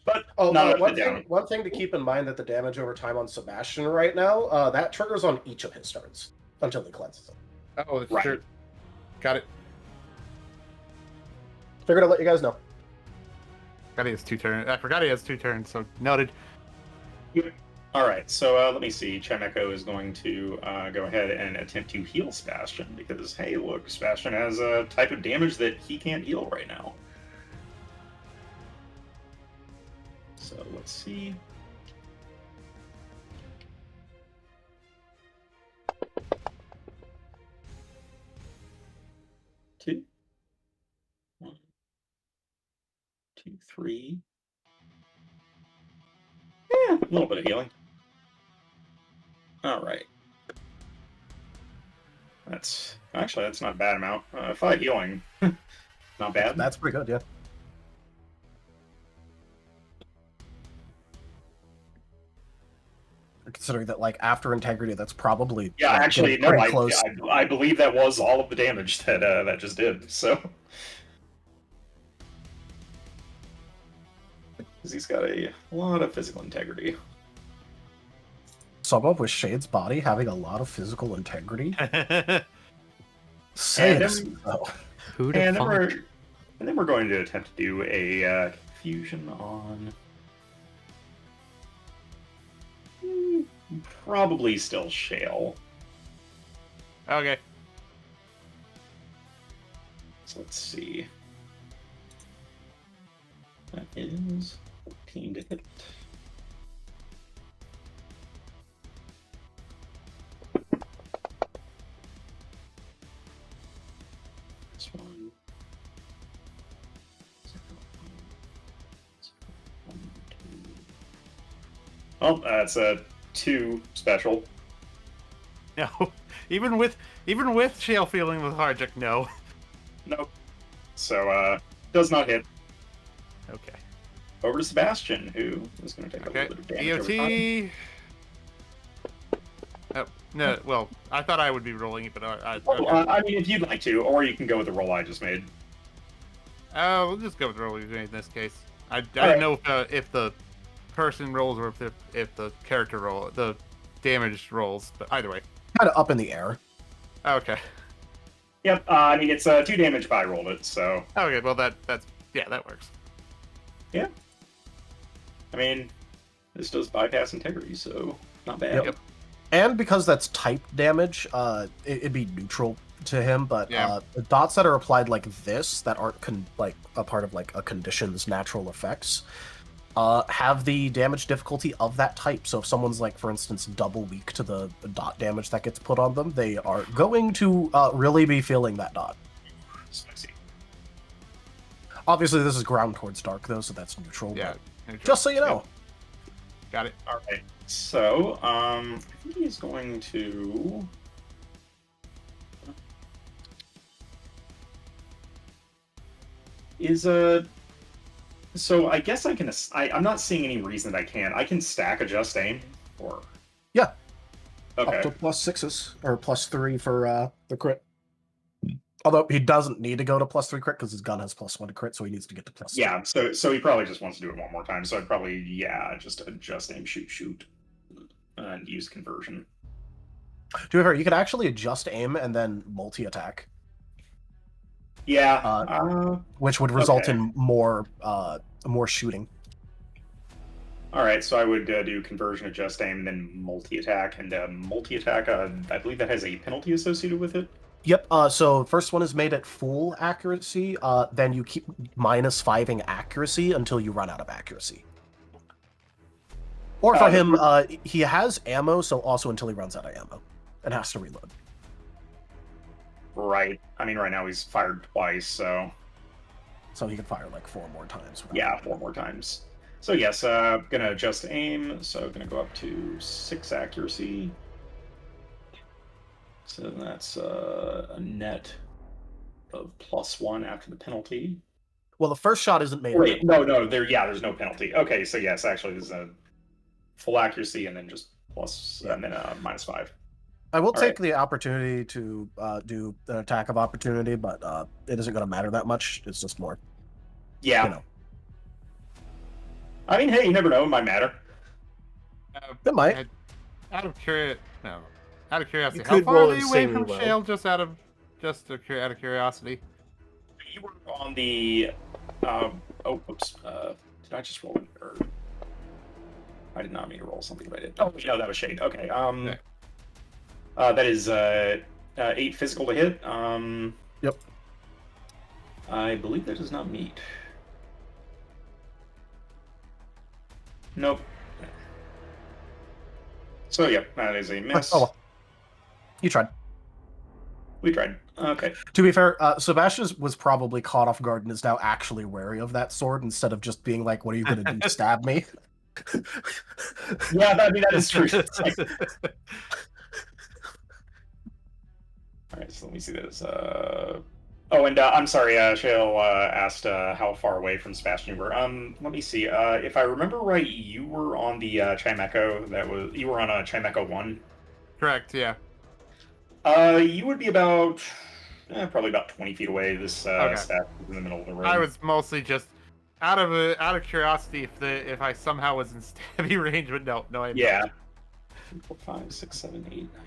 But Oh, not one thing to keep in mind that the damage over time on Sebastian right now, that triggers on each of his turns until he cleanses them. Oh, that's Right. true. Got it. Figured I'd let you guys know. Forgot he has 2 turns. I forgot he has 2 turns, so noted. All right, so let me see. Chimeco is going to go ahead and attempt to heal Sebastian because, hey, look, Sebastian has a type of damage that he can't heal right now. So let's see. Two. 1, 2, 3. Yeah, a little bit of healing. All right. That's not a bad amount. 5 healing, not bad. That's pretty good, yeah. Considering that, like, after integrity, that's probably Yeah, like, actually, getting no. pretty close. I believe that was all of the damage that that just did. So, because he's got a lot of physical integrity. Someone with Shade's body having a lot of physical integrity. And Say then- it. Oh. Who'd And have then thought? we're going to attempt to do a confusion on probably still Shale. Okay. So let's see. That is 14 to hit. This one. Oh, that's a 2 special. No. Even with Shale feeling lethargic, no. Nope. So, does not hit. Okay. Over to Sebastian, who is going to take a Okay. little bit of damage over time. EOT. Oh, no, well, I thought I would be rolling it, but Oh, okay. I mean, if you'd like to, or you can go with the roll I just made. We'll just go with the roll we made in this case. I Alright. didn't know if the person rolls or if the character roll, the damage rolls, but either way. Kind of up in the air. Okay. Yep, I mean, it's 2 damage if I rolled it, so... Okay, well that works. I mean, this does bypass integrity, so not bad. Yep. And because that's type damage, it'd be neutral to him, but Yeah. the dots that are applied like this, that aren't like a part of like a condition's natural effects, have the damage difficulty of that type. So if someone's like, for instance, double weak to the dot damage that gets put on them, they are going to really be feeling that dot. Spicy. Obviously, this is ground towards dark though, so that's neutral. Yeah. but just so you know. Got it. Alright, so, I think he's going to... Is so I guess I can. I'm not seeing any reason that I can't. I can stack adjust aim, or Yeah. okay. Up to +6s or +3 for the crit. Although he doesn't need to go to +3 crit because his gun has +1 to crit, so he needs to get to +3. Yeah, so he probably just wants to do it one more time. So I'd probably just adjust aim, shoot, and use conversion. To be fair, you could actually adjust aim and then multi-attack. Yeah, which would result okay. in more shooting. All right, so I would do conversion, adjust aim, and then multi-attack. And multi-attack, I believe that has a penalty associated with it. Yep. So first one is made at full accuracy. Then you keep -5ing accuracy until you run out of accuracy. Or for him, he has ammo, so also until he runs out of ammo and has to reload. Right. I mean, right now he's fired twice, so he can fire like 4 more times. Yeah, 4 more times. So yes, gonna adjust aim. So gonna go up to 6 accuracy. So that's a net of +1 after the penalty. Well, the first shot isn't made. Wait, no, there's no penalty. Okay, so yes, actually, there's a full accuracy and then just plus, and then -5. I will take the opportunity to do an attack of opportunity, but it isn't going to matter that much. It's just more. Yeah. You know. I mean, hey, you never know. It might matter. It might. Out of curiosity, You how could far roll are you away insanely from well. Shale? Just out of curiosity. You were on the. Oops. Did I just roll it? Or I did not mean to roll something if I did. Oh no, that was shade. Okay. Okay. That is 8 physical to hit. Yep. I believe that does not meet. Nope. So yeah, that is a miss. Oh, well. You tried. We tried. Okay. To be fair, Sebastian was probably caught off guard and is now actually wary of that sword instead of just being like, "What are you going to do? Stab me?" Yeah, that is true. All right, so let me see this. Oh, and I'm sorry, Shale asked how far away from Sebastian you were. Let me see. If I remember right, you were on the Chimeco. You were on a Chimeco 1. Correct. Yeah. You would be about probably about 20 feet away. This staff is in the middle of the room. I was mostly just out of curiosity if I somehow was in stabby range, but no, I'm yeah. not. 3, 4, 5, 6, 7, 8, 9, 10,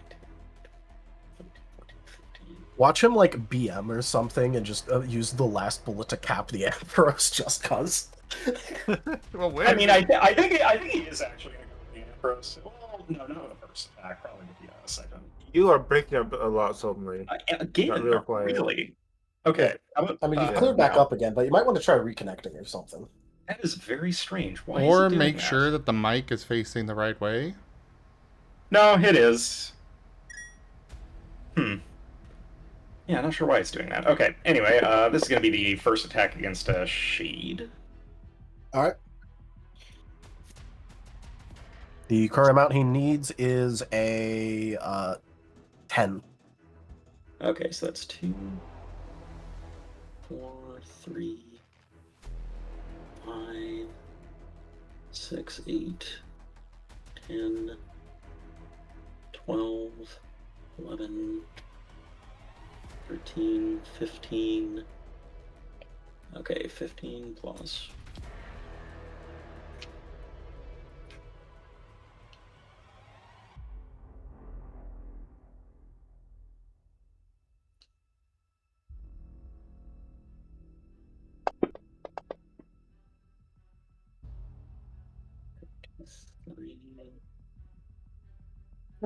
13, 14, 15. Watch him like BM or something and just use the last bullet to cap the Ampharos just cause. Well, where I mean, I think he is actually going to go with the Ampharos. Well, no, not the first attack, probably with the second. You are breaking up a lot suddenly. Again, Not real quiet. really? Okay. I mean, you've cleared back up again, but you might want to try reconnecting or something. That is very strange. Why Or is it doing make that? sure that the mic is facing the right way. No, it is. Yeah, not sure why it's doing that. Okay, anyway, this is going to be the first attack against Shade. Alright. The current amount he needs is a 10. Okay, so that's 2, 4, 3, 5, 6, 8, 10, 12, 11, 13, 15. Okay, 15 plus.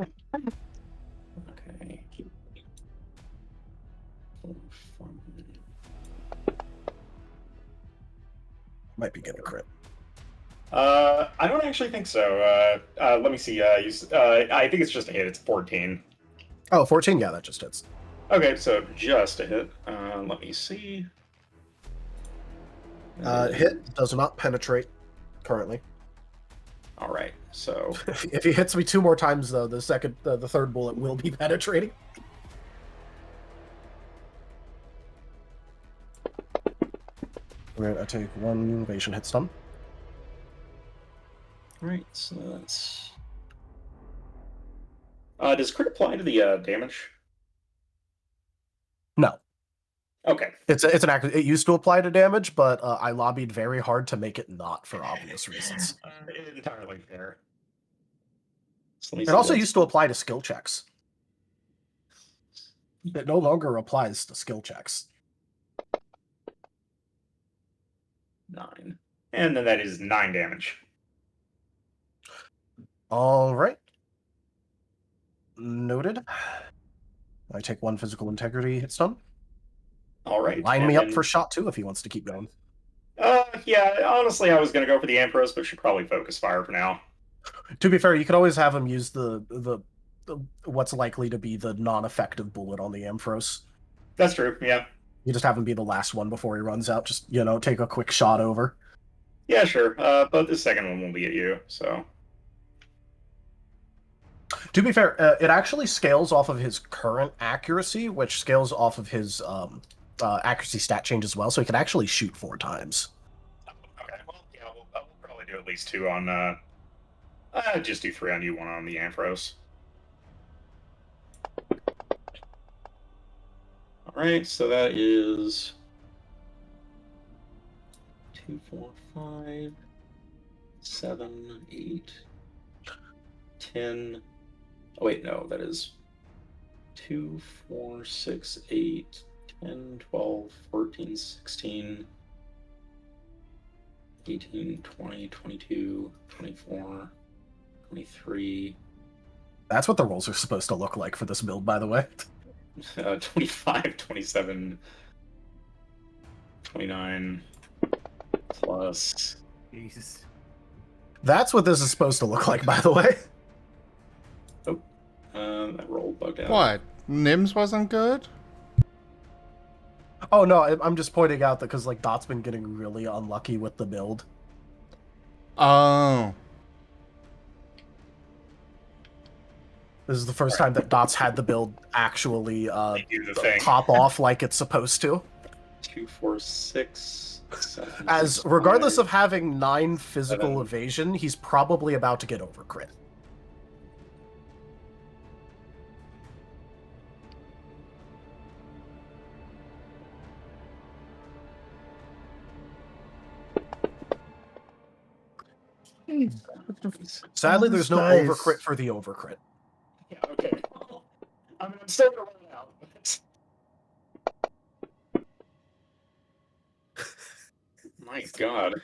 Okay. Might be getting a crit. I don't actually think so. Let me see. I think it's just a hit. It's 14. Oh, 14? Yeah, that just hits. Okay, so just a hit. Let me see. Hit does not penetrate currently. All right, so If he hits me 2 more times, though, the third bullet will be penetrating. Alright, I take 1 evasion hit stun. Alright, so that's... does crit apply to the damage? No. Okay. It's an act. It used to apply to damage, but I lobbied very hard to make it not for obvious reasons. Entirely fair. So let me It see also what's- used to apply to skill checks. It no longer applies to skill checks. 9. And then that is 9 damage. All right. Noted. I take 1 physical integrity hit stun. Alright. Line and me up then- for shot 2 if he wants to keep going. Yeah, honestly, I was going to go for the Ampharos, but should probably focus fire for now. To be fair, you can always have him use the what's likely to be the non-effective bullet on the Ampharos. That's true, yeah. You just have him be the last one before he runs out. Just, take a quick shot over. Yeah, sure. But the second one will be at you, so... To be fair, it actually scales off of his current accuracy, which scales off of his accuracy stat change as well, so he can actually shoot 4 times. Okay, well, yeah, we'll probably do at least 2 on... just do 3 on you, 1 on the Ampharos. Alright, so that is... 2, 4, 5, 7, 8, 10... Oh, wait, no, that is 2, 4, 6, 8, 10, 12, 14, 16, 18, 20, 22, 24, 23, That's what the rolls are supposed to look like for this build, by the way. 25, 27, 29, plus... Jesus. That's what this is supposed to look like, by the way. That roll bugged out. What? Nims wasn't good? Oh no, I'm just pointing out that because Dott's been getting really unlucky with the build. Oh. This is the first time that Dott's had the build actually They do the thing. pop off like it's supposed to. 2, 4, 6, 7, As 6, regardless 5. of having 9 physical 7. evasion, he's probably about to get over crit. Sadly, there's no Nice. overcrit for the overcrit. Yeah, okay. I'm still gonna run out. My God.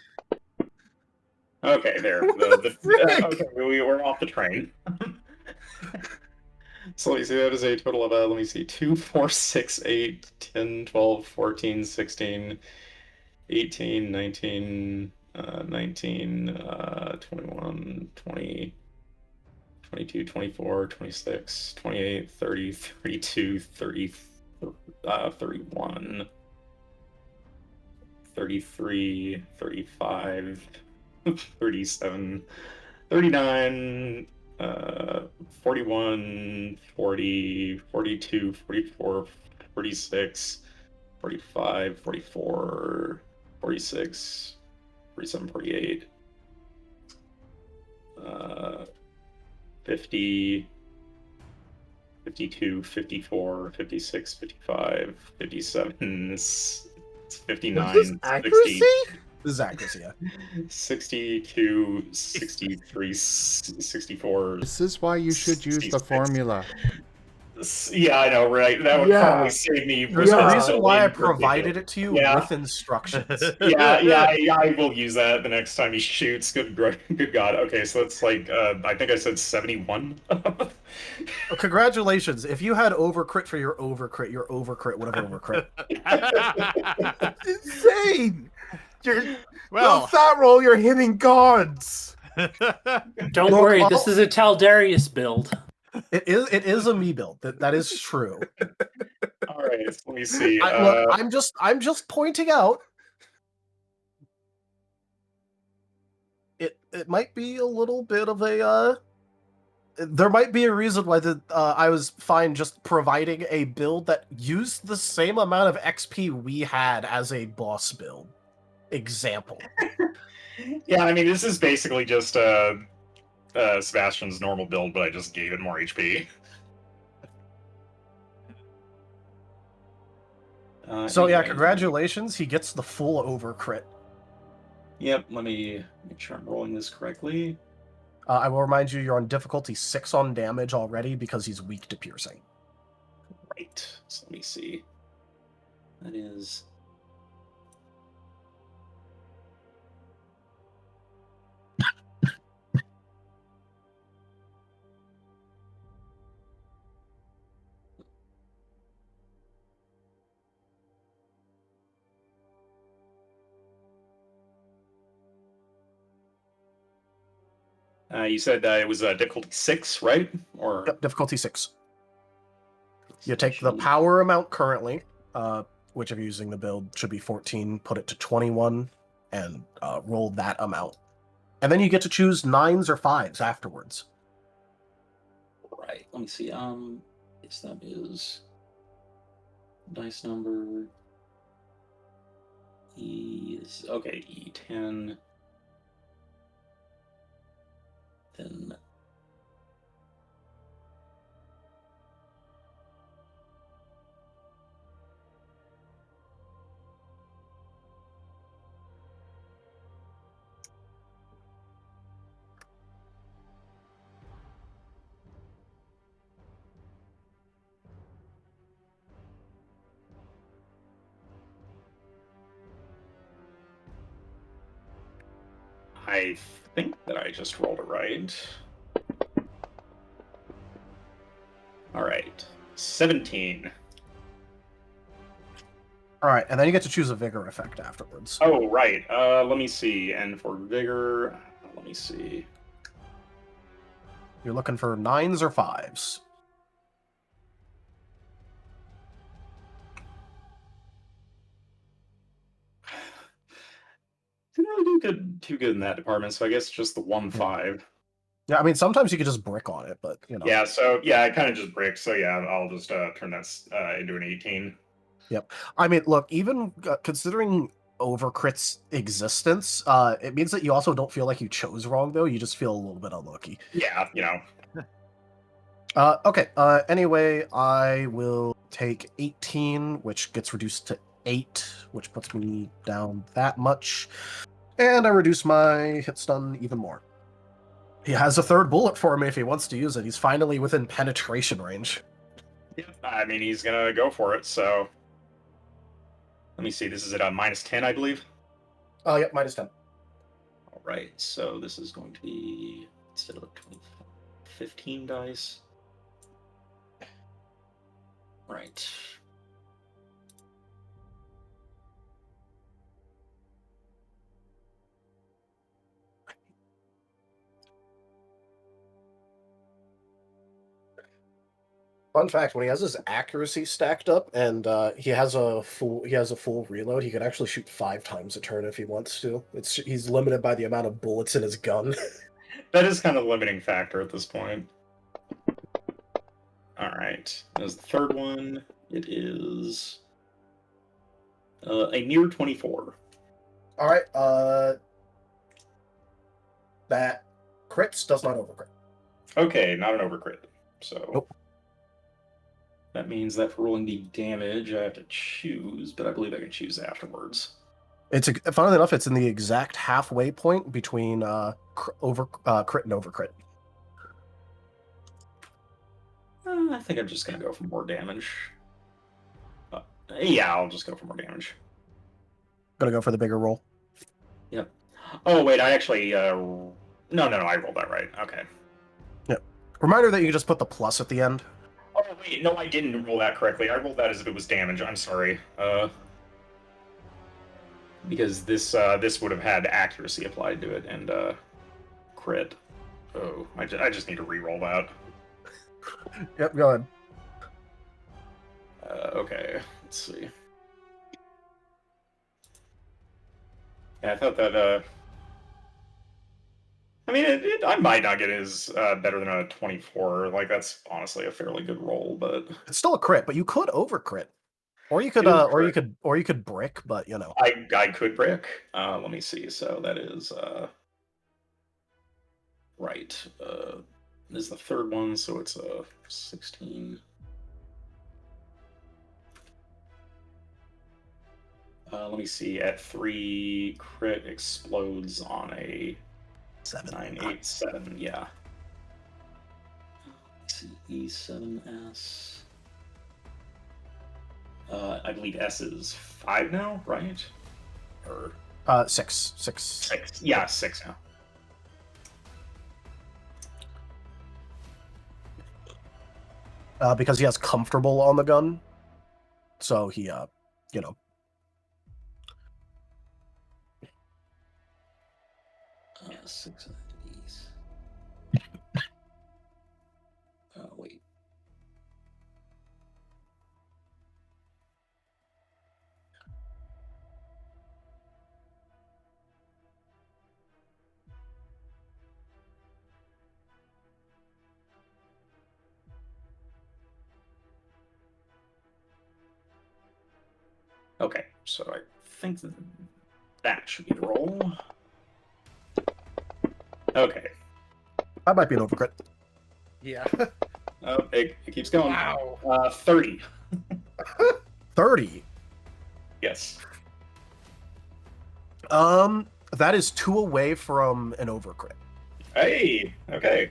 Okay, there. Okay, we're off the train. So let me see, that is a total of, let me see, 2, 4, 6, 8, 10, 12, 14, 16, 18, 19, 19, 21, 20, 22, 24, 26, 28, 30, 32, 30, 31, 33, 35, 37, 39, 41, 40, 42, 44, 46, 45, 44, 46, 47, 48, 50, 52, 54, 56, 55, 57, 59, Is this accuracy? 60, This is accuracy, yeah. 62, 63, 64. This is why you should use the 66. formula. Yeah, I know, right? That would Yeah. probably save me. There's a Yeah. reason why I Incorrectly. provided it to you Yeah. with instructions. I will use that the next time he shoots. Good God. Okay, so it's like, I think I said 71. Congratulations. If you had overcrit for your overcrit would have overcrit. Insane! You're Well, with that roll, you're hitting gods. Don't Look, worry, this is a Taldarius build. It is a me build. That is true. All right, so let me see. Look, I'm just pointing out. It might be a little bit of a there might be a reason why I was fine just providing a build that used the same amount of XP we had as a boss build. example. Yeah, I mean, this is basically just Sebastian's normal build, but I just gave it more HP. So yeah, Anyway, congratulations. He gets the full over crit. Yep, let me make sure I'm rolling this correctly. I will remind you, you're on difficulty 6 on damage already because he's weak to piercing. Right, so let me see. That is... you said it was difficulty 6, right? Or Yep, difficulty 6. You take the power amount currently, which if you're using the build should be 14, put it to 21, and roll that amount. And then you get to choose 9s or 5s afterwards. Right, let me see. Yes, that is dice number is okay, E10. Then I think that I just rolled it right. All right, 17. All right, and then you get to choose a vigor effect afterwards. Oh, right. Let me see. And for vigor, let me see. You're looking for 9s or 5s. Didn't really do too good in that department, so I guess just the 1-5. Yeah, I mean, sometimes you could just brick on it, but, you know. Yeah, so, yeah, I kind of just bricked, so yeah, I'll just turn that into an 18. Yep. I mean, look, even considering overcrit's existence, it means that you also don't feel like you chose wrong, though. You just feel a little bit unlucky. Yeah, you know. Okay, anyway, I will take 18, which gets reduced to 8, which puts me down that much. And I reduce my hit stun even more. He has a third bullet for me if he wants to use it. He's finally within penetration range. Yeah, I mean, he's gonna go for it, so... Let me see, this is at a -10, I believe? Oh, yep, -10. Alright, so this is going to be, instead of 15 dice. Right. Fun fact: when he has his accuracy stacked up and he has a full reload, he can actually shoot 5 times a turn if he wants to. He's limited by the amount of bullets in his gun. That is kind of a limiting factor at this point. Alright, as the third one, it is a near 24. All right, that crits does not overcrit. Okay, not an overcrit. So Nope. That means that for rolling the damage, I have to choose, but I believe I can choose afterwards. Funnily enough, it's in the exact halfway point between crit and overcrit. I think I'm just going to go for more damage. Yeah, I'll just go for more damage. Gonna go for the bigger roll. Yep. Oh, wait, I actually... No, I rolled that right. Okay. Yep. Reminder that you can just put the plus at the end. Oh, wait, no, I didn't roll that correctly. I rolled that as if it was damage. I'm sorry. Because this would have had accuracy applied to it, and crit. Oh, I just need to re-roll that. Yep, go ahead. Okay, let's see. Yeah, I thought that, I mean, I might not get as better than a 24. Like, that's honestly a fairly good roll, but... It's still a crit, but you could overcrit. Or you could, It is or you could brick, but you know. I could brick. Let me see. So that is right. This is the third one, so it's 16. Let me see. At 3, crit explodes on a 9, 8, 7. Yeah. Let's see. E7S. I believe S is 5 now, right? Or 6. 6. Yeah, 6 now. Because he has comfortable on the gun, so he, you know. 6 of these. Wait. Okay, so I think that should be the roll. Okay. That might be an overcrit. Yeah. Oh, it keeps going. Wow. 30. 30. Yes. That is 2 away from an overcrit. Hey. Okay.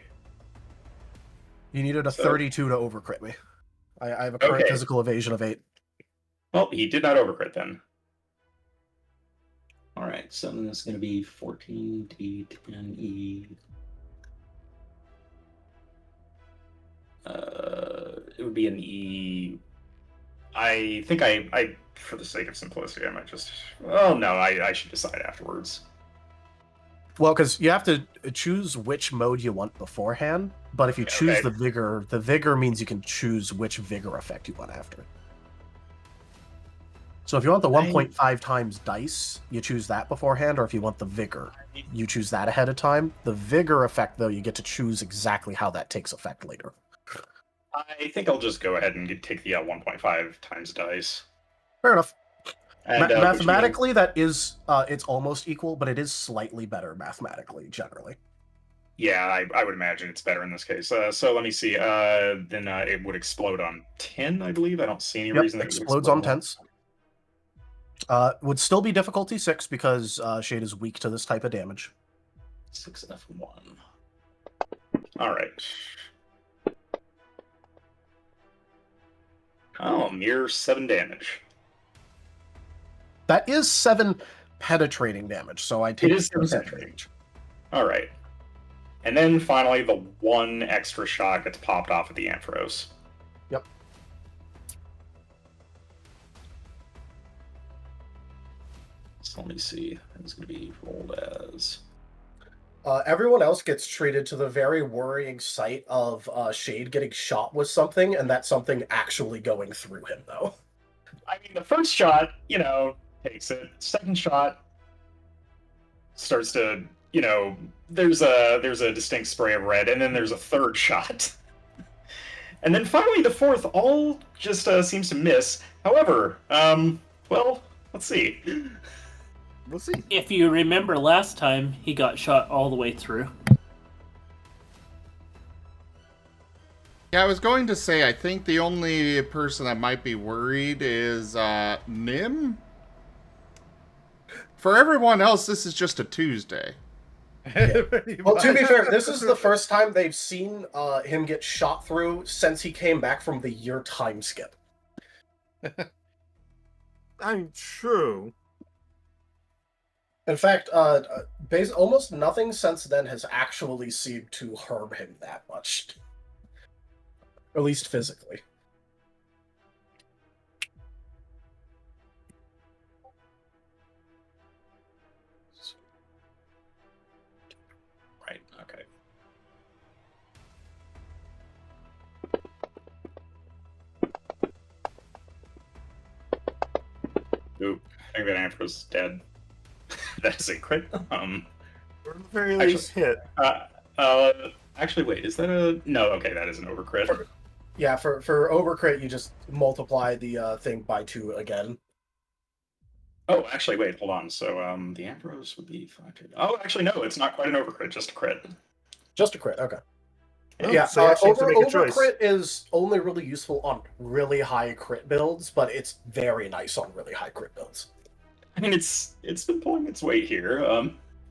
You needed a So- 32 to overcrit me. I have a current Okay. physical evasion of 8. Well, he did not overcrit then. All right, so then it's going to be 14 D10E. It would be an E. I think I, for the sake of simplicity, I might just. Oh no, I should decide afterwards. Well, because you have to choose which mode you want beforehand, but if you choose Okay. the vigor means you can choose which vigor effect you want after. So if you want the 1.5 times dice, you choose that beforehand, or if you want the vigor, you choose that ahead of time. The vigor effect, though, you get to choose exactly how that takes effect later. I think I'll just go ahead and take the 1.5 times dice. Fair enough. And, Mathematically, that is, it's almost equal, but it is slightly better mathematically, generally. Yeah, I would imagine it's better in this case. So let me see. Then it would explode on 10, I believe. I don't see any reason that it would explodes explode on 10s. Would still be difficulty 6 because Shade is weak to this type of damage. 6F1. All right. Oh, mere 7 damage. That is 7 penetrating damage, so I take It is 7 percent penetrating. All right. And then finally, the 1 extra shot gets popped off at the Anthros. Yep. So let me see. It's going to be rolled as. Everyone else gets treated to the very worrying sight of Shade getting shot with something, and that something actually going through him, though. I mean, the first shot, takes it. Second shot starts to, there's a distinct spray of red, and then there's a third shot. And then finally, the fourth all just seems to miss. However, well, let's see. We'll see. If you remember last time, he got shot all the way through. Yeah, I was going to say, I think the only person that might be worried is Nim. For everyone else, this is just a Tuesday. Well, to be fair, this is the first time they've seen him get shot through since he came back from the year time skip. I'm true. In fact, almost nothing since then has actually seemed to harm him that much. At least physically. Right, okay. Oop, I think that Anthro's dead. That is a crit. Or at the very least hit. Actually, wait, is that a... No, okay, that is an overcrit. Yeah, for overcrit, you just multiply the thing by 2 again. Oh, actually, wait, hold on. So the Ambrose would be 5. Oh, actually, no, it's not quite an overcrit, just a crit. Just a crit, okay. Oh, Yeah, so you actually have to make a choice. overcrit is only really useful on really high crit builds, but it's very nice on really high crit builds. I mean, it's been pulling its weight here.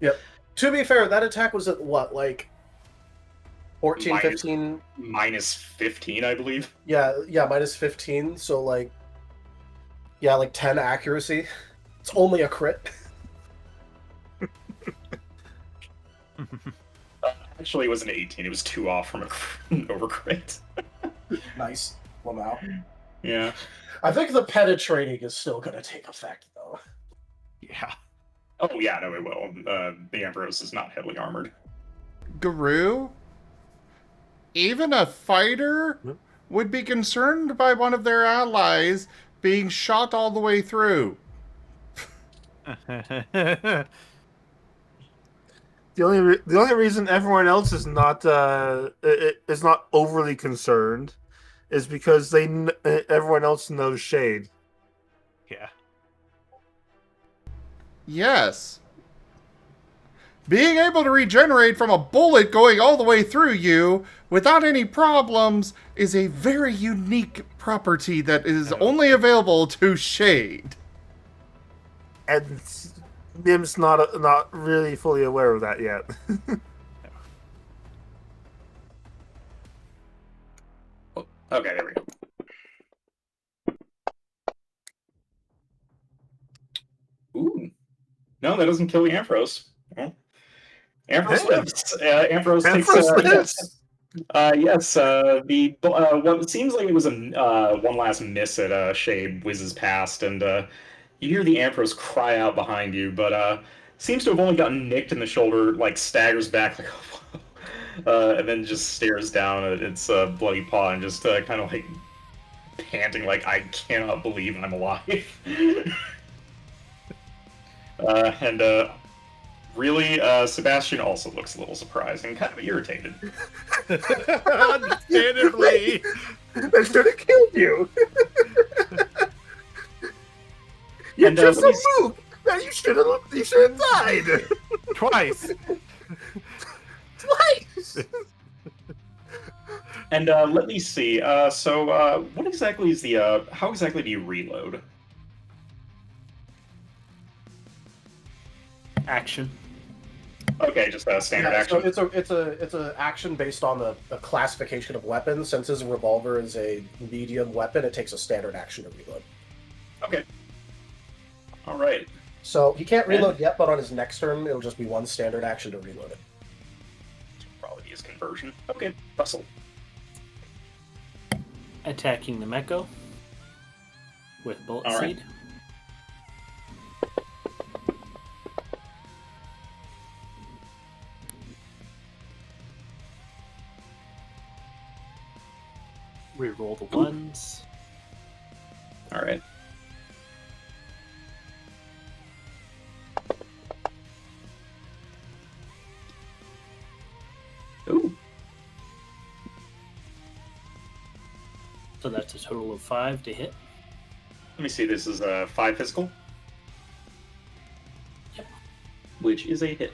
Yep. To be fair, that attack was at what, like 14, Minus- 15? minus 15, I believe. Yeah, minus 15, so like 10 accuracy. It's only a crit. Actually, it was an 18. It was 2 off from an overcrit. Nice. Well, now. Yeah. I think the penetrating is still going to take effect, though. Yeah. Oh, yeah, no, it will. The Ambrose is not heavily armored. Guru? Even a fighter would be concerned by one of their allies being shot all the way through. The only reason everyone else is not overly concerned is because everyone else knows Shade. Yeah. Yes. Being able to regenerate from a bullet going all the way through you without any problems is a very unique property that is only available to Shade. And Nim's not really fully aware of that yet. Okay, there we go. Ooh. No, that doesn't kill the Ambrose. Well, Ambrose lives. Ambrose takes. lives. Yes. What seems like it was a one last miss at Shade whizzes past, and you hear the Ambrose cry out behind you, but seems to have only gotten nicked in the shoulder, like staggers back, like, and then just stares down at its bloody paw and just kind of like panting, like, I cannot believe I'm alive. And really, Sebastian also looks a little surprised and kind of irritated. Understandably. I should have killed you. You're And, just let a me moob. Now you should have died. Twice. Twice. And let me see. So, what exactly is the? How exactly do you reload? Action. Okay, just a standard Yeah, action. so it's a action based on the classification of weapons. Since his revolver is a medium weapon, it takes a standard action to reload. Okay. All right. So he can't reload yet, but on his next turn, it'll just be one standard action to reload it. Probably his conversion. Okay, Brussel. Attacking the Meko with Bullet All right. Seed. Reroll the ones. All right. Ooh. So that's a total of 5 to hit. Let me see. This is 5 physical. Yep. Which is a hit.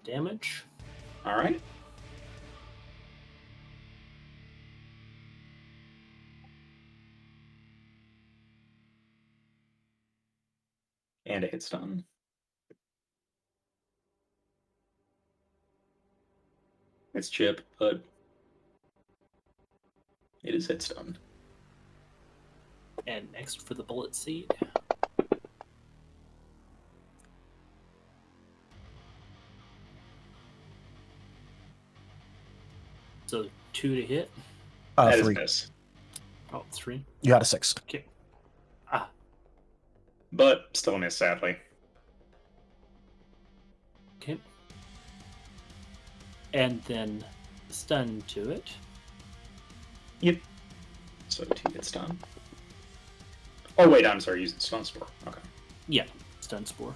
Damage. All right. And a hit stun. It's chip, but it is hit stun. And next for the Bullet Seed. So 2 to hit. That is 3. miss. Oh, 3. You got a 6. Okay. Ah, But still a miss, sadly. okay. And then Stun to it. Yep. So 2 gets done. Oh wait, I'm sorry, using Stun Spore. Okay. Yeah, stun spore.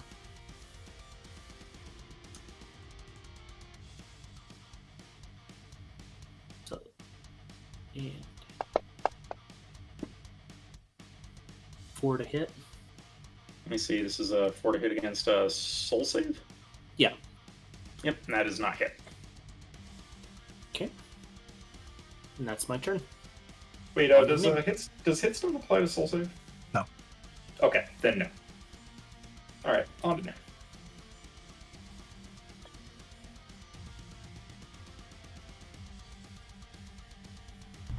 So, and 4 to hit. Let me see, this is a 4 to hit against a soul save? Yeah. Yep, and that is not hit. Okay. And that's my turn. Wait, does hitstone apply to soul save? No. Okay, then no. Alright, on to now.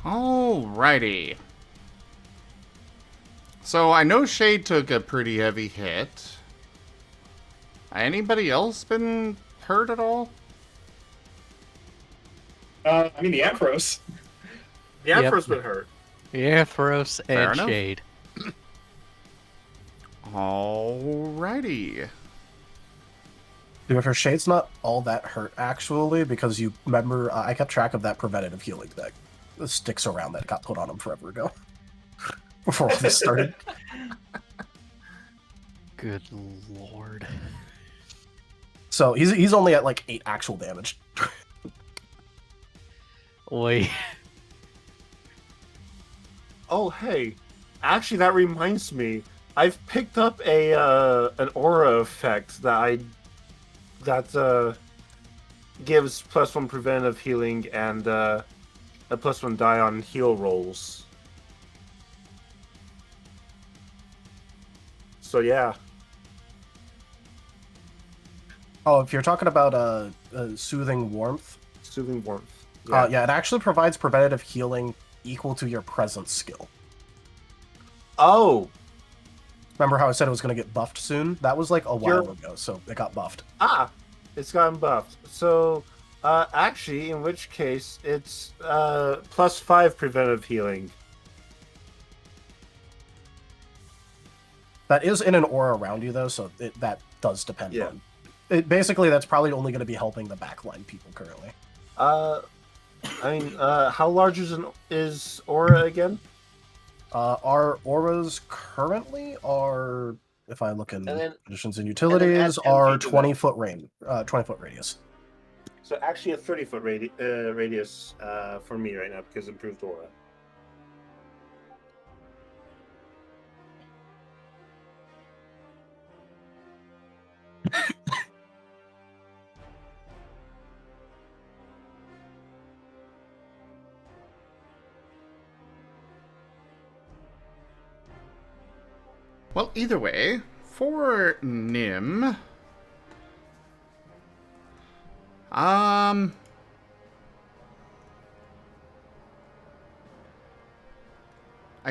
Alrighty. So I know Shade took a pretty heavy hit. Anybody else been hurt at all? I mean the Aphros. The Yep. Afro's been hurt. Yeah, Feroce Fair and enough. Shade. Alrighty. To be fair, Shade's not all that hurt actually, because you remember I kept track of that preventative healing that sticks around that got put on him forever ago. Before all this started. Good lord. So he's only at like 8 actual damage. Wait. Oh, hey. Actually, that reminds me. I've picked up a an aura effect that gives +1 preventive healing and a +1 die on heal rolls. So yeah. Oh, if you're talking about soothing warmth, Soothing warmth. yeah, it actually provides preventative healing equal to your presence skill. Oh! Remember how I said it was going to get buffed soon? That was like a while ago, so it got buffed. Ah! It's gotten buffed. So, actually, in which case, it's +5 preventive healing. That is in an aura around you, though, so that does depend Yeah. on... Basically, that's probably only going to be helping the backline people currently. I mean, how large is aura again? Our auras currently are, if I look in And then- conditions and then utilities, add 10 are feet to 20-foot range, 20-foot radius. So actually a 30-foot radius for me right now because improved aura. Well, either way, for Nim, I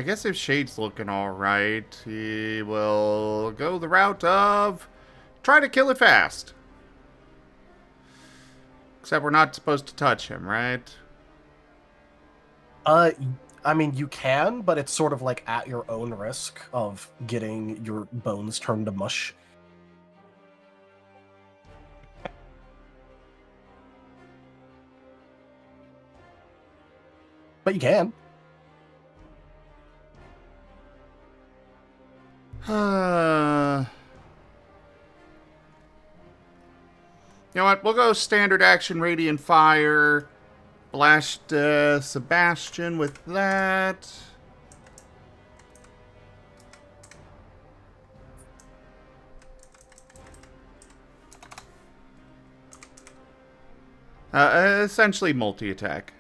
guess if Shade's looking alright, he will go the route of try to kill it fast. Except we're not supposed to touch him, right? I mean, you can, but it's sort of like at your own risk of getting your bones turned to mush. But you can. You know what? We'll go standard action, Radiant Fire. Blast Sebastian with that. Essentially multi-attack,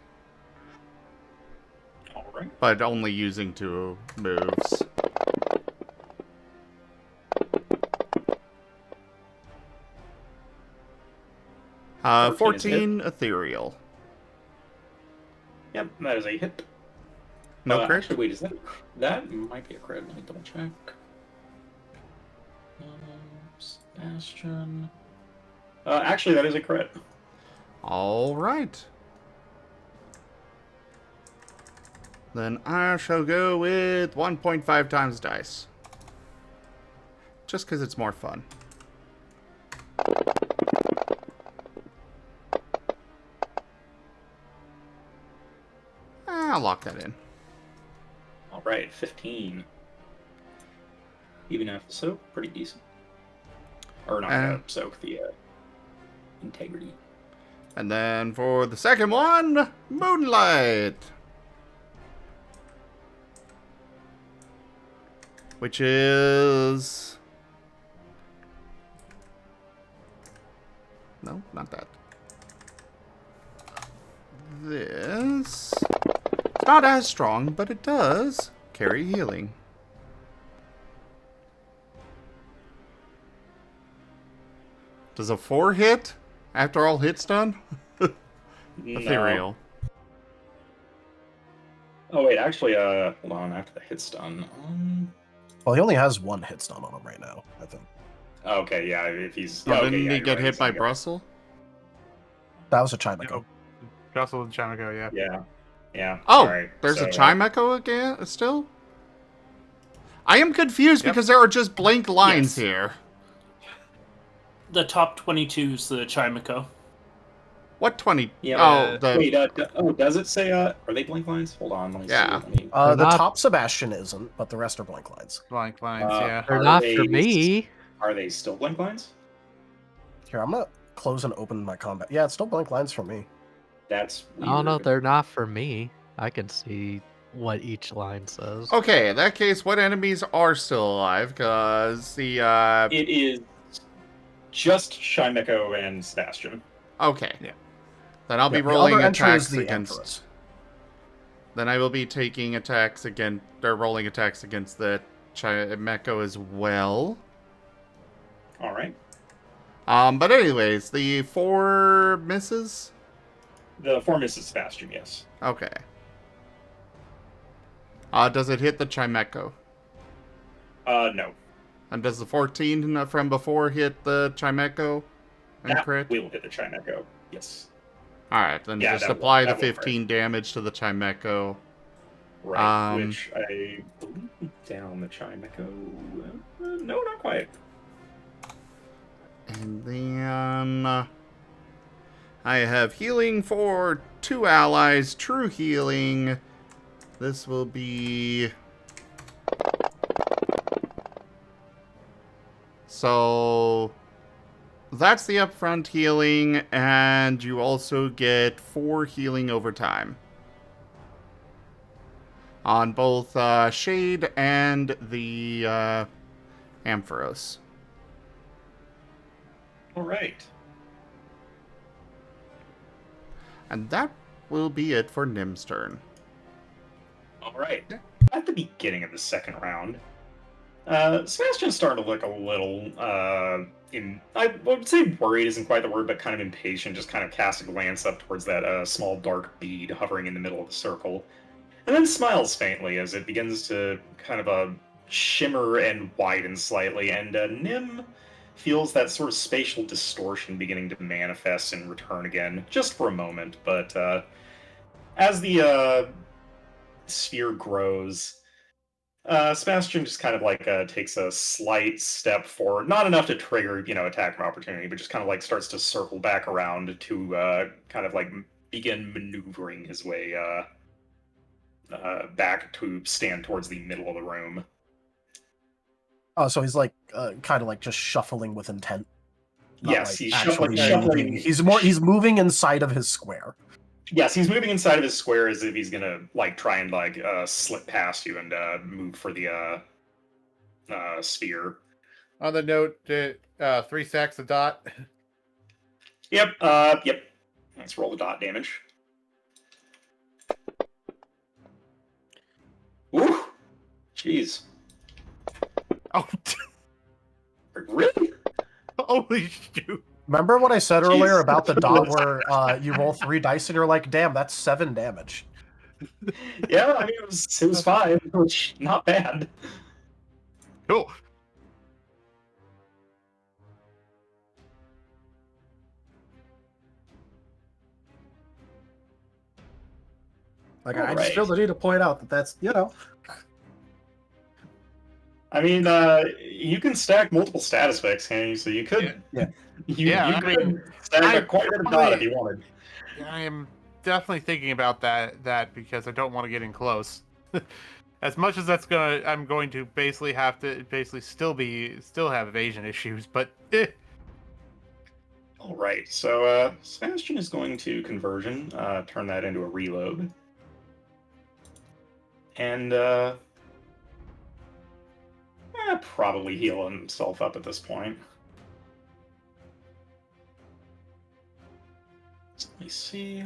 Alright. but only using 2 moves. Uh, 14 ethereal. Yep, that is a hit. No crit? Actually, wait, is that might be a crit. Let me double check. Sebastian. Actually, that is a crit. All right. Then I shall go with 1.5 times dice. Just because it's more fun. I'll lock that in. All right, 15. Even after soak, pretty decent. Or not soak, the integrity. And then for the second one, Moonlight. Which is... No, not that. This... It's not as strong, but it does carry healing. Does a 4 hit after all hits done? Ethereal. Oh wait, actually, hold on. After the hit's done, Well, he only has 1 hit stun on him right now, I think. okay, yeah. If he's Oh, okay, didn't yeah, he you're get right, hit he's by gonna Brussel? That was a Chimeco. Oh, Brussel and Chamico, yeah. Yeah, yeah. Oh, alright, there's so, a Chimeco again still? I am confused Yep. because there are just blank lines Yes. here. The top 22 is the Chimeco. What 20? Yeah. Oh, the Wait. Does it say? Are they blank lines? Hold on. Let me Yeah. see. Let me, The not- top Sebastian isn't, but the rest are blank lines. Blank lines, Uh, yeah. They're Are not they- for me. Are they still blank lines? Here, I'm gonna close and open my combat. Yeah, it's still blank lines for me. That's weird. Oh no, they're not for me. I can see what each line says. Okay, in that case, what enemies are still alive? Because the, It is just Shimeko and Sebastian. Okay. Yeah. Then I'll be Yeah, the rolling other entry attacks is the against... Empress. Then I will be taking attacks against... Or rolling attacks against the Chimeco as well. All right. But anyways, the 4 misses? The 4 misses Sebastian. Yes. Okay. Does it hit the Chimeco? No. And does the 14 from before hit the Chimeco and That crit? will hit the Chimeco. Yes. Alright, then Yeah, just that will- apply the that will 15 damage to the Chimeco. Right. Which I believe down the Chimeco. No, not quite. And then I have healing for 2 allies, true healing. This will be... So that's the upfront healing, and you also get 4 healing over time. On both Shade and the Ampharos. All right. And that will be it for Nim's turn. All right. At the beginning of the second round, Sebastian's starting to look a little, I would say worried isn't quite the word, but kind of impatient, just kind of cast a glance up towards that small dark bead hovering in the middle of the circle, and then smiles faintly as it begins to kind of shimmer and widen slightly, and Nim feels that sort of spatial distortion beginning to manifest and return again, just for a moment, but as the sphere grows, Sebastian just kind of like takes a slight step forward, not enough to trigger, attack of opportunity, but just kind of like starts to circle back around to kind of like begin maneuvering his way back to stand towards the middle of the room. Oh, so he's like kind of like just shuffling with intent. Not Yes, like he's actually shuffling. moving. He's moving inside of his square. Yes, he's moving inside of his square as if he's gonna like try and like slip past you and move for the sphere. On the note, 3 stacks of Dott. Yep. Yep. Let's roll the dot damage. Ooh. Jeez. Oh, Really? holy shoot. Remember what I said earlier Jeez. about the dot where you roll 3 dice and you're like, damn, that's 7 damage. Yeah, I mean it was 5, which not bad. Cool. Like I just feel the need to point out that that's I mean, you can stack multiple status effects, can you? So you could, Yeah. you I could mean, stack I quite a bit of dot if probably- you wanted. I am definitely thinking about that because I don't want to get in close. As much as I'm going to basically have to still have evasion issues, but All right, so Sebastian is going to conversion, turn that into a reload, and probably heal himself up at this point. So let me see.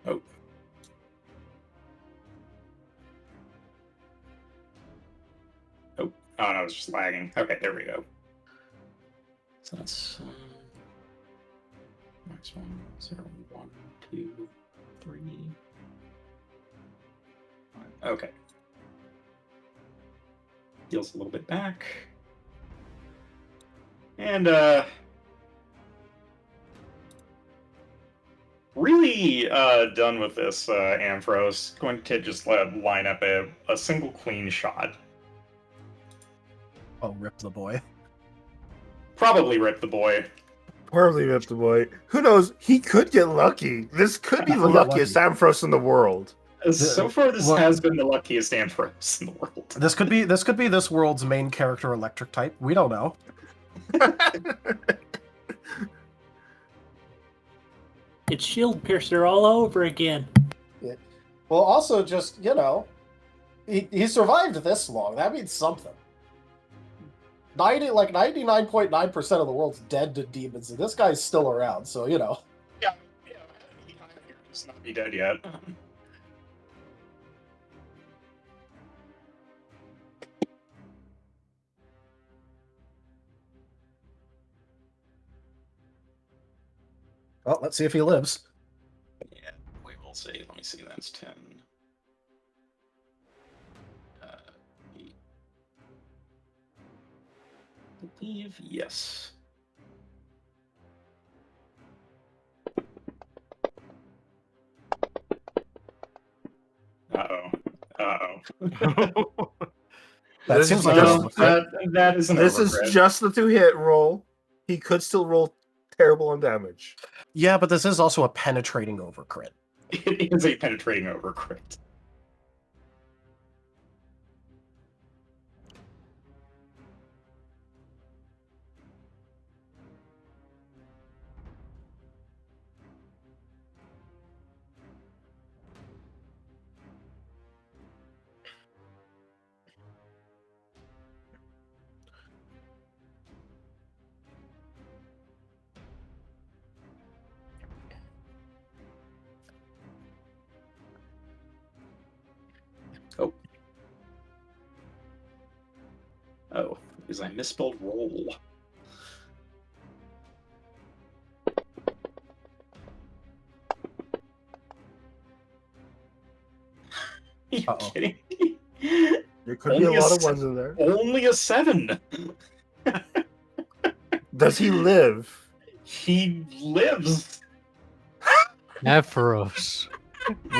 Oh. Oh, no, it's just lagging. Okay, there we go. So that's next one, 0, 1, 2, 3. Okay. Heals a little bit back. And really done with this Amphros. Going to just line up a single clean shot. Oh, rip the boy. Probably rip the boy. Probably rip the boy. Who knows? He could get lucky. This could be the luckiest Amphros in the world. So far, this has been the luckiest Amphros in the world. This could be this world's main character electric type. We don't know. It's Shield Piercer all over again. Yeah. Well, also just, he survived this long. That means something. 99.9% of the world's dead to demons, and this guy's still around, so Yeah, he's not be dead yet. Well, let's see if he lives. Yeah, we will see. Let me see. That's 10. 8. I believe yes. That seems like that is an This is overcrit. just the 2-hit roll. He could still roll terrible on damage. Yeah, but this is also a penetrating overcrit. It is a penetrating overcrit. Oh, because I misspelled roll. Are you kidding me? There could be a lot of ones in there. Only a 7. Does he live? He lives. Ampharos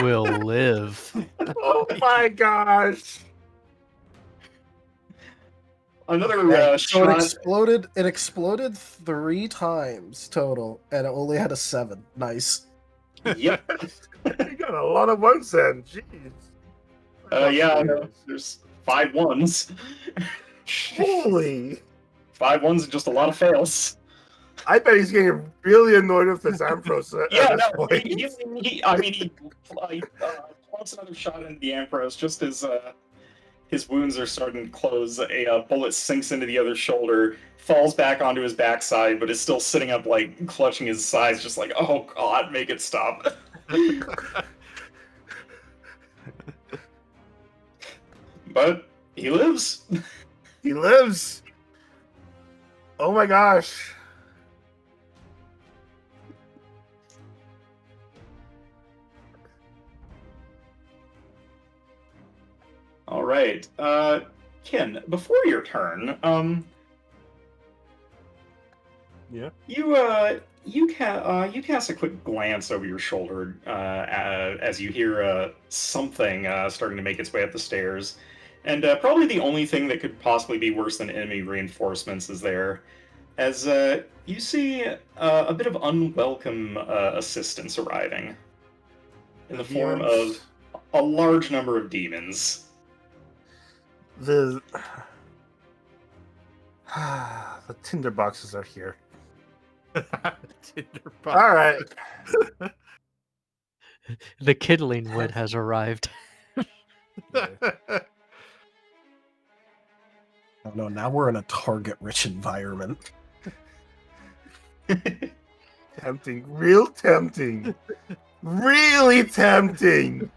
will live. Oh my gosh! Another So shot. it exploded 3 times total, and it only had a 7. Nice. Yep. You got a lot of ones then. Jeez. Yeah, there's 5 1s. Holy! 5 1s and just a lot of fails. I bet he's getting really annoyed with this Amphros at Yeah, this no, point. he plants another shot into the Amphros just as his wounds are starting to close. A bullet sinks into the other shoulder, falls back onto his backside, but is still sitting up, like, clutching his sides, just like, oh god, make it stop. But he lives. He lives! Oh my gosh. All right, Ken. Before your turn, Yeah. you cast a quick glance over your shoulder as you hear something starting to make its way up the stairs, and probably the only thing that could possibly be worse than enemy reinforcements is there, as you see a bit of unwelcome assistance arriving in the form of a large number of demons. The the tinder boxes are here. Tinder box. All right. The kindling wood has arrived. Oh no, now we're in a target-rich environment. Tempting, real tempting, really tempting.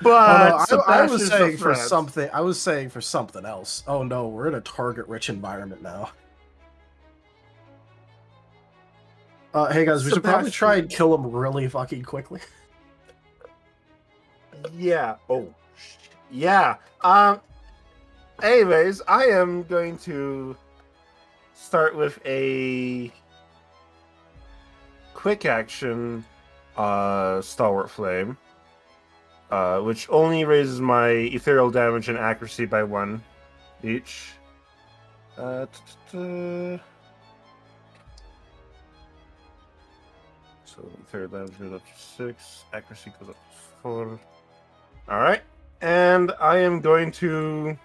But Oh, no, I was Sebastian's saying the for threat. something. I was saying for something else. Oh no, we're in a target-rich environment now. Hey guys, we should probably try and kill him really fucking quickly. Yeah. Oh. Yeah. Anyways, I am going to start with a quick action stalwart flame, which only raises my ethereal damage and accuracy by 1 each. So ethereal damage goes up to 6, accuracy goes up to 4. All right, and I am going to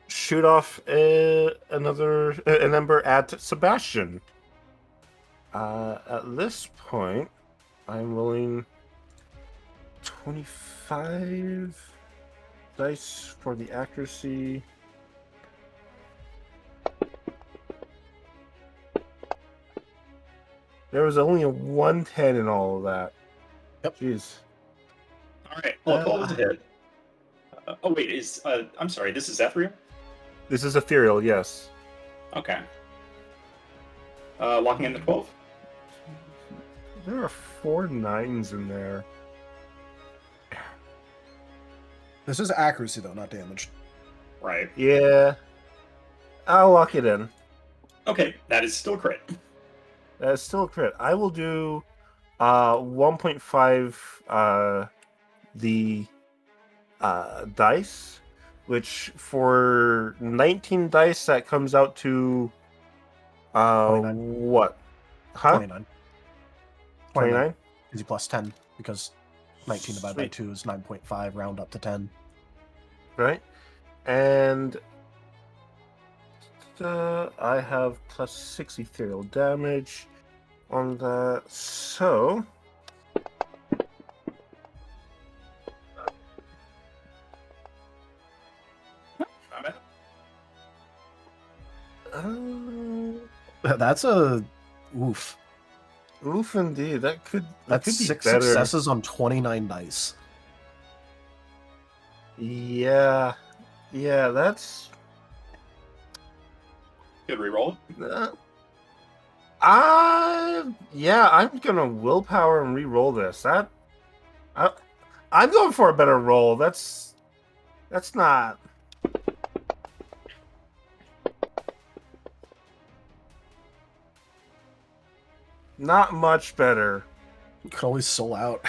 shoot off an ember at Sebastian. At this point, I'm rolling 25 dice for the accuracy. There was only a 110 in all of that. Yep. Jeez. All right, well, call it a hit. Oh wait, I'm sorry, this is Ethereal? This is ethereal, yes. Okay. Locking in the 12? There are 4 9s in there. This is accuracy though, not damage. Right. Yeah. I'll lock it in. Okay, that is still crit. That's still a crit. I will do 1.5 the dice, which for 19 dice that comes out to 29. what? Huh? 29. 29? Easy plus 10 because 19 divided by Sweet. 2 is 9.5. Round up to 10. Right? And I have plus 6 ethereal damage on that. So That's a oof. oof, indeed. That could That's be 6 better. successes on 29 dice. Yeah, that's. Good reroll. Yeah, I'm gonna willpower and re-roll this. I'm going for a better roll. That's not. Not much better. You could always soul out.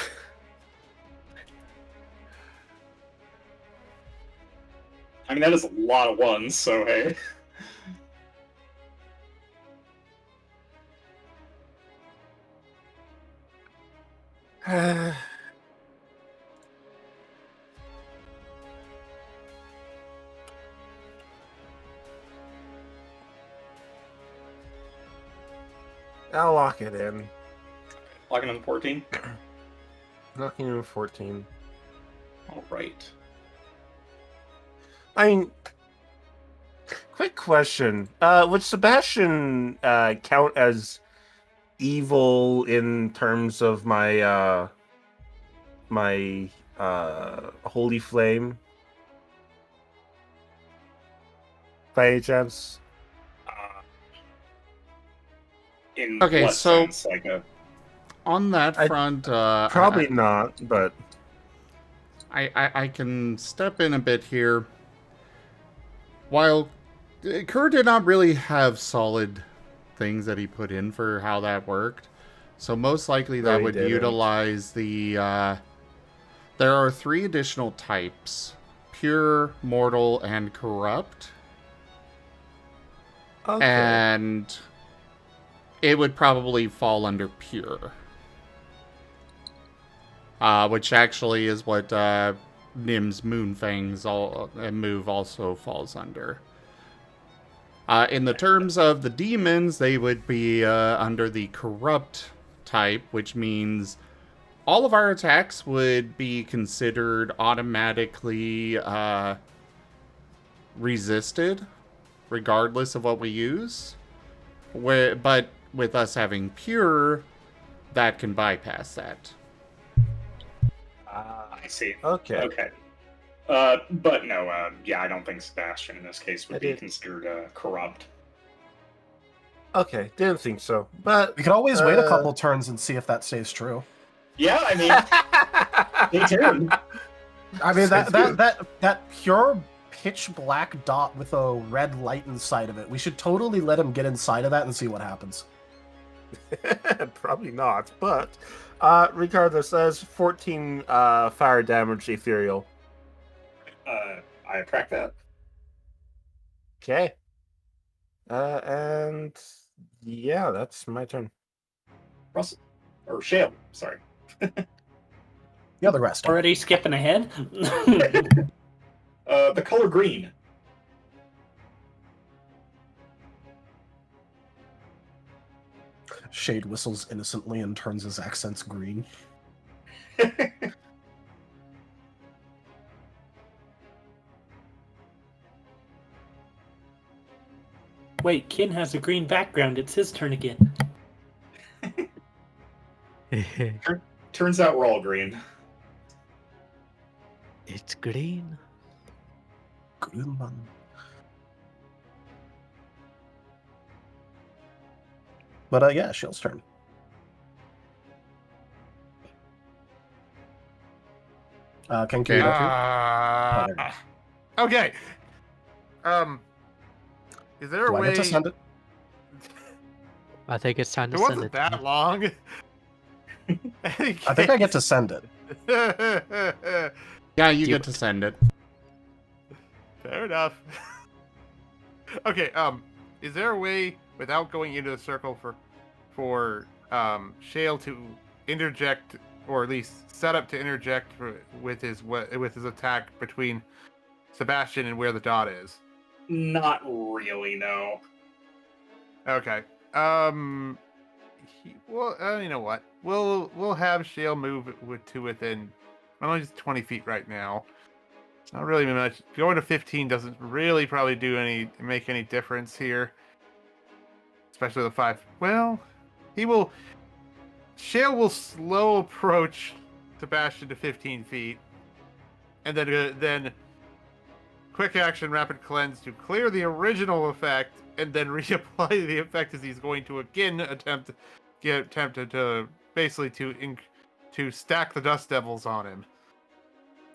I mean, that is a lot of ones, so hey. I'll lock it in. Locking in 14. Locking in 14. All right. I mean, quick question. Would Sebastian count as evil in terms of my holy flame? By any chance? In Okay, what so- sense? Like a On that front, Probably not, but I can step in a bit here. While Kerr did not really have solid things that he put in for how that worked. So most likely that he would didn't. utilize the... there are 3 additional types. Pure, Mortal, and Corrupt. Okay. And it would probably fall under Pure. Which actually is what Nim's Moonfang's move also falls under. In the terms of the demons, they would be under the Corrupt type, which means all of our attacks would be considered automatically resisted, regardless of what we use. But with us having Pure, that can bypass that. I see. Okay. Okay. But no, yeah, I don't think Sebastian in this case would I be did. considered corrupt. Okay, didn't think so. But We could always wait a couple turns and see if that stays true. Yeah, I mean, stay tuned. I mean, Sounds good. that pure pitch black dot with a red light inside of it. We should totally let him get inside of that and see what happens. Probably not, but regardless, that's 14 fire damage ethereal. I track that. Okay. And yeah, that's my turn. Russell. Or Shale, sorry. The other rest. Already skipping ahead? The color green. Shade whistles innocently and turns his accents green. Wait, Kin has a green background. It's his turn again. Turns out we're all green. It's green. Green man. But yeah, Shale's turn. Can you Okay. Is there a Do I way? get to send it? I think it's time to It send wasn't it. that long. I think I get to send it. Yeah, you Do get to send it. Fair enough. Okay. Is there a way without going into the circle for Shale to interject, or at least set up to interject with his attack between Sebastian and where the dot is? Not really, no. Okay. You know what? We'll have Shale move to within. Well, he's 20 feet right now. Not really much. Going to 15 doesn't really probably make any difference here. Especially the 5. Well, Shale will slow approach Sebastian to 15 feet, and then quick action rapid cleanse to clear the original effect, and then reapply the effect as he's going to again attempt to basically to stack the Dust Devils on him.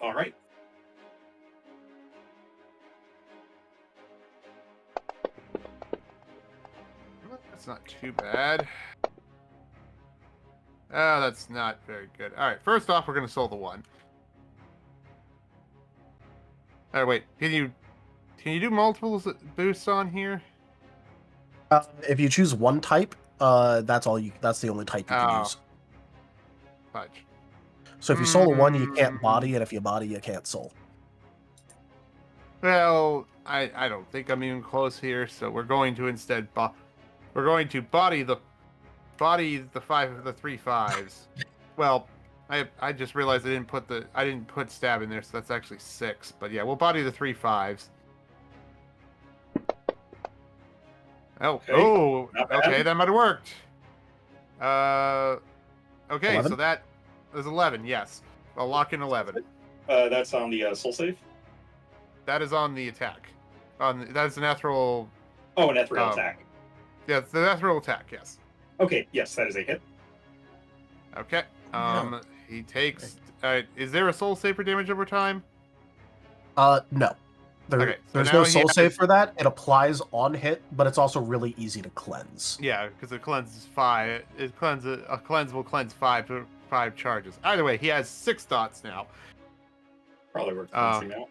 All right. That's not too bad. That's not very good. All right, first off, we're going to soul the 1. All right, wait. Can you do multiple boosts on here? If you choose one type, that's the only type you can use. Fudge. So if you soul a 1, you can't body, and if you body, you can't soul. Well, I don't think I'm even close here, so we're going to instead we're going to body the 3 5s. Well, I just realized I didn't put stab in there, so that's actually 6. But yeah, we'll body the 3 5s. Oh, not bad. okay, that might have worked. Okay, 11? so that is 11. Yes, I'll lock in 11. That's on the soul save. That is on the attack. That's an ethereal. Oh, an ethereal attack. Yeah, it's the ethereal attack. Yes. Okay, yes, that is a hit. Okay. He takes. Is there a soul save for damage over time? No. Okay, so There's now no he soul has- save for that. It applies on hit, but it's also really easy to cleanse. Yeah, because it cleanses 5. A cleanse will cleanse 5 charges. Either way, he has 6 dots now. Probably worth cleansing now.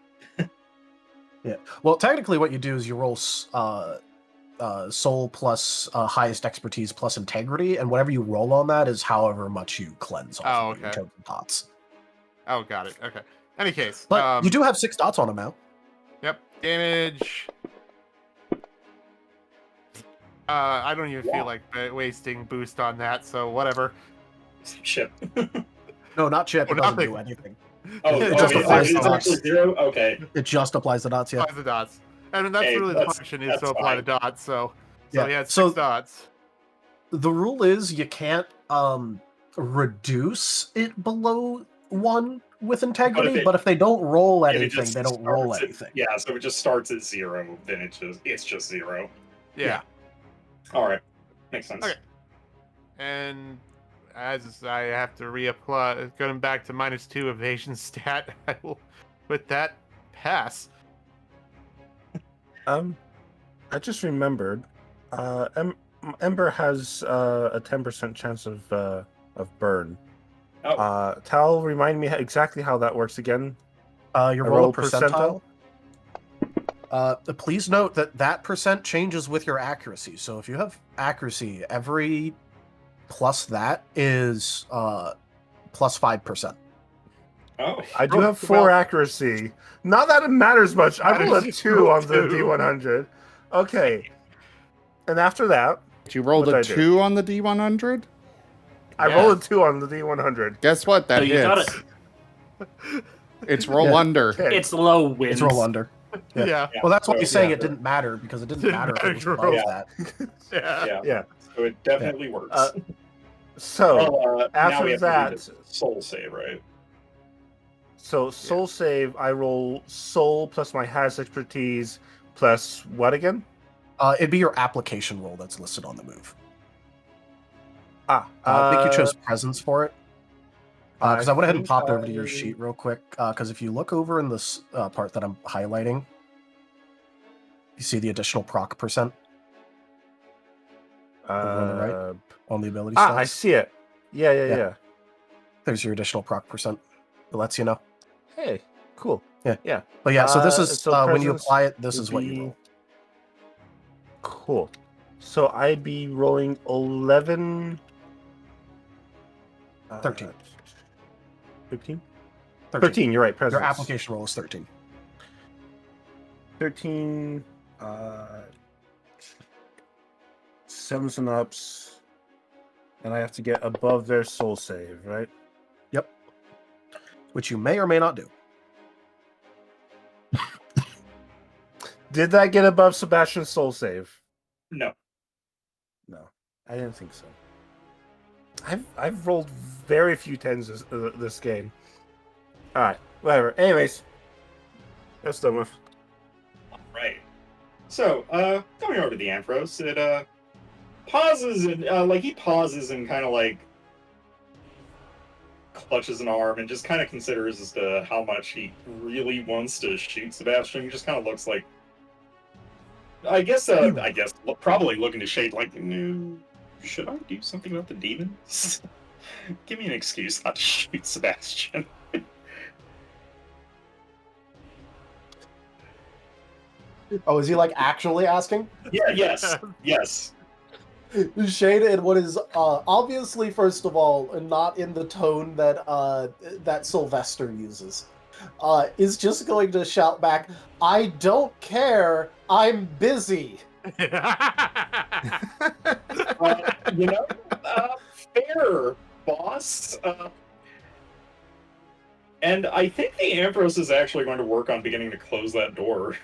Yeah. Well, technically, what you do is you roll soul plus highest expertise plus integrity, and whatever you roll on that is however much you cleanse off Oh, of it in okay. terms of dots. Oh, got it. Okay. Any case, But you do have 6 dots on him now. Yep. Damage. I don't even feel like wasting boost on that, so whatever. Shit. No, not chip. Oh, It doesn't nothing. do anything. It just yeah, applies it's the actually dots. 0? Okay. It just applies the dots, yeah. Apply the dots. And that's Hey, really the that's- function is that's to apply the fine. dots, so Yeah, he has 6 so- dots. The rule is you can't reduce it below 1 with integrity, but if they don't roll If it anything, just they don't roll starts at- anything. Yeah, so if it just starts at 0, then it's just 0. Yeah. All right, makes sense. Okay. And as I have to reapply, going back to -2 evasion stat, I will, with that, pass. I just remembered. Ember has a 10% chance of burn. Oh. Tal, remind me exactly how that works again. You I roll roll a percentile. Please note that percent changes with your accuracy. So if you have accuracy, every plus that is plus 5%. Oh. I do have 4 accuracy. Not that it matters much. I rolled a 2 on the D100. Okay. And after that, You rolled What'd a I do? 2 on the D100? I Yeah. rolled a 2 on the D100. Guess what? That So you got hits. It's roll Yeah. under. Okay. It's low wins. It's roll under. Yeah. Yeah. Well, that's why So, he's saying yeah. it didn't matter, because it didn't Didn't matter if it was matter, above yeah. that. Yeah. Yeah. Yeah. So it definitely works. So, now after we have that- to do the soul save, right? so soul save, I roll soul plus my has expertise plus what again? It'd be your application roll that's listed on the move. Ah, I think you chose presence for it. Because I went ahead and think popped over to your I- sheet real quick. Because if you look over in this part that I'm highlighting, you see the additional proc percent over on the right on the ability stats. I see it. Yeah. Yeah. There's your additional proc percent. It lets you know. Hey, cool. But yeah, so this is so when you presence apply it, this would is what be- you roll. Cool. So I'd be rolling 11. 13. 15? 13. 13, you're right. Presence. Your application roll is 13. 13. 7s and ups. And I have to get above their soul save, right? Yep. Which you may or may not do. Did that get above Sebastian's soul save? No. No, I didn't think so. I've rolled very few 10s this game. All right, whatever. Anyways, that's done with. All right. So, going over to the Amphros, it pauses and he pauses and kind of like clutches an arm and just kind of considers as to how much he really wants to shoot Sebastian. He just kind of looks like, I guess probably looking to Shade like, should I do something about the demons? Give me an excuse not to shoot Sebastian. Oh, is he like actually asking? Yeah, yes. Shade in what is obviously, first of all, not in the tone that that Sylvester uses, is just going to shout back, "I don't care. I'm busy." Fair, boss. And I think the Amphros is actually going to work on beginning to close that door.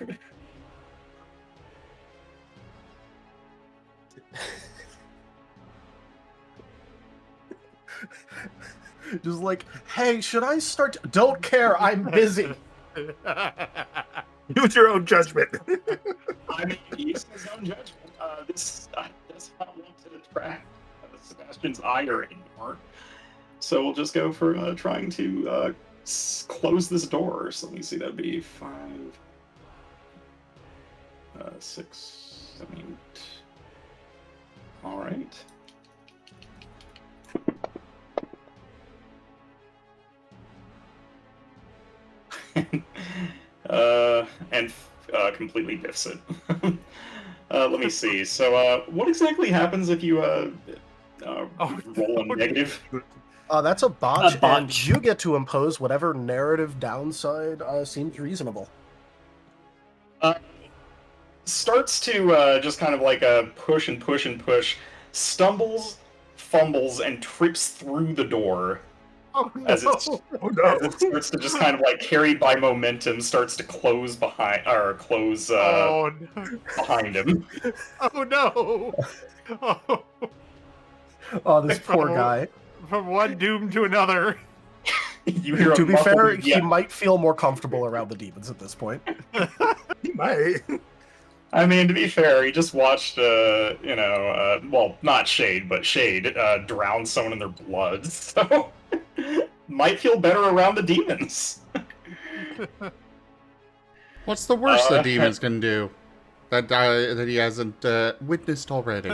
Just like, hey, should I start? Don't care, I'm busy. Use your own judgment. I mean, he uses his own judgment. This does not want to track Sebastian's ire anymore. So we'll just go for trying to close this door. So let me see, that'd be 5, 6, 7, 8. All right. And completely biffs it. Let me see. So, what exactly happens if you roll a negative? That's a botch, A botch. and you get to impose whatever narrative downside seems reasonable. Starts to just kind of like push and push and push, stumbles, fumbles, and trips through the door. Oh no! As it starts to just kind of like carried by momentum, starts to close behind behind him. Oh no! Oh, Oh, this poor guy. from one doom to another. You hear To a be muffled fair, he "yeah." might feel more comfortable around the demons at this point. He might. I mean, to be fair, he just watched, well, not Shade, but Shade drown someone in their blood, so might feel better around the demons. What's the worst the demons can do that he hasn't witnessed already?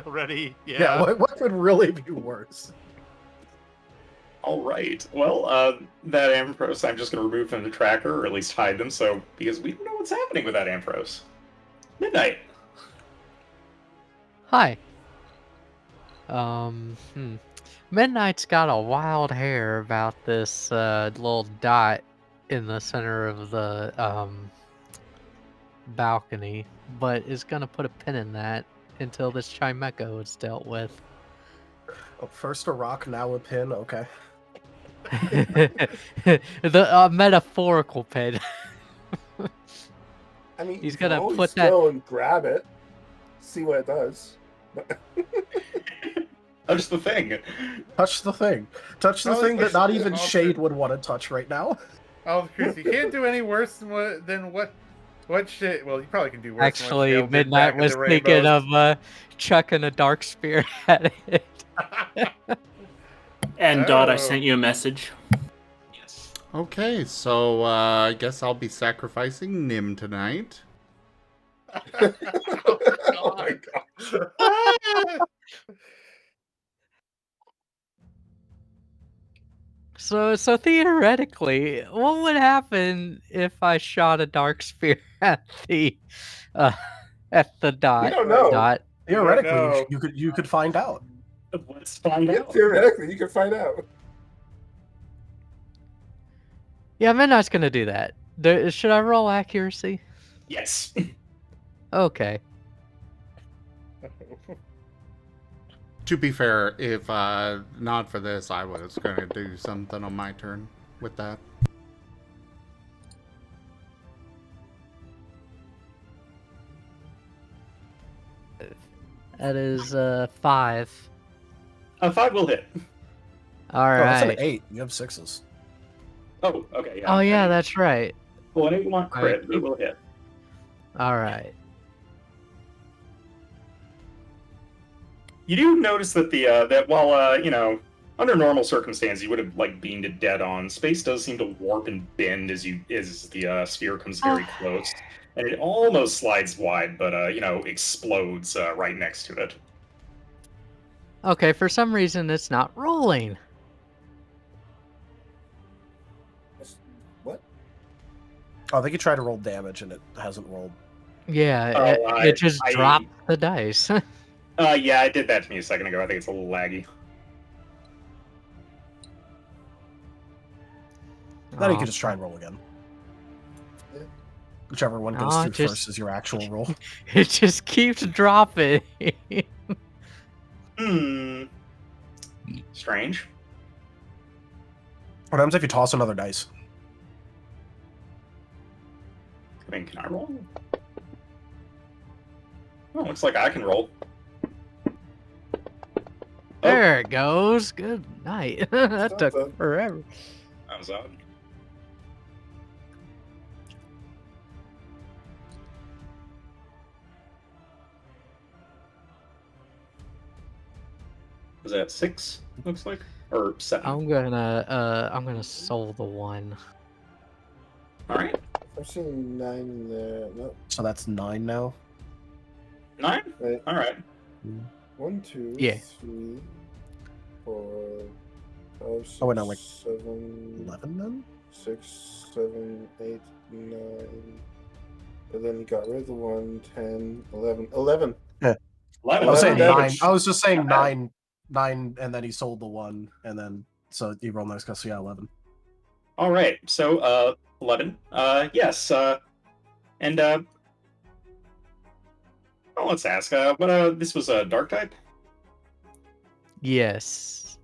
Already, Yeah, what could really be worse? All right. Well, that Ampharos I'm just going to remove from the tracker, or at least hide them, so because we don't know what's happening with that Ampharos. Midnight. Hi. Midnight's got a wild hair about this little dot in the center of the balcony, but is gonna put a pin in that until this Chimeco is dealt with. Oh, first a rock, now a pin. Okay. The metaphorical pin. I mean, He's you can gonna always put that- go and grab it, see what it does. Touch the thing. Touch the thing. Touch the Oh, thing that not it's- even also- Shade would want to touch right now. Oh, Chris, you can't do any worse than what shit. Well, you probably can do worse. Actually, than what Shale did Midnight back at was the thinking Rainbows. of chucking a dark spear at it. And Dot, I Oh. sent you a message. Yes. Okay, so I guess I'll be sacrificing Nim tonight. Oh my god. So theoretically, what would happen if I shot a dark spear at the dot? We don't know. Dot. Theoretically, know. you could find out. Let's find Yeah, out. theoretically, you can find out. Yeah, Midnight's gonna do that. Should I roll accuracy? Yes. Okay. To be fair, if not for this, I was going to do something on my turn with that. That is 5. 5 will hit. All Oh, that's an right. 8. You have 6s. Oh, okay. Yeah. Oh yeah, that's right. Well, I didn't want crit, Alright. but it will hit. All right. You do notice that that while under normal circumstances you would have like beamed it dead on, space does seem to warp and bend as the sphere comes very close, and it almost slides wide, but explodes right next to it. Okay, for some reason it's not rolling. What? Oh, I think you tried to roll damage and it hasn't rolled. Yeah, Oh, it just I- dropped the dice. Yeah, I did that to me a second ago. I think it's a little laggy. Then you can just try and roll again. Whichever one goes Oh, through just- first is your actual roll. It just keeps dropping. Strange. What happens if you toss another dice? I mean, can I roll? Oh, looks like I can roll. There it goes. Good night. That took Something. forever. That was odd. Was that 6? Looks like, or 7. I'm gonna soul the one. All right. I'm seeing 9 in there. No, So that's 9 now. 9? wait. All right. 1, 2, Yeah. 3, 4, 5, 6, Oh, wait, no, like 7, 11 then? 6, 7, 8, 9. And then he got rid of the 1, 10, 11. 11. Yeah. 11. I was saying 9. damage. I was just saying Not bad. 9, and then he sold the 1, and then so he rolled nice, so yeah, 11. All right. So 11. Yes. And well, let's ask. What? This was a dark type. Yes.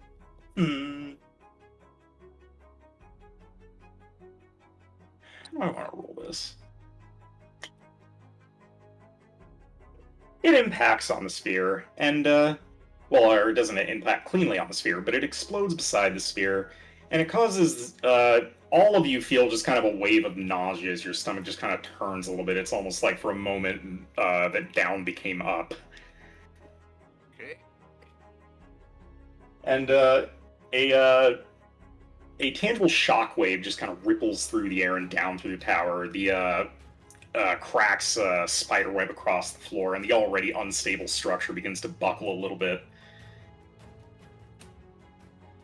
Hmm. How do I want to roll this? It impacts on the sphere, and well, or it doesn't impact cleanly on the sphere, but it explodes beside the sphere, and it causes all of you feel just kind of a wave of nausea as your stomach just kind of turns a little bit. It's almost like for a moment that down became up. Okay. And a tangible shockwave just kind of ripples through the air and down through the tower. The cracks spiderweb across the floor, and the already unstable structure begins to buckle a little bit.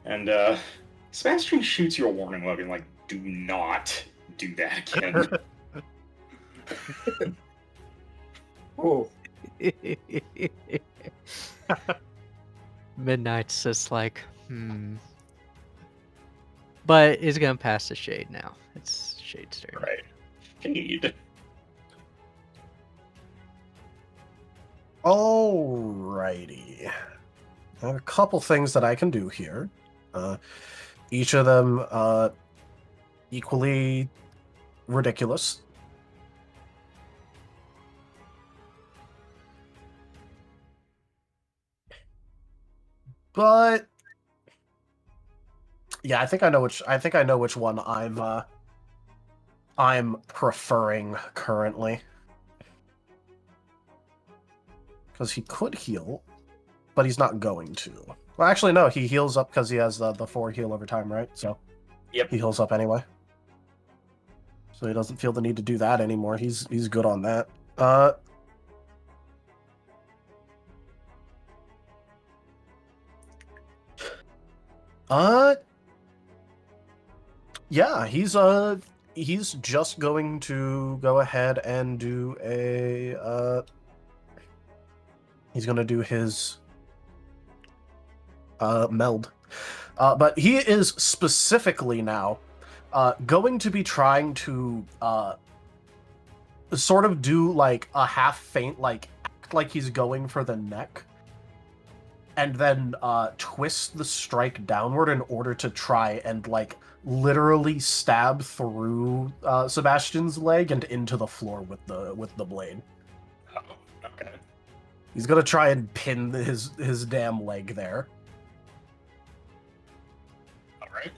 And Sebastian shoots you a warning look and like, do not do that again. Oh, Midnight's just like, But it's gonna pass the shade now. It's Shade's turn. Right. Shade. Alrighty. I have a couple things that I can do here. Each of them equally ridiculous. But yeah, I think I know which one I'm preferring currently. Because he could heal, but he's not going to. Well, actually, no, he heals up because he has the 4 heal over time, right? So Yep. he heals up anyway. So he doesn't feel the need to do that anymore. He's good on that. Yeah, he's just going to go ahead and do a he's going to do his meld. But he is specifically now going to be trying to sort of do like a half feint, like act like he's going for the neck, and then twist the strike downward in order to try and like literally stab through Sebastian's leg and into the floor with the blade. Oh, okay. He's gonna try and pin his damn leg there. All right.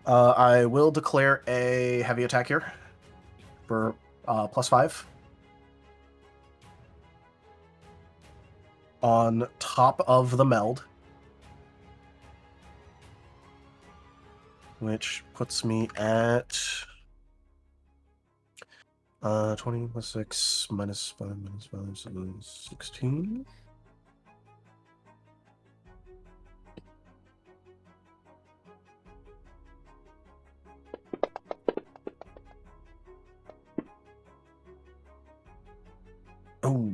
I will declare a heavy attack here for +5. On top of the meld. Which puts me at 20 plus 6 minus 5 minus 5, so 16. Oh.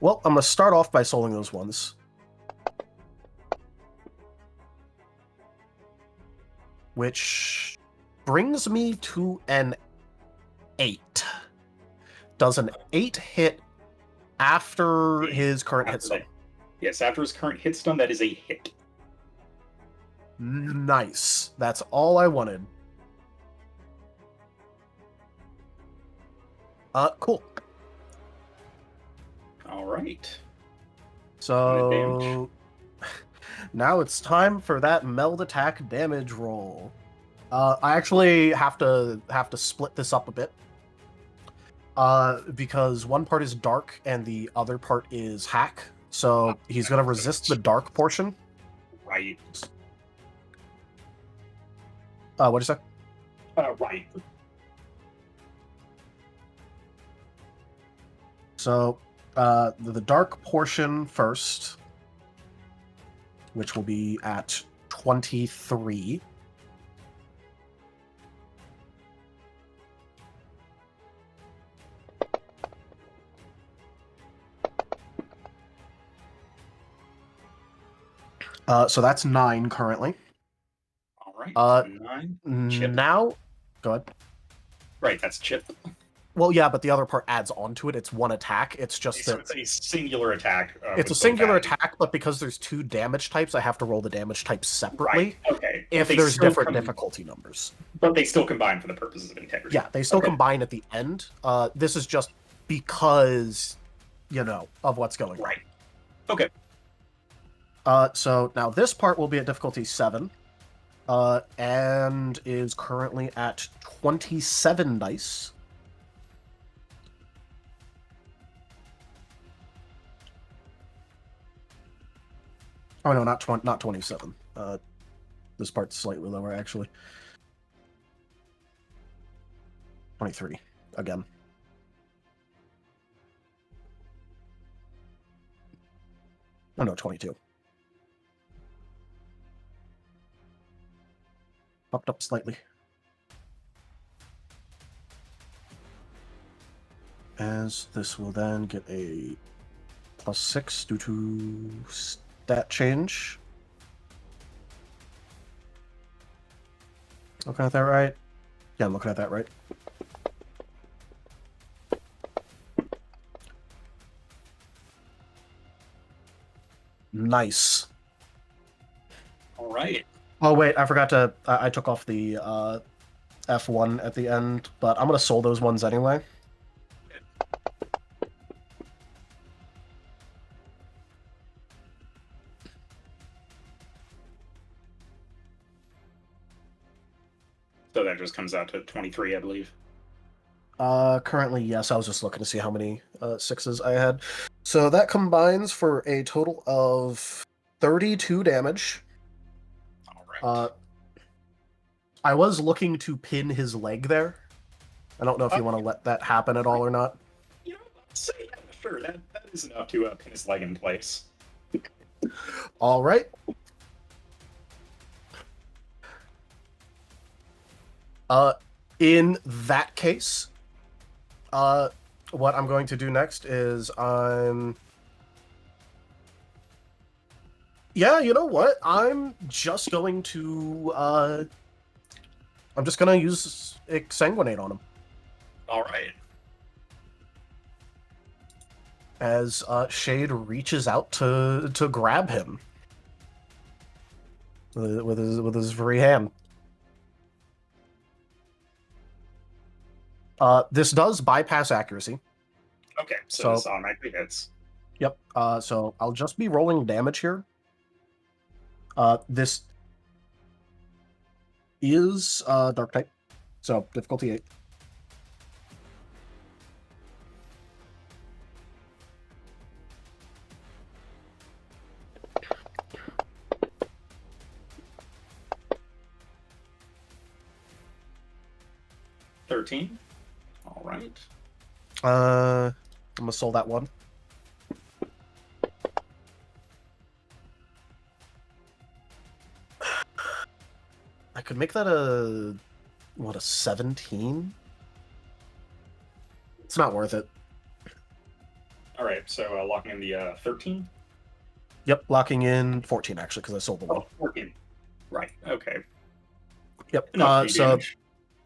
Well, I'm going to start off by souling those ones. Which brings me to an 8. Does an 8 hit after his current hit stun? Yes, after his current hit stun, that is a hit. Nice. That's all I wanted. Cool. All right. So now it's time for that meld attack damage roll. I actually have to split this up a bit. Because one part is dark and the other part is hack. So he's going to resist the dark portion Right. What'd you say? Right. So, the dark portion first, which will be at 23. So that's 9 currently. All right. 9. Chip. Now, go ahead. Right, that's chip. Well, yeah, but the other part adds on to it. It's one attack. It's just So that it's a singular attack. it's a singular attack, but because there's 2 damage types, I have to roll the damage types separately. Right. Okay. If They there's still different difficulty numbers. But they still combine for the purposes of integrity. Yeah, they still Okay. combine at the end. This is just because, of what's going on. Right. Okay. So now this part will be at difficulty 7, and is currently at 27 dice. Oh no, not 27. This part's slightly lower actually. 23 again. Oh no, 22. Popped up slightly. As this will then get a +6 due to stat change. Looking at that right? Yeah, I'm looking at that right. Nice. All right. Oh wait, I forgot to. I took off the F1 at the end, but I'm gonna soul those ones anyway. So that just comes out to 23, I believe. Currently, yes. I was just looking to see how many 6s I had. So that combines for a total of 32 damage. All right. I was looking to pin his leg there. I don't know if you want to let that happen at all or not. You know, let's say, yeah, sure. That is enough to pin his leg in place. All right. In that case, what I'm going to do next is yeah, you know what? I'm just going to use Exsanguinate on him. All right. As Shade reaches out to grab him with his free hand. This does bypass accuracy. Okay, so this automatically hits. Yep. So I'll just be rolling damage here. This is dark type, so difficulty 8. $13. All right. I'm gonna soul that one. I could make that a 17? It's not worth it. All right, so locking in the 13? Yep, locking in 14 actually, because I sold the one. 14. Right, okay. Yep. Enough So damage.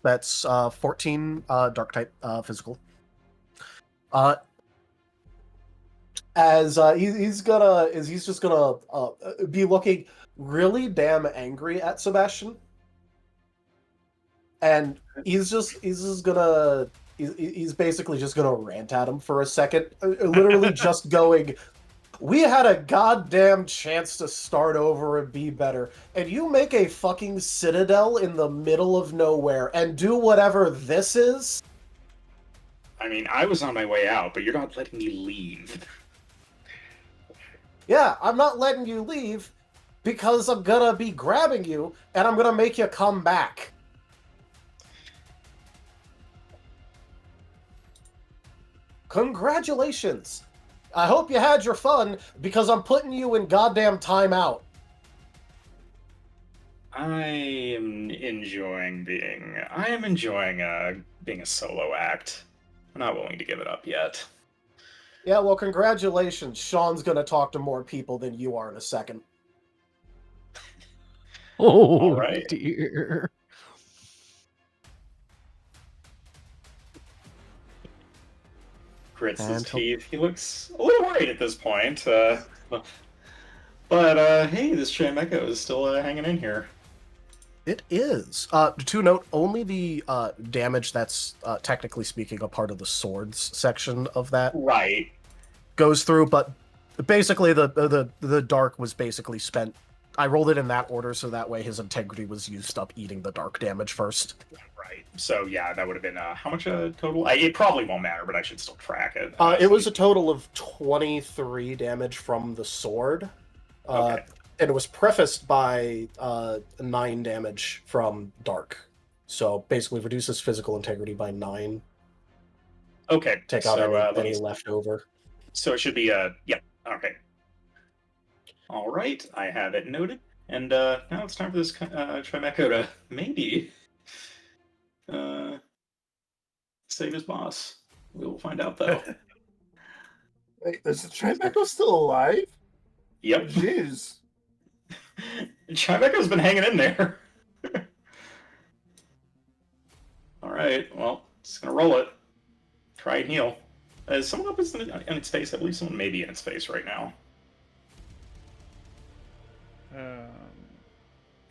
that's 14 dark type physical. As he's just gonna be looking really damn angry at Sebastian, and he's basically just gonna rant at him for a second, literally just going, "We had a goddamn chance to start over and be better, and you make a fucking citadel in the middle of nowhere and do whatever this is." I mean, I was on my way out, but you're not letting me leave. Yeah, I'm not letting you leave because I'm gonna be grabbing you, and I'm gonna make you come back. Congratulations! I hope you had your fun, because I'm putting you in goddamn timeout. I am enjoying being a solo act. I'm not willing to give it up yet. Yeah, well, congratulations. Sean's gonna talk to more people than you are in a second. Oh, All right. dear. Grits his And he'll- teeth. He looks a little worried at this point. But hey, this Chimecho is still hanging in here. It is. To note, only the damage that's technically speaking a part of the swords section of that Right. goes through, but basically the dark was basically spent. I rolled it in that order, so that way his integrity was used up eating the dark damage first. Right. So yeah, that would have been how much total? It probably won't matter, but I should still track it. It was a total of 23 damage from the sword. Okay. And it was prefaced by 9 damage from dark. So basically reduces physical integrity by 9. Okay. Take out so, any left over. So it should be yeah. Okay. All right, I have it noted, and now it's time for this Chimecho to maybe save his boss. We will find out though. Wait, is the Trimecho still alive? Yep. Jeez. Chimecho's been hanging in there. All right, well, just gonna roll it. Try and heal. Is someone up in its face? I believe someone may be in its face right now.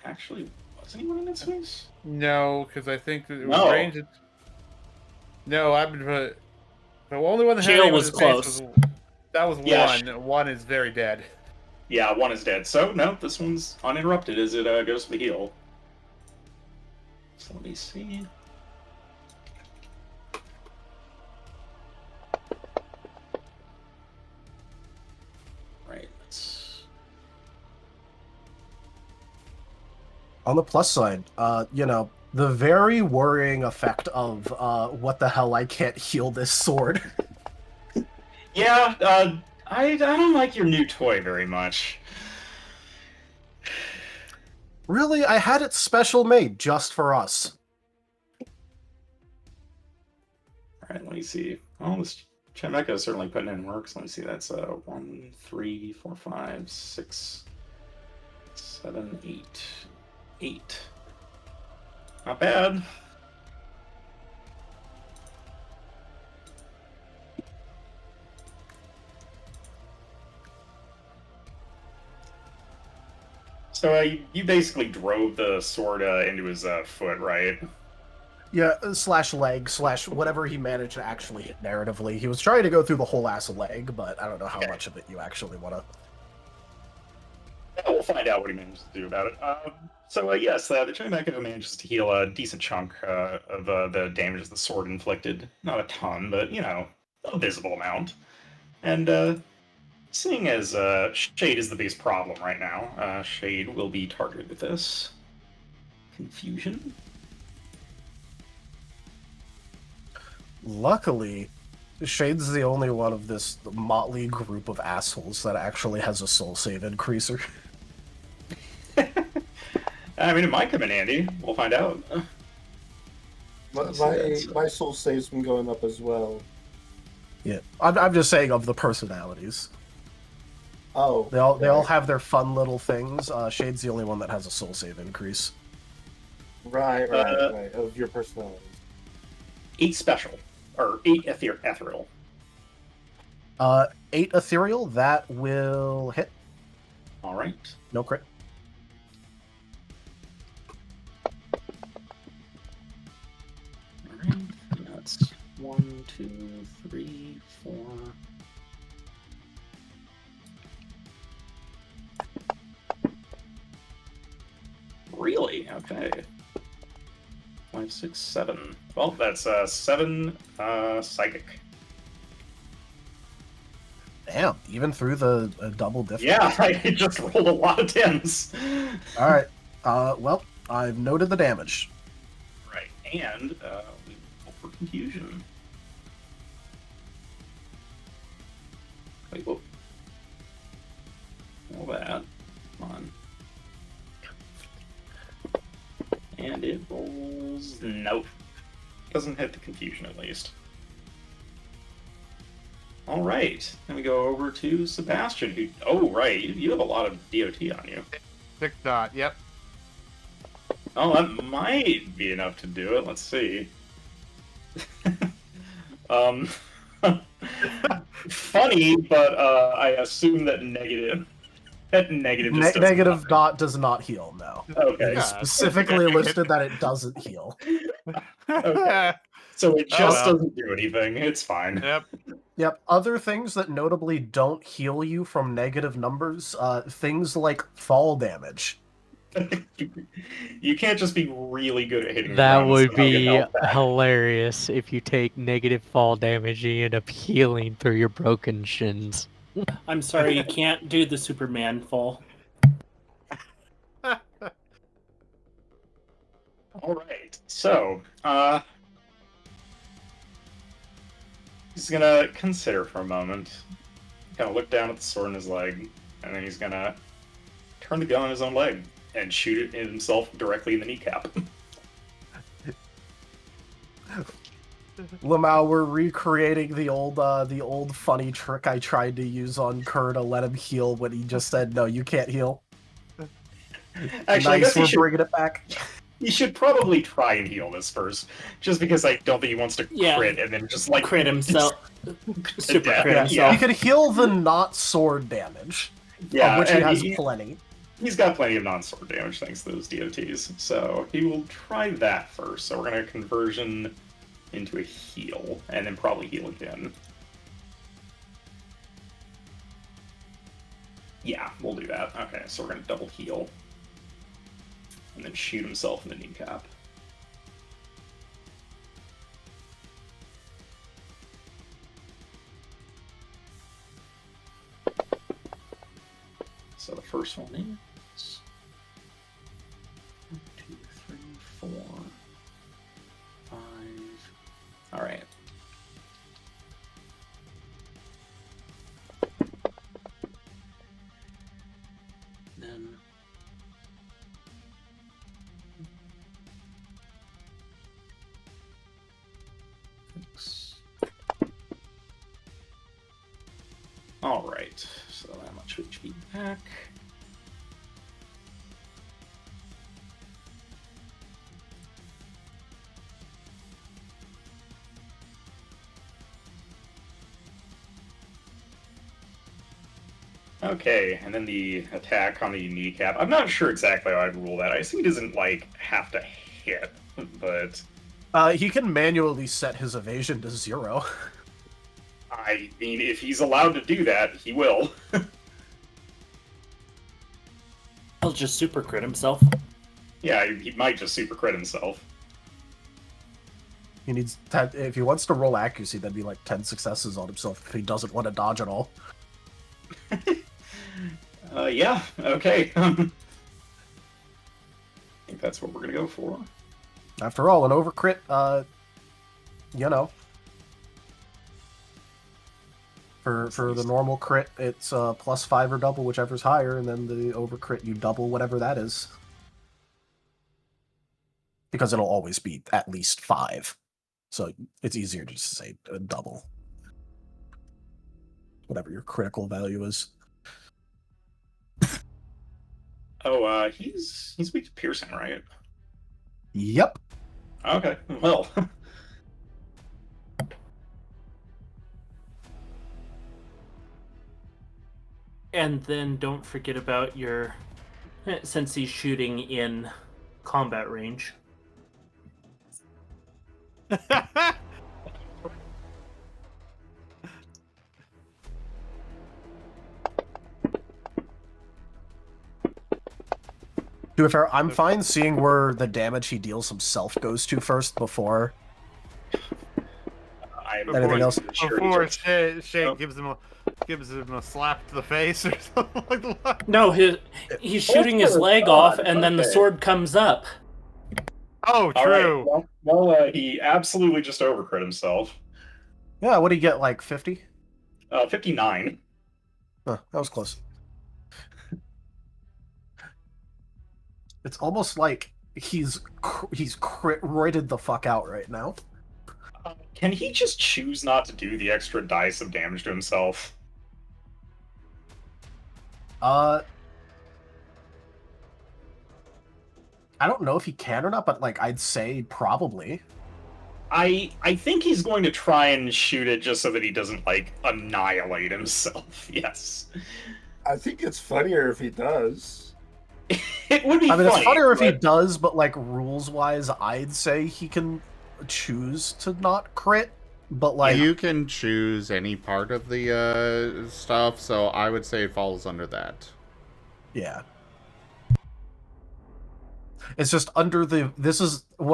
Actually, was anyone in its face? No, because I think that it was No. ranged. No, I've been. The only one that had Jail anyone was in his face close. that was Yeah, one. One is very dead. Yeah, one is dead. So, no, this one's uninterrupted as it goes to the heal. So let me see. Right, let's... On the plus side, the very worrying effect of what the hell, I can't heal this sword. Yeah, I don't like your new toy very much. Really, I had it special made just for us. Alright, let me see. Oh, this Chimecho is certainly putting in work. So let me see. That's 1, 3, 4, 5, 6, 7, 8. 8. Not bad. So you basically drove the sword into his foot, right? Yeah, slash leg, slash whatever he managed to actually hit narratively. He was trying to go through the whole ass leg, but I don't know how much of it you actually want to... We'll find out what he manages to do about it. Yes, the Chimecho manages to heal a decent chunk of the damage the sword inflicted. Not a ton, but, a visible amount. And seeing as Shade is the biggest problem right now, Shade will be targeted with this. Confusion. Luckily, Shade's the only one of this motley group of assholes that actually has a soul save increaser. I mean, it might come in handy. We'll find out. My soul save's been going up as well. Yeah, I'm just saying of the personalities. Oh, They all have their fun little things. Shade's the only one that has a soul save increase. right. Of your personality. 8 special. Or 8 ethereal. 8 ethereal, that will hit. Alright. No crit. Alright. That's 1, 2, 3, 4. Really? Okay. 5, 6, 7. Well, that's 7 psychic. Damn, even through the double difficulty. Yeah, I just rolled a lot of 10s. All right. Well, I've noted the damage. Right, and we roll for confusion. Wait, whoa. All that. Come on. And it rolls... Nope. Doesn't hit the confusion, at least. All right. Then we go over to Sebastian, who... Oh, right. You have a lot of DOT on you. 6 dot. Yep. Oh, that might be enough to do it. Let's see. Funny, but I assume that negative... That negative just doesn't Negative matter. dot does not heal, no. Okay. It is specifically listed that it doesn't heal. Okay. So it Oh, just well. doesn't do anything. It's fine. Yep. Yep, other things that notably don't heal you from negative numbers, things like fall damage. You can't just be really good at hitting. That rounds would and not get be health back. hilarious if you take negative fall damage and you end up healing through your broken shins. I'm sorry, you can't do the Superman fall. All right. So, he's gonna consider for a moment. Kind of look down at the sword in his leg, and then he's gonna turn the gun on his own leg and shoot it himself directly in the kneecap. Lamau, we're recreating the old funny trick I tried to use on Kerr to let him heal when he just said, "No, you can't heal." Actually, I Nice, guess we're bringing it back. he should probably try and heal this first, just because I don't think he wants to Yeah. crit and then just like Crit himself. Super Yeah, crit Yeah, himself. you can heal the not sword damage, Yeah, of which he and has plenty. He's got plenty of non-sword damage thanks to those DOTs, so he will try that first. So we're gonna conversion into a heal, and then probably heal again. Yeah, we'll do that. Okay, so we're gonna double heal. And then shoot himself in the kneecap. So the first one is 1, 2, 3, 4, 5. All right. Then all right. So that much HP back. Okay, and then the attack on the kneecap. I'm not sure exactly how I'd rule that. I assume he doesn't like have to hit, but He can manually set his evasion to 0. I mean, if he's allowed to do that, he will. He'll just super crit himself. Yeah, he might just super crit himself. He needs 10, if he wants to roll accuracy, that'd be like 10 successes on himself if he doesn't want to dodge at all. Yeah, okay. I think that's what we're gonna go for. After all, an overcrit, you know. For the normal crit, it's +5 or double, whichever's higher, and then the overcrit, you double whatever that is. Because it'll always be at least 5. So it's easier to just say double. Whatever your critical value is. Oh, he's weak to piercing, right? Yep. Okay, well. And then don't forget about your... Since he's shooting in combat range. To be fair, I'm fine seeing where the damage he deals himself goes to first before I'm anything else. sure Before he's- Shade gives him gives him a slap to the face or something like that. No, he's shooting his leg off, and then the sword comes up. Oh, All right. true. Well, he absolutely just overcrit himself. Yeah, what do you get, like 50? 59. Huh, that was close. It's almost like he's roided the fuck out right now. Can he just choose not to do the extra dice of damage to himself? I don't know if he can or not, but like I'd say probably. I think he's going to try and shoot it just so that he doesn't like annihilate himself. Yes. I think it's funnier if he does. It would be I mean, funny, it's funnier if he but- does, but like rules wise, I'd say he can choose to not crit. But like, you can choose any part of the stuff, so I would say it falls under that. yeah. It's just under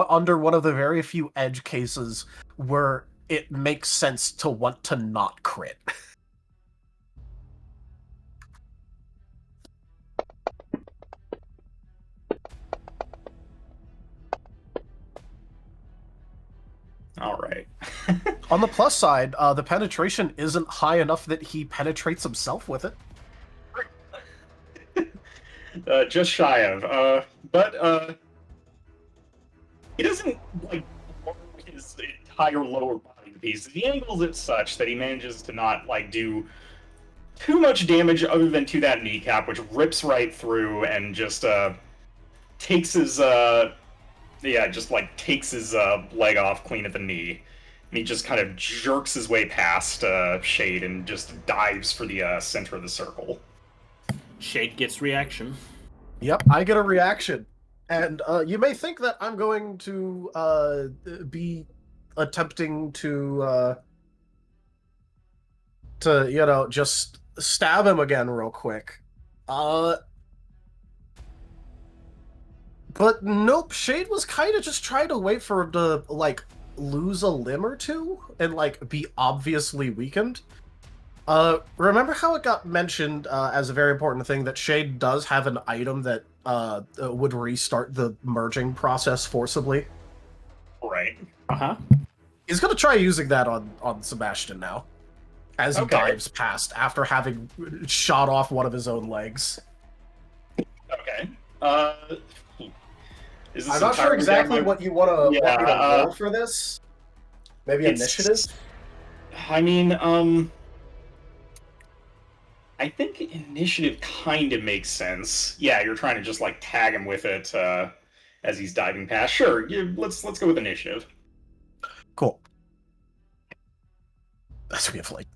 under one of the very few edge cases where it makes sense to want to not crit. All right. On the plus side, the penetration isn't high enough that he penetrates himself with it. Just shy of. But he doesn't like lower his entire lower body piece. He angles it such that he manages to not like do too much damage other than to that kneecap, which rips right through and just takes his takes his leg off clean at the knee. And he just kind of jerks his way past Shade and just dives for the center of the circle. Shade gets reaction. Yep, I get a reaction. And you may think that I'm going to be attempting to just stab him again real quick. But nope, Shade was kind of just trying to wait for him to, like, lose a limb or two and, like, be obviously weakened. Remember how it got mentioned as a very important thing that Shade does have an item that would restart the merging process forcibly? Right. Uh-huh. He's going to try using that on Sebastian now, as he dives past after having shot off one of his own legs. Okay. Is this I'm not sure exactly what you want me to roll for this. Maybe initiative? I mean, I think initiative kind of makes sense. Yeah, you're trying to just like tag him with it as he's diving past. Sure, let's go with initiative. Cool. That's we have like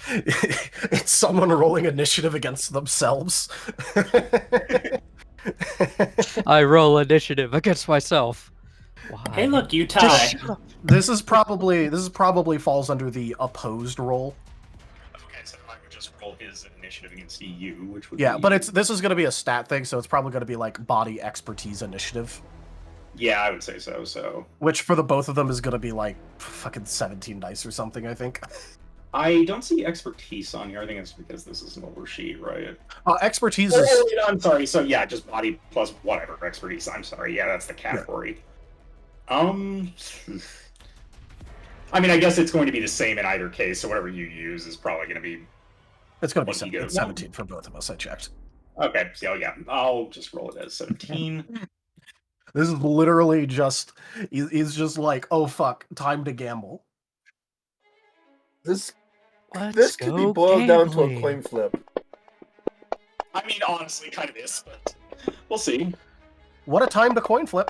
it's someone rolling initiative against themselves. I roll initiative against myself. Why? Hey, look, you Just tie. shut up. This is probably falls under the opposed roll. Okay, so I would just roll his initiative against you, which would Yeah, be... but this is going to be a stat thing, so it's probably going to be like body expertise initiative. Yeah, I would say so. So Which for the both of them is going to be like fucking 17 dice or something, I think. I don't see expertise on here. I think it's because this is an older sheet, right? Expertise Oh, is... wait, I'm sorry. So yeah, just body plus whatever expertise. I'm sorry. Yeah, that's the category. Yeah. I mean, I guess it's going to be the same in either case. So whatever you use is probably going to be. It's going to be 17 for both of us. I checked. Okay. So yeah, I'll just roll it as 17. This is literally just... He's just like, oh fuck, time to gamble. This Let's could be go boiled down to a gambling. coin flip. I mean, honestly, kind of is, but we'll see. What a time to coin flip.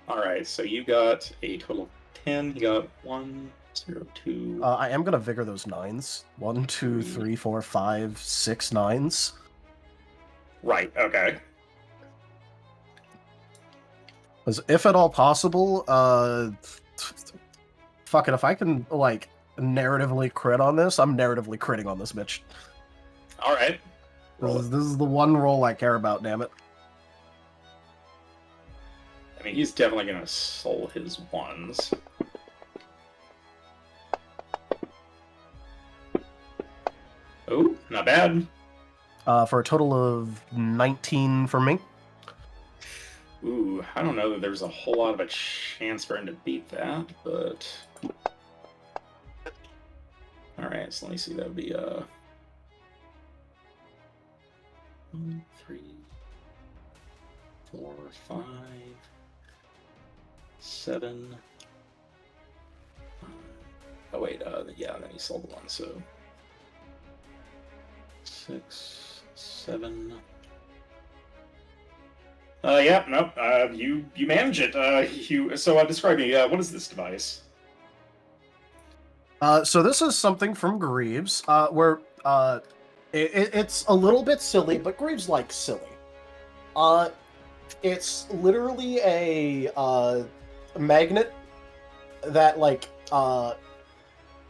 All right, so you got a total of 10. You got 1, 0, 2. I am going to vigor those nines. 1, 2, 3, 4, 5, 6 nines. Right, okay. Because if at all possible, fuck it, if I can, like, narratively crit on this, I'm narratively critting on this bitch. All right. This is the one roll I care about, damn it. I mean, he's definitely going to soul his ones. Not bad. For a total of 19 for me. Ooh, I don't know that there's a whole lot of a chance for him to beat that, but... Alright, so let me see, that would be, 1, 3, 4, 5, 7... Oh wait, yeah, then he sold the one, so... 6, 7... yeah, nope, you manage it. Describe me, what is this device? So this is something from Greaves, where it's a little bit silly, but Greaves likes silly. It's literally a magnet that, like,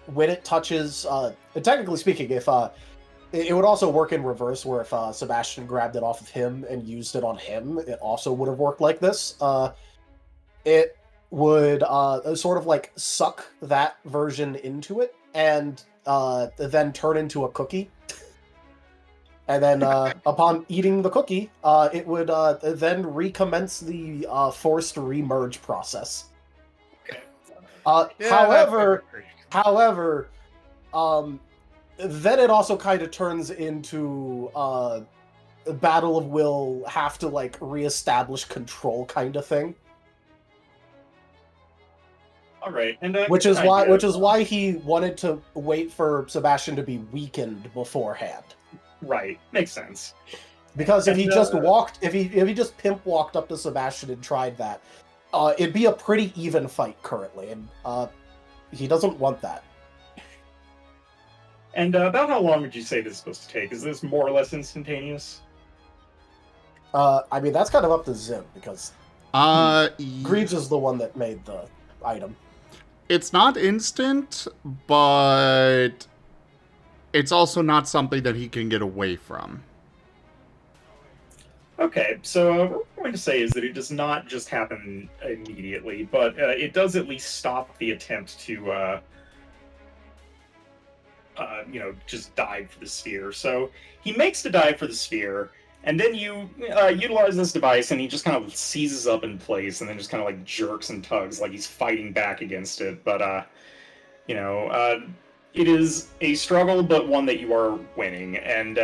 when it touches, technically speaking, if it would also work in reverse, where if Sebastian grabbed it off of him and used it on him, it also would have worked like this. It would sort of like suck that version into it and then turn into a cookie. And then upon eating the cookie, it would then recommence the forced remerge process. Okay. However, then it also kind of turns into a battle of will, have to like reestablish control kind of thing. All right, and Which is why he wanted to wait for Sebastian to be weakened beforehand. Right, makes sense. Because if he just pimp walked up to Sebastian and tried that, it'd be a pretty even fight currently, and he doesn't want that. And about how long would you say this is supposed to take? Is this more or less instantaneous? I mean, that's kind of up to Zim, because Greaves is the one that made the item. It's not instant, but it's also not something that he can get away from. Okay, so what we're going to say is that it does not just happen immediately, but it does at least stop the attempt to, just dive for the sphere. So he makes the dive for the sphere, and then you utilize this device, and he just kind of seizes up in place, and then just kind of like jerks and tugs like he's fighting back against it. But, it is a struggle, but one that you are winning, and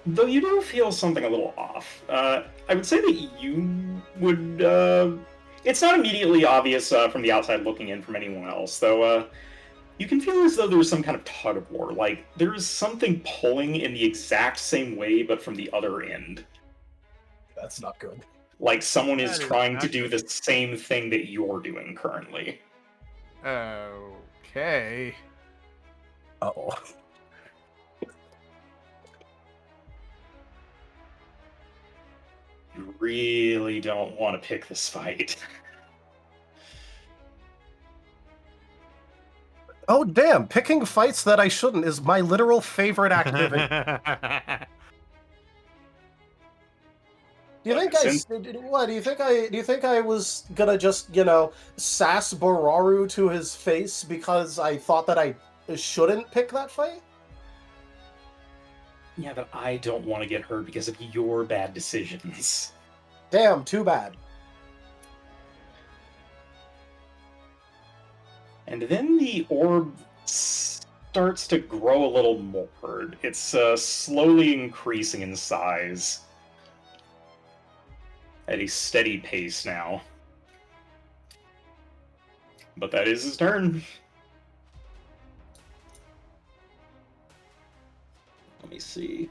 though you do feel something a little off, I would say that you would... it's not immediately obvious from the outside looking in from anyone else, though you can feel as though there's some kind of tug of war. Like, there's something pulling in the exact same way, but from the other end. That's not good. Like, someone is That is trying not to do good. the same thing that you're doing currently. Okay. Uh-oh. You really don't want to pick this fight. Oh, damn! Picking fights that I shouldn't is my literal favorite activity. Do you think what? Do you think I was gonna just, sass Bararu to his face because I thought that I shouldn't pick that fight? Yeah, but I don't want to get hurt because of your bad decisions. Damn, too bad. And then the orb starts to grow a little more. It's slowly increasing in size at a steady pace now. But that is his turn. Let me see.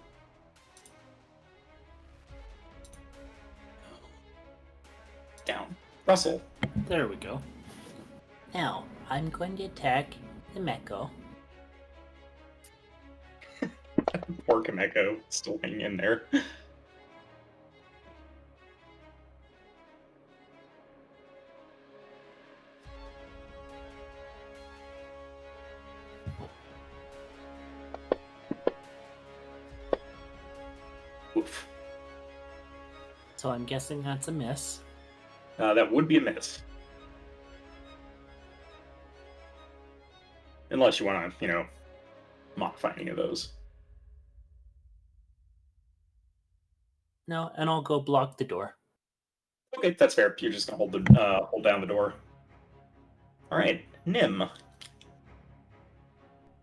Down. Russell. There we go. Now, I'm going to attack the Meko. Poor Kameko still hanging in there. Oof. So I'm guessing that's a miss. That would be a miss. Unless you want to, modify any of those. No, and I'll go block the door. Okay, that's fair. You're just gonna hold down the door. All right, Nim.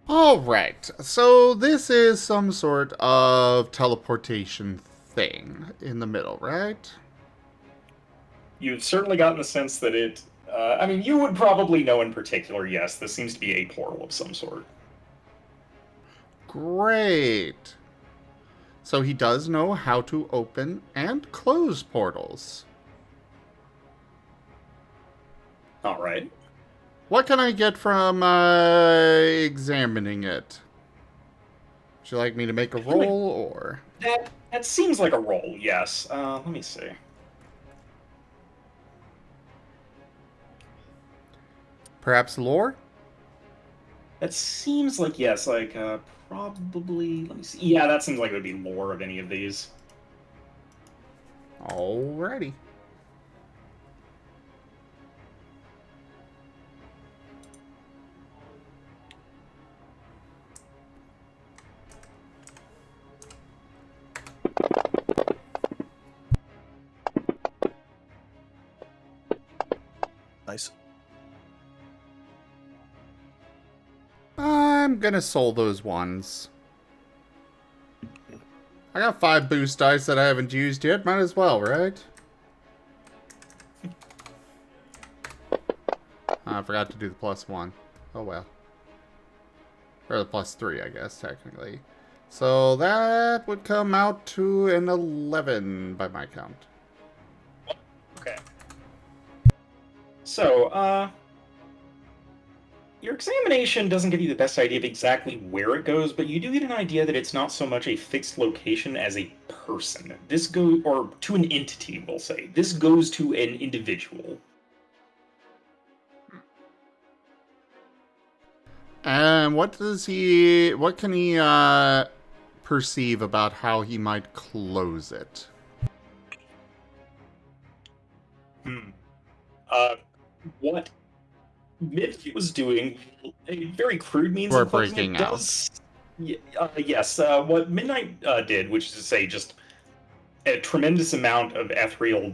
Alright, so this is some sort of teleportation thing in the middle, right? You've certainly gotten the sense that it. I mean, you would probably know in particular. Yes, this seems to be a portal of some sort. Great. So he does know how to open and close portals. All right. What can I get from examining it? Would you like me to make a roll, or? That seems like a roll. Yes. Let me see. Perhaps lore? That seems like yes. Like probably. Let me see. Yeah, that seems like it would be lore of any of these. Alrighty. Nice. I'm gonna soul those ones. I got 5 boost dice that I haven't used yet. Might as well, right? I forgot to do the +1. Oh well. Or the +3, I guess, technically. So that would come out to an 11 by my count. Okay. So, your examination doesn't give you the best idea of exactly where it goes, but you do get an idea that it's not so much a fixed location as a person. This goes, or to an entity, we'll say. This goes to an individual. And what can he perceive about how he might close it? What Midge was doing, a very crude means We're of closing breaking it does. Yes, what Midnight did, which is to say just a tremendous amount of ethereal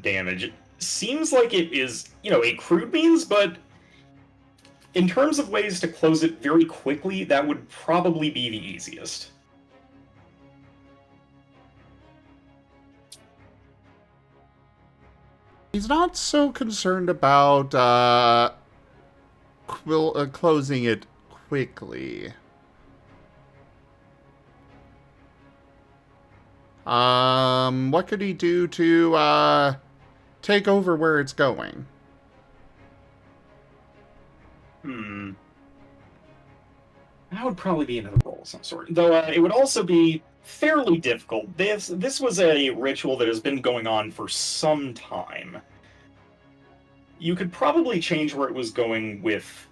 damage, seems like it is, a crude means, but in terms of ways to close it very quickly, that would probably be the easiest. He's not so concerned about closing it quickly. What could he do to take over where it's going? That would probably be another roll of some sort. Though it would also be fairly difficult. This was a ritual that has been going on for some time. You could probably change where it was going with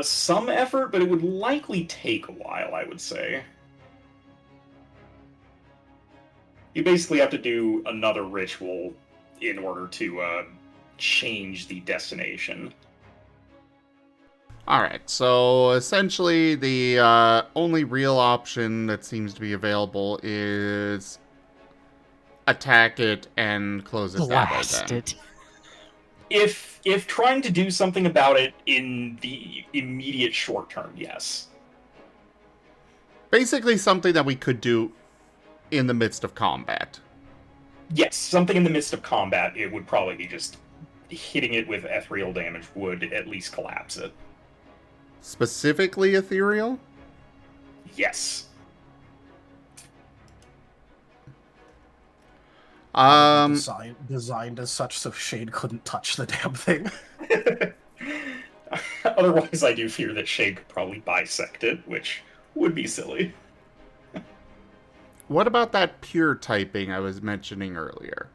some effort, but it would likely take a while, I would say. You basically have to do another ritual in order to change the destination. Alright, so essentially the only real option that seems to be available is attack it and close it that way Blast then. it. If trying to do something about it in the immediate short term, yes. Basically something that we could do in the midst of combat. Yes, something in the midst of combat, it would probably be just hitting it with ethereal damage would at least collapse it. Specifically ethereal? Yes. Designed as such so Shade couldn't touch the damn thing. Otherwise, I do fear that Shade could probably bisect it, which would be silly. What about that pure typing I was mentioning earlier?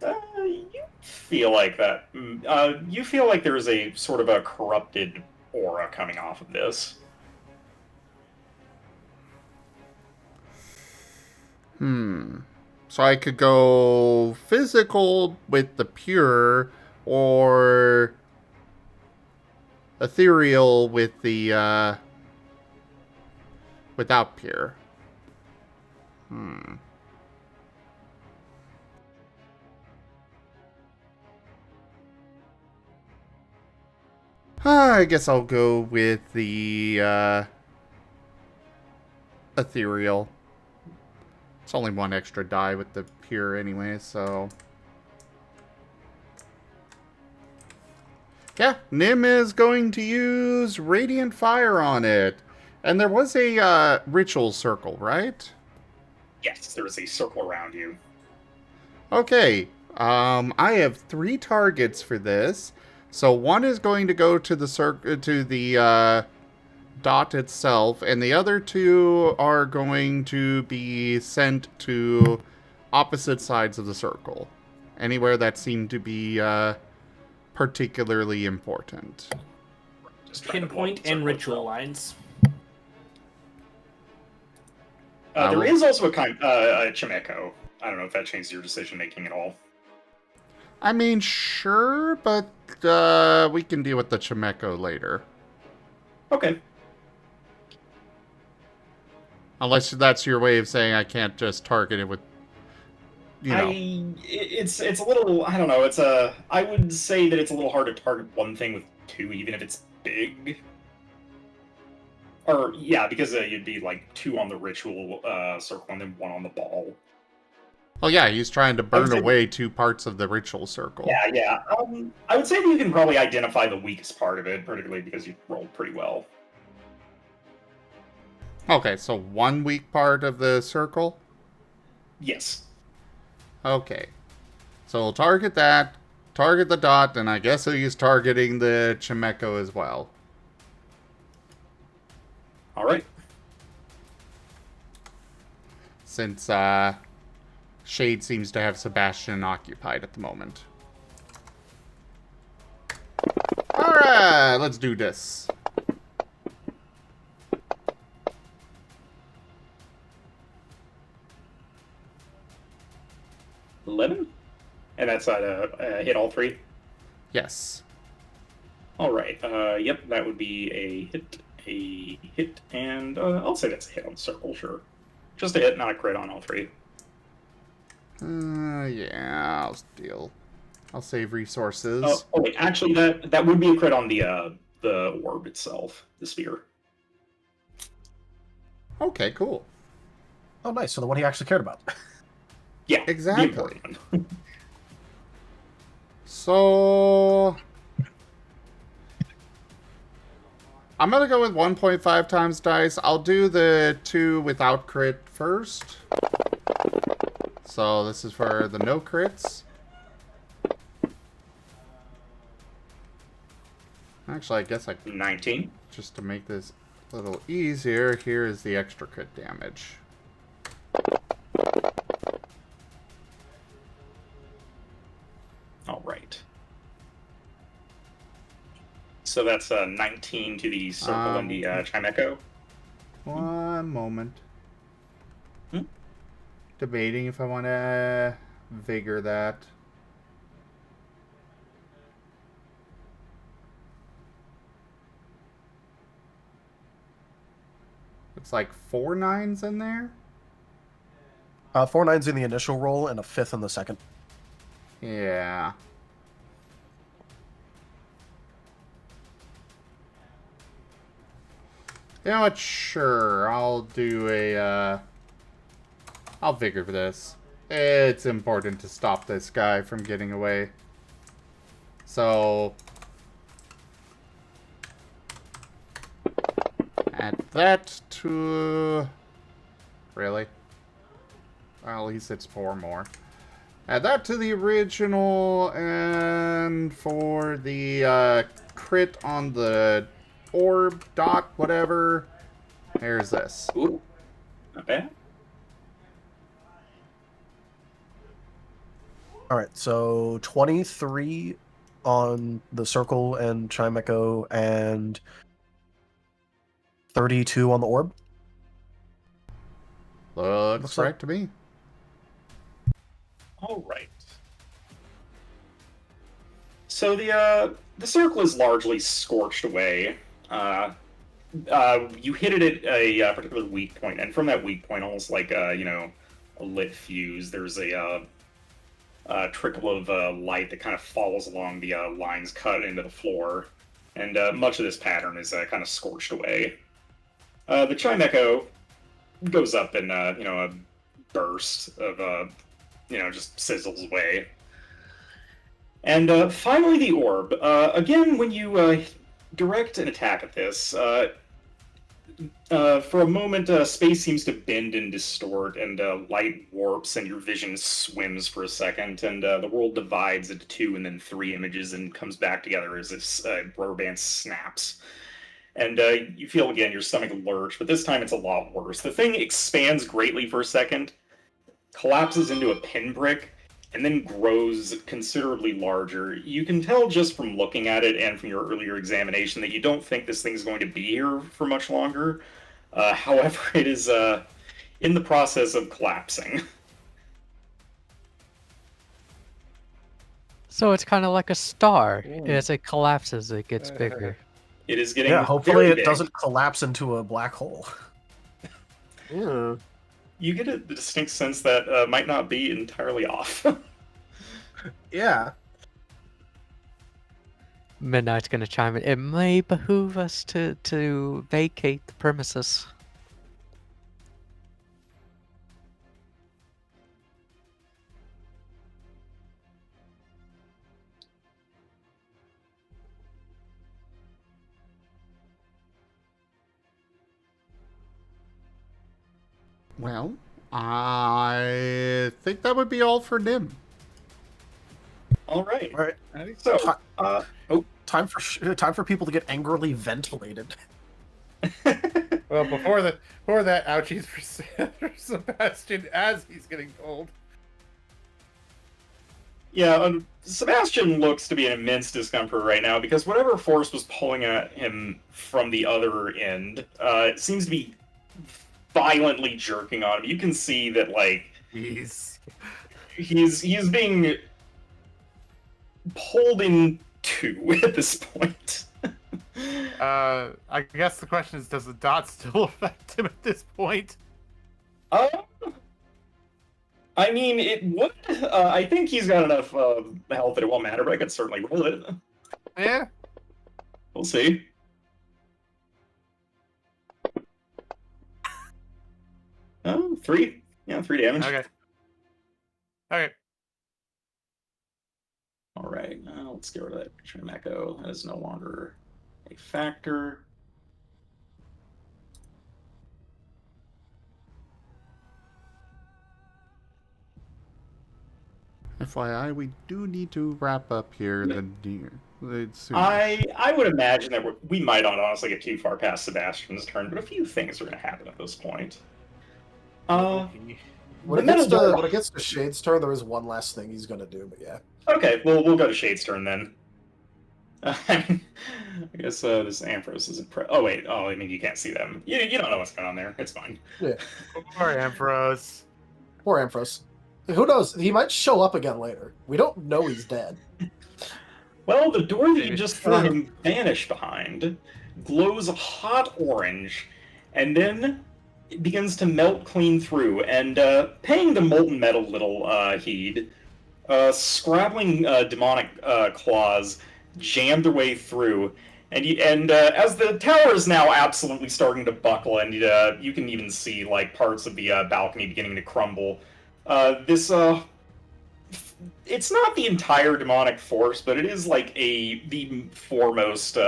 You feel like that. You feel like there's a sort of a corrupted aura coming off of this. So I could go physical with the pure, or ethereal with the without pure. I guess I'll go with the ethereal. It's only one extra die with the pure anyway, so... Yeah, Nim is going to use Radiant Fire on it. And there was a ritual circle, right? Yes, there is a circle around you. Okay, I have 3 targets for this. So one is going to go to the dot itself, and the other 2 are going to be sent to opposite sides of the circle. Anywhere that seemed to be particularly important. Just trying to Pinpoint blow and the circle ritual itself. lines. There is also a Chimeko. I don't know if that changes your decision making at all. I mean, sure, but we can deal with the Chimeko later. Okay. Unless that's your way of saying I can't just target it with, you know. It's a little, I don't know, I would say that it's a little hard to target one thing with 2, even if it's big. Or, yeah, because you'd be like 2 on the ritual circle and then 1 on the ball. Oh yeah, he's trying to I burn would say- away 2 parts of the ritual circle. Yeah. I would say that you can probably identify the weakest part of it, particularly because you rolled pretty well. Okay, so 1 weak part of the circle? Yes. Okay. So we'll target that, target the dot, and I guess he's targeting the Chimeko as well. Alright. Since Shade seems to have Sebastian occupied at the moment. Alright, let's do this. $11? And that's hit all 3? Yes. Alright, yep, that would be a hit, and I'll say that's a hit on the circle, sure. Just a hit, not a crit on all 3. Yeah, I'll save resources. Oh wait, actually, that would be a crit on the orb itself, the sphere. Okay, cool. Oh, nice. So the one he actually cared about. Yeah, the Exactly. important one. So... I'm gonna go with 1.5 times dice. I'll do the 2 without crit first. So this is for the no crits. Actually, I guess 19. just to make this a little easier, here is the extra crit damage. All right. So that's 19 to the circle and the Chimeko. One moment. Hmm? Debating if I want to vigor that. It's like 4 9s in there. 4 9s in the initial roll and a 5th in the second. Yeah. You know what? Sure. I'll do a, I'll vigor for this. It's important to stop this guy from getting away. So... add that to... Really? Well, at least it's 4 more. Add that to the original, and for the crit on the orb, dot, whatever, here's this. Ooh, not bad. All right, so 23 on the circle and Chimeko, and 32 on the orb. Looks right to me. All right. So the circle is largely scorched away. You hit it at a particular weak point, and from that weak point, almost like a lit fuse, there's a trickle of light that kind of falls along the lines cut into the floor, and much of this pattern is kind of scorched away. The chime echo goes up in a burst of just sizzles away. And finally, the orb. Again, when you direct an attack at this, for a moment, space seems to bend and distort, and light warps, and your vision swims for a second, and the world divides into 2 and then 3 images and comes back together as this rubber band snaps. And you feel again your stomach lurch, but this time it's a lot worse. The thing expands greatly for a second, collapses into a pinprick, and then grows considerably larger. You can tell just from looking at it and from your earlier examination that you don't think this thing's going to be here for much longer. However, it is in the process of collapsing. So it's kind of like a star. As it collapses, it gets bigger. It is getting hopefully very it big. doesn't collapse into a black hole. Yeah. You get the distinct sense that might not be entirely off. Yeah. Midnight's gonna chime in. It may behoove us to vacate the premises. Well, I think that would be all for Nim. All right. All right. So, Time for people to get angrily ventilated. Well, before that, ouchies for Sebastian as he's getting cold. yeah, Sebastian looks to be in immense discomfort right now because whatever force was pulling at him from the other end seems to be violently jerking on him. You can see that, like, Jeez. he's being pulled in two at this point. I guess the question is, does the dot still affect him at this point? I mean, it would. I think he's got enough health that it won't matter, but I could certainly roll it. Yeah. We'll see. Oh, 3. Yeah, 3 damage. Okay. Okay. All right, let's get rid of that Trim Echo. That is no longer a factor. FYI, we do need to wrap up here. Soon. I would imagine that we might not honestly get too far past Sebastian's turn, but a few things are going to happen at this point. When it gets to Shade's turn, there is one last thing he's gonna do, but yeah. Okay, well, we'll go to Shade's turn then. I guess this Amphros isn't oh, wait. Oh, I mean, you can't see them. You don't know what's going on there. It's fine. Yeah. Poor Amphros. Poor Amphros. Who knows? He might show up again later. We don't know he's dead. Well, the door that you just saw him vanish behind glows a hot orange, and then it begins to melt clean through, and paying the molten metal little heed, scrabbling demonic claws jam their way through, and as the tower is now absolutely starting to buckle, and you can even see like parts of the balcony beginning to crumble. It's not the entire demonic force, but it is like the foremost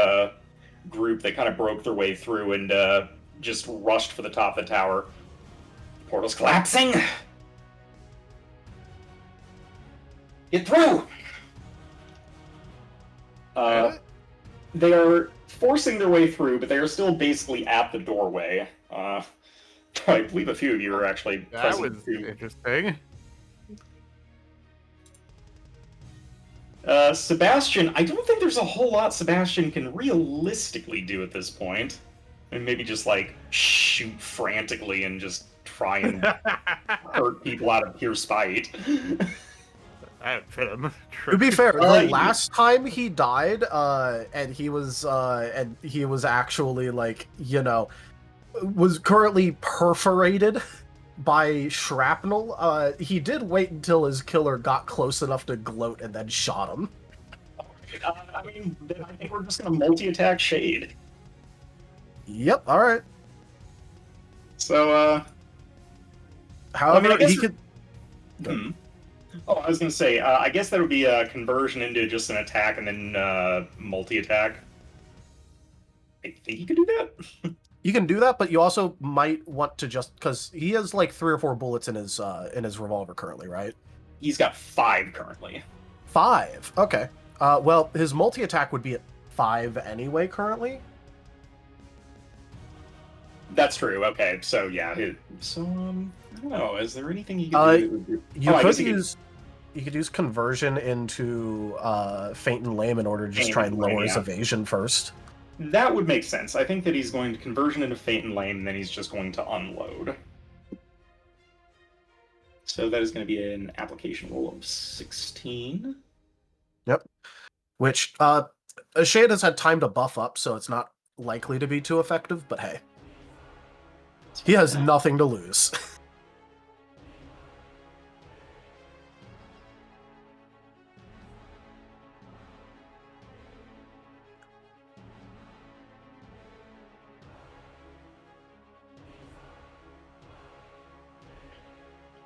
group that kind of broke their way through and just rushed for the top of the tower. Portal's collapsing. Get through. They are forcing their way through, but they are still basically at the doorway. I believe a few of you are actually That present was too. interesting. Sebastian, I don't think there's a whole lot Sebastian can realistically do at this point. And maybe just, like, shoot frantically and just try and hurt people out of pure spite. That fit him. To be fair, the Alright. last time he died, and he was actually like, was currently perforated by shrapnel. He did wait until his killer got close enough to gloat and then shot him. I mean, then I think we're just gonna multi-attack Shade. Yep. All right. So, However, I guess he could. Oh, I was gonna say, I guess that would be a conversion into just an attack and then multi-attack. I think you could do that. You can do that, but you also might want to just because he has like 3 or 4 bullets in his revolver currently, right? He's got 5 currently. 5. Okay. Well, his multi-attack would be at 5 anyway currently. That's true. Okay, so yeah. So I don't know. Is there anything you could do? That would do... You could use conversion into faint and lame in order to just Faint try and and lower lame, his yeah. evasion first. That would make sense. I think that he's going to conversion into faint and lame, and then he's just going to unload. So that is going to be an application roll of 16. Yep. Which Shade has had time to buff up, so it's not likely to be too effective. But hey, he has nothing to lose.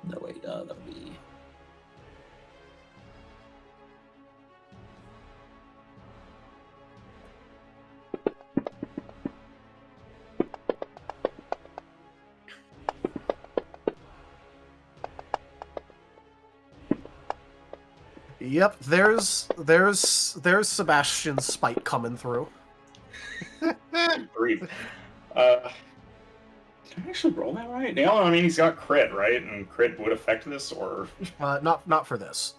No, wait, that'll be... Yep, there's Sebastian's spite coming through. Breathe. Did I actually roll that right? No, I mean, he's got crit, right? And crit would affect this, or... Not for this.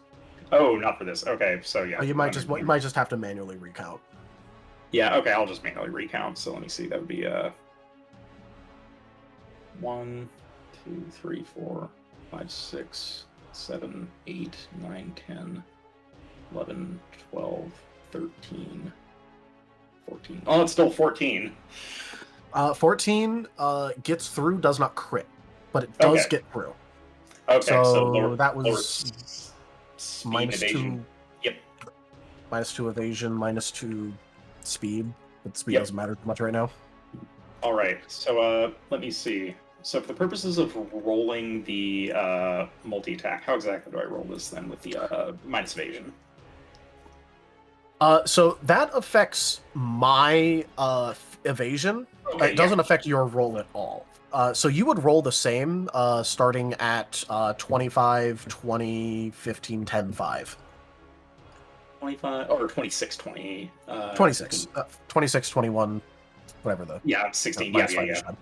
Oh, not for this. Okay, so yeah. You might just have to manually recount. Yeah, okay, I'll just manually recount. So let me see. That would be 1, 2, 3, 4, 5, 6, 7, 8, 9, 10, 11, 12, 13, 14. Oh, it's still 14. 14 gets through, does not crit, but it does Okay. get through. Okay, so that lower was speed minus evasion. 2. Yep. Minus 2 evasion, minus 2 speed. But speed Yep. doesn't matter too much right now. All right, so let me see. So for the purposes of rolling the multi-attack, how exactly do I roll this then with the minus evasion? So that affects my evasion. Okay, It doesn't affect your roll at all. So you would roll the same, starting at 25, 20, 15, 10, 5. 25 or 26, 20. 26. 26, 21, whatever the... Yeah, 16. minus Yeah. 5 each time.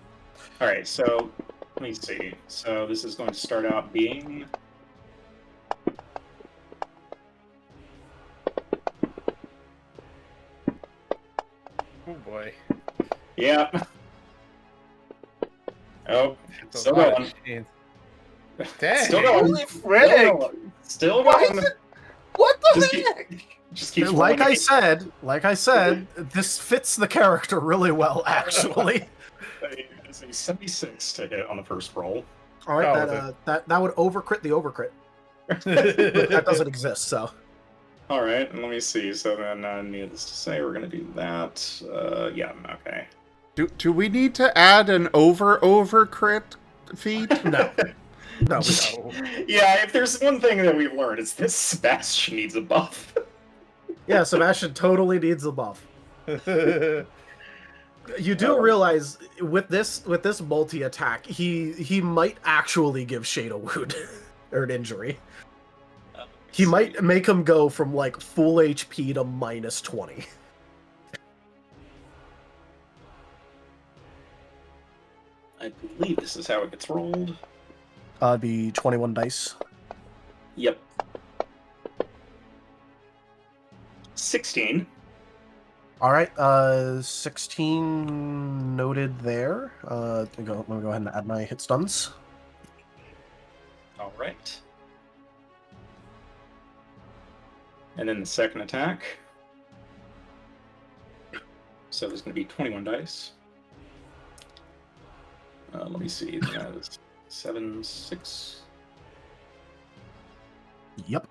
All right, so let me see. So this is going to start out being... Oh boy. Yeah. Oh, It's a still lot of going. chance. Dang. Still going. Holy frick! Still Why going. is it- What the Just keep, heck? just keep Like I rolling. said, this fits the character really well, actually. It's a 76 to hit on the first roll. All right, Oh, that would overcrit the overcrit. That doesn't exist, so. All right, and let me see. So then, needless to say, we're gonna do that. Yeah, okay. Do we need to add an over crit feat? No. No, we Just- don't. Yeah, if there's one thing that we've learned, it's this Sebastian needs a buff. Yeah, Sebastian totally needs a buff. You do realize with this multi-attack, he might actually give Shade a wound or an injury. He might make him go from like full HP to minus 20. I believe this is how it gets rolled. The 21 dice. Yep. 16. All right, 16 noted there. Let me go ahead and add my hit stuns. All right. And then the second attack. So there's going to be 21 dice. Let me see. That is 7, 6. Yep.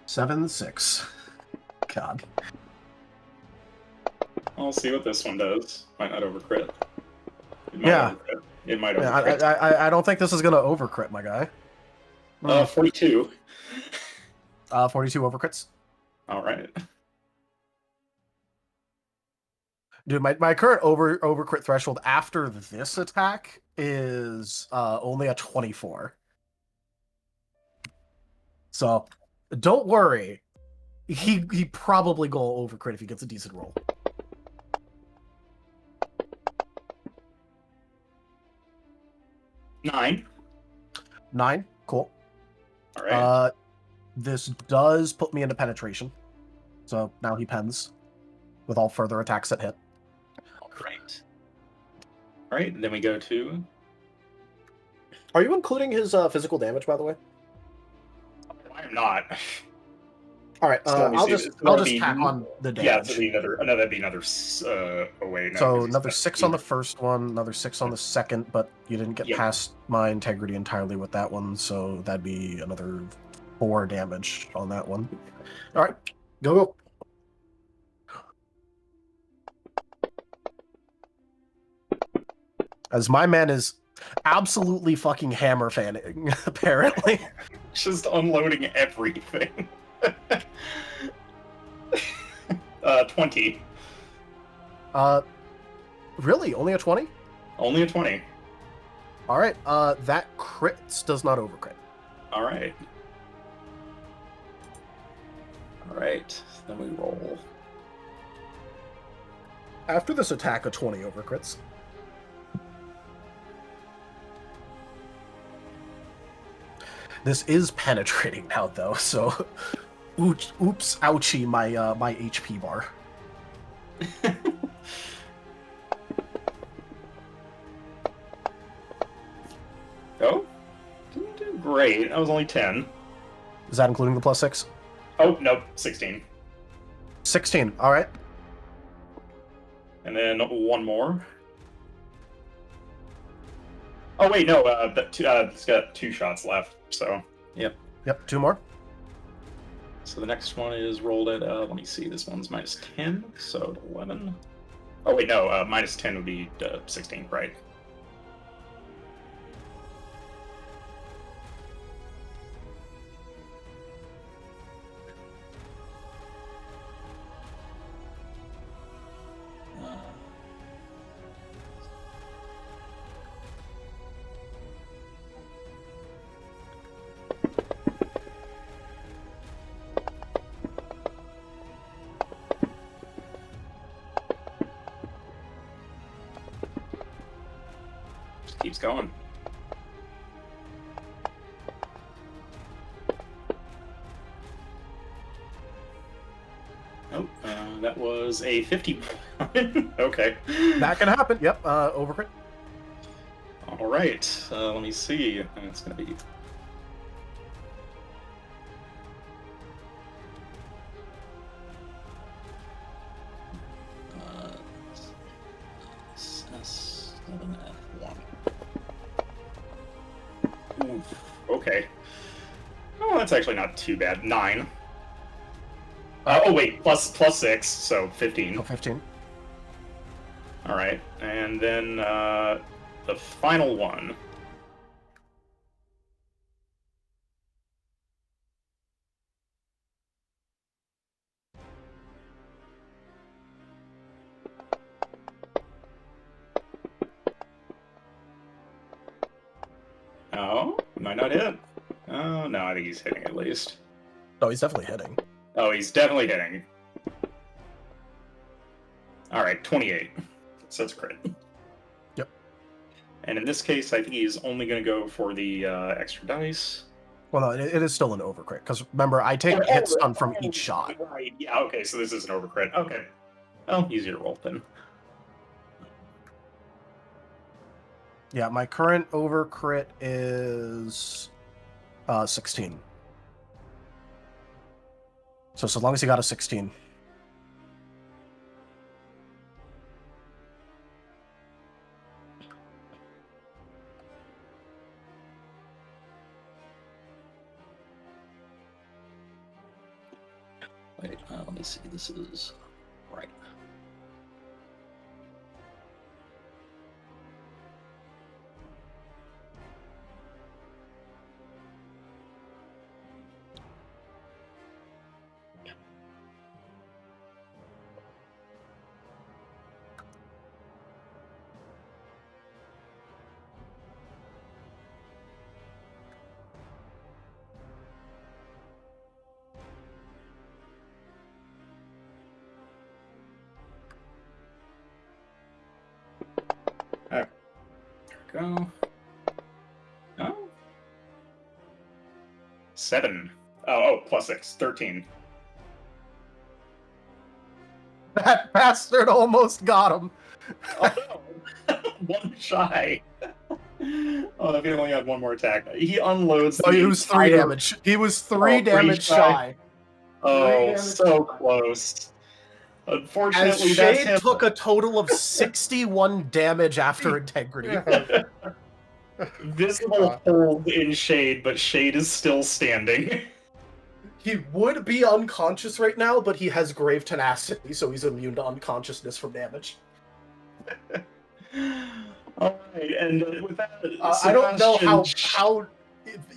7, 6. God. I'll see what this one does. Might not overcrit. It might Yeah. overcrit. It might Yeah, overcrit. I don't think this is gonna overcrit, my guy. 42. 42 overcrits. All right. Dude, my current overcrit threshold after this attack is only a 24. So don't worry. He probably go overcrit if he gets a decent roll. 9. 9, cool. All right. This does put me into penetration. So now he pens with all further attacks that hit. All right. All right. Then we go to. Are you including his physical damage, by the way? I am not. All right, So let me I'll see. just That'll I'll just be- tack on the damage. Yeah, that'd be another. Oh wait, no. So 'cause he's another 6 on the 17. first one, another 6 on the second, but you didn't get Yep. past my integrity entirely with that one, so that'd be another 4 damage on that one. All right, go. As my man is absolutely fucking hammer fanning, apparently. Just unloading everything. 20. Really? Only a 20? Only a 20. All right, that crits does not overcrit. All right. All right. Then we roll. After this attack, a 20 overcrits. This is penetrating now, though, so oops, ouchie, my HP bar. Oh, didn't do great. That was only 10. Is that including the +6? Oh, nope, 16. 16. All right. And then one more. Oh, wait, no, it's got 2 shots left, so, yep. Yep. 2 more. So the next one is rolled at, let me see, this one's -10, so 11. Oh, wait, no, -10 would be 16, right? Just keeps going. Oh, that was a 50. Okay. That can happen. Yep. Overcrit. All right. Let me see. It's going to be. S7F1. Okay. Oh, that's actually not too bad. 9. Oh wait, plus 6, so 15. Oh, 15. All right, and then the final one. Oh, might not hit. Oh no, I think he's hitting at least. Oh, he's definitely hitting. Oh, he's definitely hitting. All right, 28. So that's a crit. Yep. And in this case, I think he's only going to go for the extra dice. Well, no, it is still an overcrit because remember, I take hit stun from each shot. Right. Yeah. Okay. So this is an overcrit. Okay. Well, easier to roll then. Yeah, my current overcrit is 16. So long as he got a 16. Wait, let me see. This is right. There we go. Oh. 7. Oh, plus 6. 13. That bastard almost got him. Oh no! One shy. Oh, if he only had one more attack. He unloads. No, the he was 3 entire- damage. He was 3 Oh, damage shy. shy. Oh, damage so shy. close. As Unfortunately, that's Shade him. took a total of 61 damage after integrity. Visible hold in Shade, but Shade is still standing. He would be unconscious right now, but he has grave tenacity, so he's immune to unconsciousness from damage. Alright, and with that, I don't know Sebastian- how,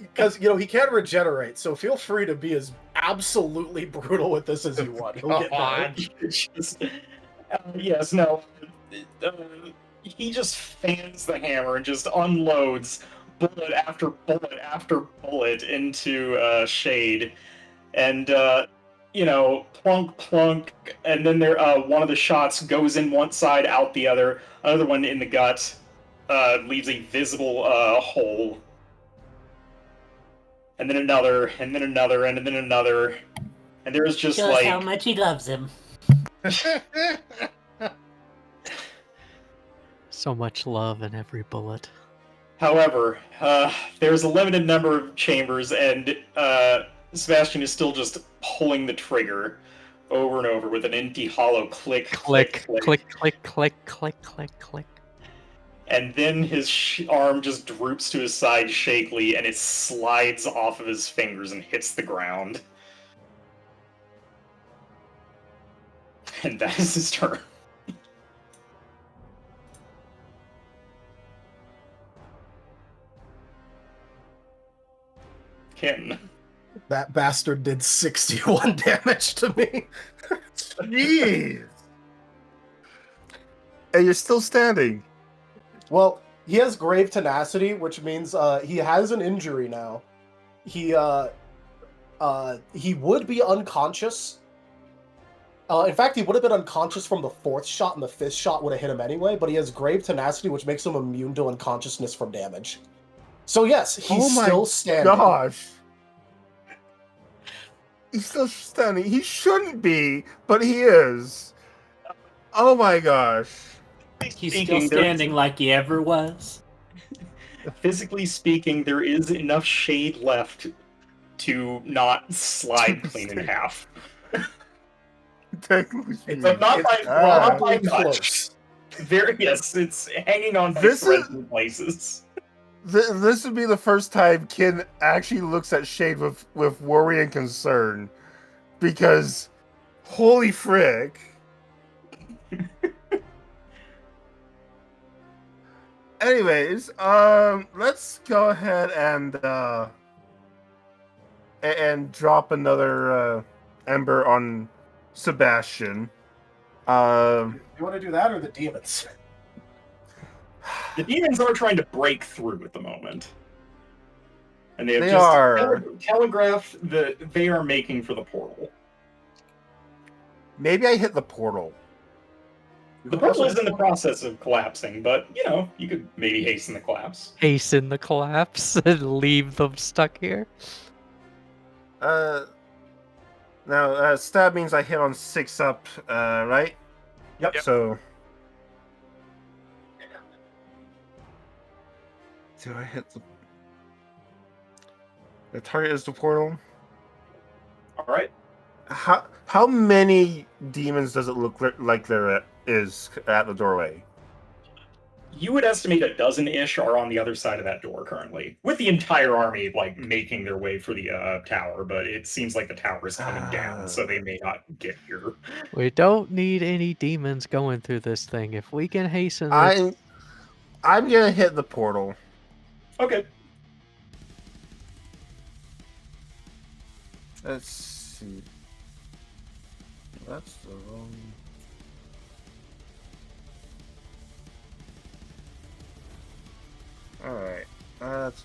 because he can't regenerate. So feel free to be as absolutely brutal with this as you want. He'll get better. Yes, no. He just fans the hammer and just unloads bullet after bullet after bullet into Shade, and plunk plunk, and then one of the shots goes in one side, out the other. Another one in the gut leaves a visible hole. And then another, and then another, and then another. And there's just Shows like... how much he loves him. So much love in every bullet. However, there's a limited number of chambers, and Sebastian is still just pulling the trigger over and over with an empty hollow click, click, Click, click, click, click, click, click, click. And then his arm just droops to his side shakily, and it slides off of his fingers and hits the ground. And that is his turn. Ken. That bastard did 61 damage to me. Jeez. And you're still standing. Well, he has grave tenacity, which means he has an injury now. He would be unconscious. In fact, he would have been unconscious from the 4th shot, and the 5th shot would have hit him anyway, but he has grave tenacity, which makes him immune to unconsciousness from damage. So yes, he's still standing. Gosh. He's still standing. He shouldn't be, but he is. Oh my gosh. He's still standing like he ever was. Physically speaking, there is enough shade left to not slide clean in half. Technically But not by much. Close. Yes, it's hanging on by This threads is- in places. This would be the first time Kin actually looks at Shade with worry and concern. Because, holy frick. Anyways, let's go ahead and drop another ember on Sebastian. You want to do that or the demons? The demons are trying to break through at the moment. And they have They just are. telegraphed that they are making for the portal. Maybe I hit the portal. The portal is in the process of collapsing, but, you could maybe hasten the collapse. Hasten the collapse and leave them stuck here. Now, stab means I hit on 6 up, right? Yep. So... Do I hit the... The target is the portal? Alright. how many demons does it look like there is at the doorway? You would estimate a dozen-ish are on the other side of that door currently, with the entire army like making their way for the tower. But it seems like the tower is coming down, so they may not get here. We don't need any demons going through this thing. If we can hasten it. I'm gonna hit the portal. Okay. Let's see. That's the wrong. Alright. Let's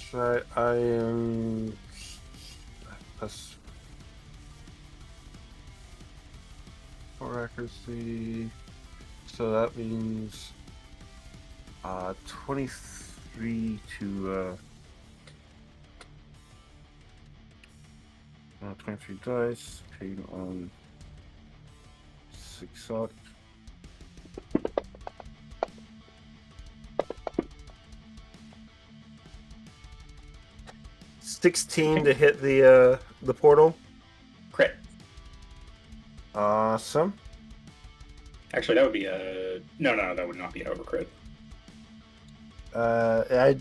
try. I am. That's 4 accuracy. So that means 23 to 23 dice, paid on 6 up. $16 to hit the portal. Crit. Awesome. Actually, that would be a no. That would not be an overcrit. I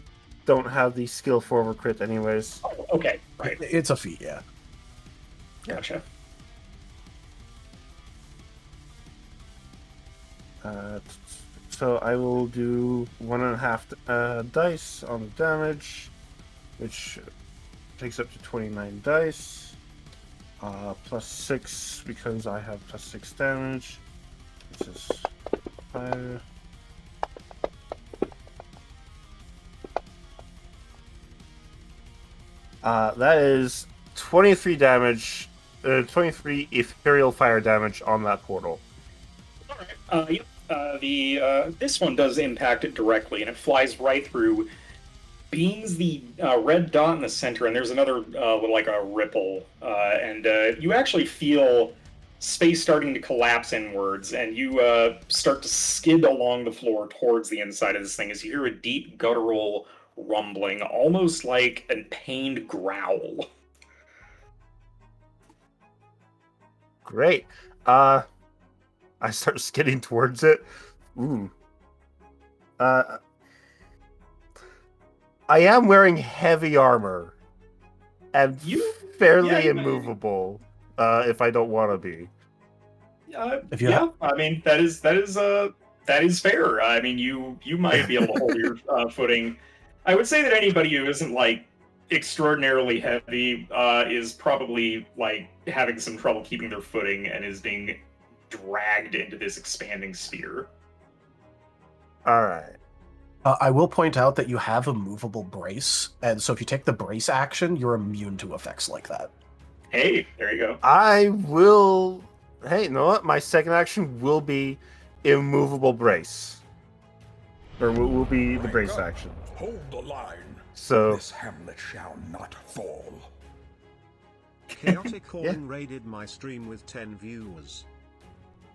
don't have the skill for overcrit anyways. Oh, okay, right. It's a feat, yeah. Gotcha. So I will do 1.5 dice on the damage, which takes up to 29 dice. Plus 6 because I have plus 6 damage. This is 5. That is 23 damage, 23 ethereal fire damage on that portal. All right. This one does impact it directly, and it flies right through, beams the red dot in the center, and there's another like a ripple, and you actually feel space starting to collapse inwards, and you start to skid along the floor towards the inside of this thing as you hear a deep guttural rumbling, almost like a pained growl. Great. I start skidding towards it. Ooh. I am wearing heavy armor and fairly immovable. If I don't want to be. I mean that is fair. I mean you might be able to hold your footing. I would say that anybody who isn't like extraordinarily heavy is probably like having some trouble keeping their footing and is being dragged into this expanding sphere. All right. I will point out that you have a movable brace, and so if you take the brace action, you're immune to effects like that. Hey, there you go. I will. Hey, you know what? My second action will be immovable brace, or will be the brace action. Hold the line. So This hamlet shall not fall. Chaotic Calling raided my stream with 10 viewers.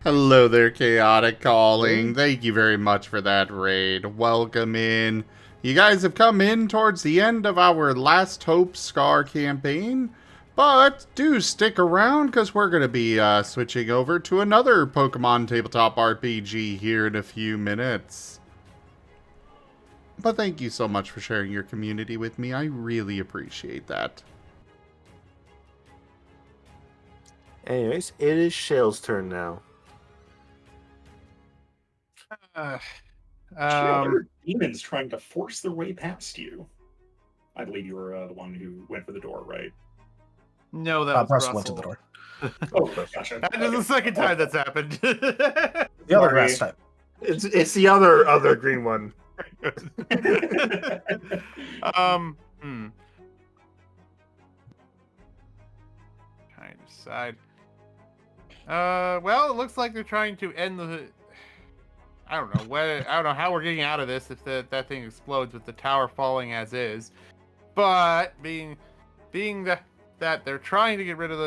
Hello there, Chaotic Calling. Thank you very much for that raid. Welcome in. You guys have come in towards the end of our Last Hope Scar campaign, but do stick around because we're going to be switching over to another Pokemon Tabletop RPG here in a few minutes. But thank you so much for sharing your community with me. I really appreciate that. anyways, it is Shale's turn now. There are demons trying to force their way past you. I believe you were the one who went for the door, right? No, that was Brussel Brussel. went to the door. Oh, gotcha. That is the second time that's happened. The other grass type. It's the other green one. Trying to decide. Well, it looks like they're trying to end the. I don't know how we're getting out of this if that thing explodes with the tower falling as is. But being that they're trying to get rid of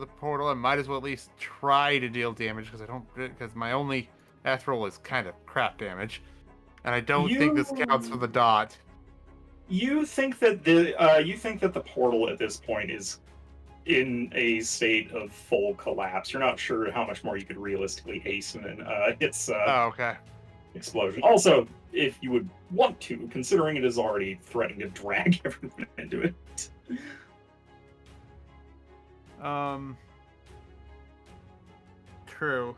the portal, I might as well at least try to deal damage because my only death roll is kind of crap damage, and I don't think this counts for the dot. You think that the portal at this point is in a state of full collapse. You're not sure how much more you could realistically hasten its Oh, okay. explosion. Also, if you would want to, considering it is already threatening to drag everyone into it. True.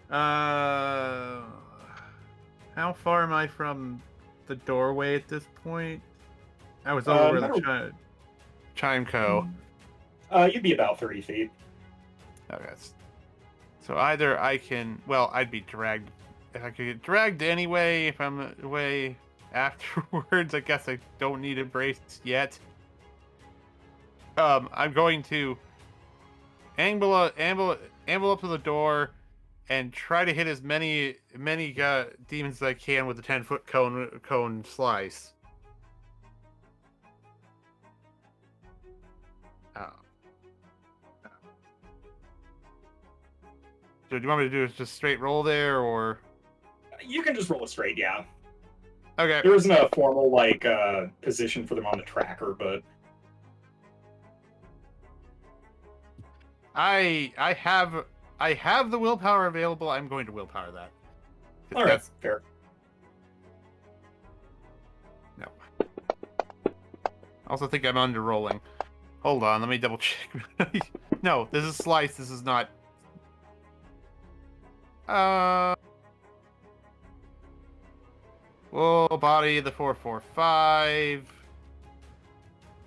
How far am I from the doorway at this point? I was over where the chime co. You'd be about 30 feet. Okay. So either I can, I'd be dragged. If I could get dragged anyway, if I'm away afterwards, I guess I don't need a brace yet. I'm going to amble up to the door and try to hit as many demons as I can with the 10-foot cone slice. So do you want me to do just straight roll there, or? You can just roll a straight, yeah. Okay. There isn't a formal position for them on the tracker, but I have the willpower available. I'm going to willpower that. All right, fair. No. I also think I'm under rolling. Hold on, let me double check. No, this is slice. This is not. We'll body the 445.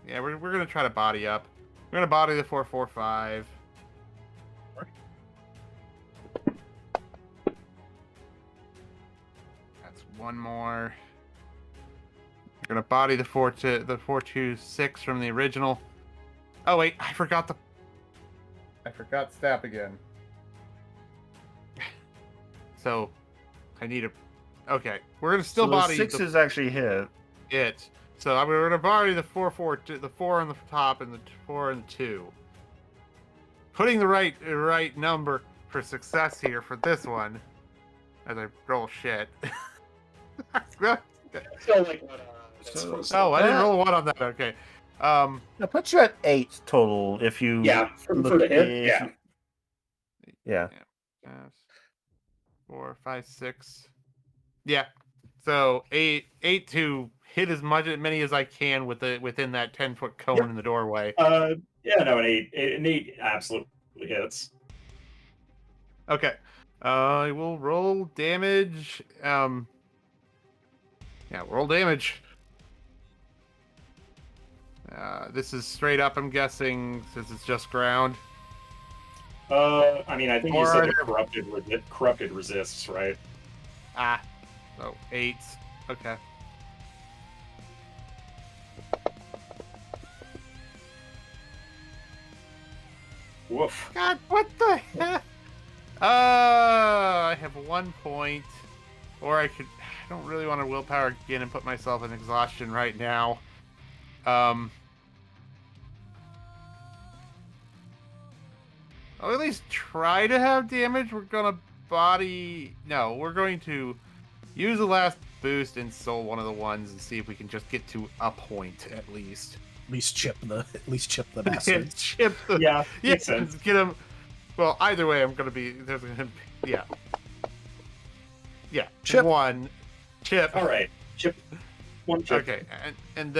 Yeah, we're gonna try to body up. We're gonna body the 445. That's one more. We're gonna body the 426 from the original. Oh wait, I forgot stab again. So, I need a. Okay, we're gonna still body. 6 is actually hit. It. So we're gonna body the 4 on the top and the 4 and the 2. Putting the right number for success here for this one, as I roll shit. I didn't roll 1 on that. Okay. That puts you at 8 total if you. Yeah, for the hit. Yeah. Yeah. 4, 5, 6. Yeah. So 8 to hit as many as I can within that 10-foot cone in the doorway. An 8 absolutely hits. Okay. I will roll damage. Roll damage. This is straight up, I'm guessing, since it's just ground. I think you said corrupted resists, right? So 8. Okay. Woof. God, what the heck? I have 1 point. Or I don't really want to willpower again and put myself in exhaustion right now. I'll at least try to have damage. We're going to use the last boost and soul one of the ones and see if we can just get to a point at least. At least chip the bastards. Yeah, makes sense. Get him. Well, either way, I'm gonna be. Yeah. Chip. 1 chip. All right, chip. 1 chip. Okay, and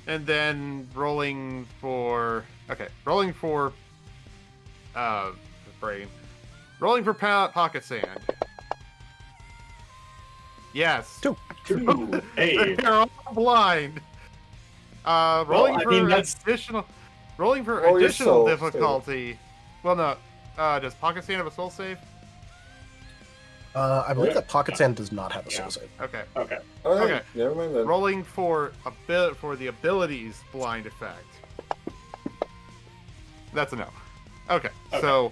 then rolling for. Okay, rolling for. Brain. Rolling for pocket sand. Yes. 2. Hey. They're all blind. Rolling for additional difficulty. Save. Well, no. Does pocket sand have a soul save? I believe that pocket sand does not have a soul save. Okay. Okay. All right, Okay. never mind then. Rolling for the abilities blind effect. That's a no. Okay. So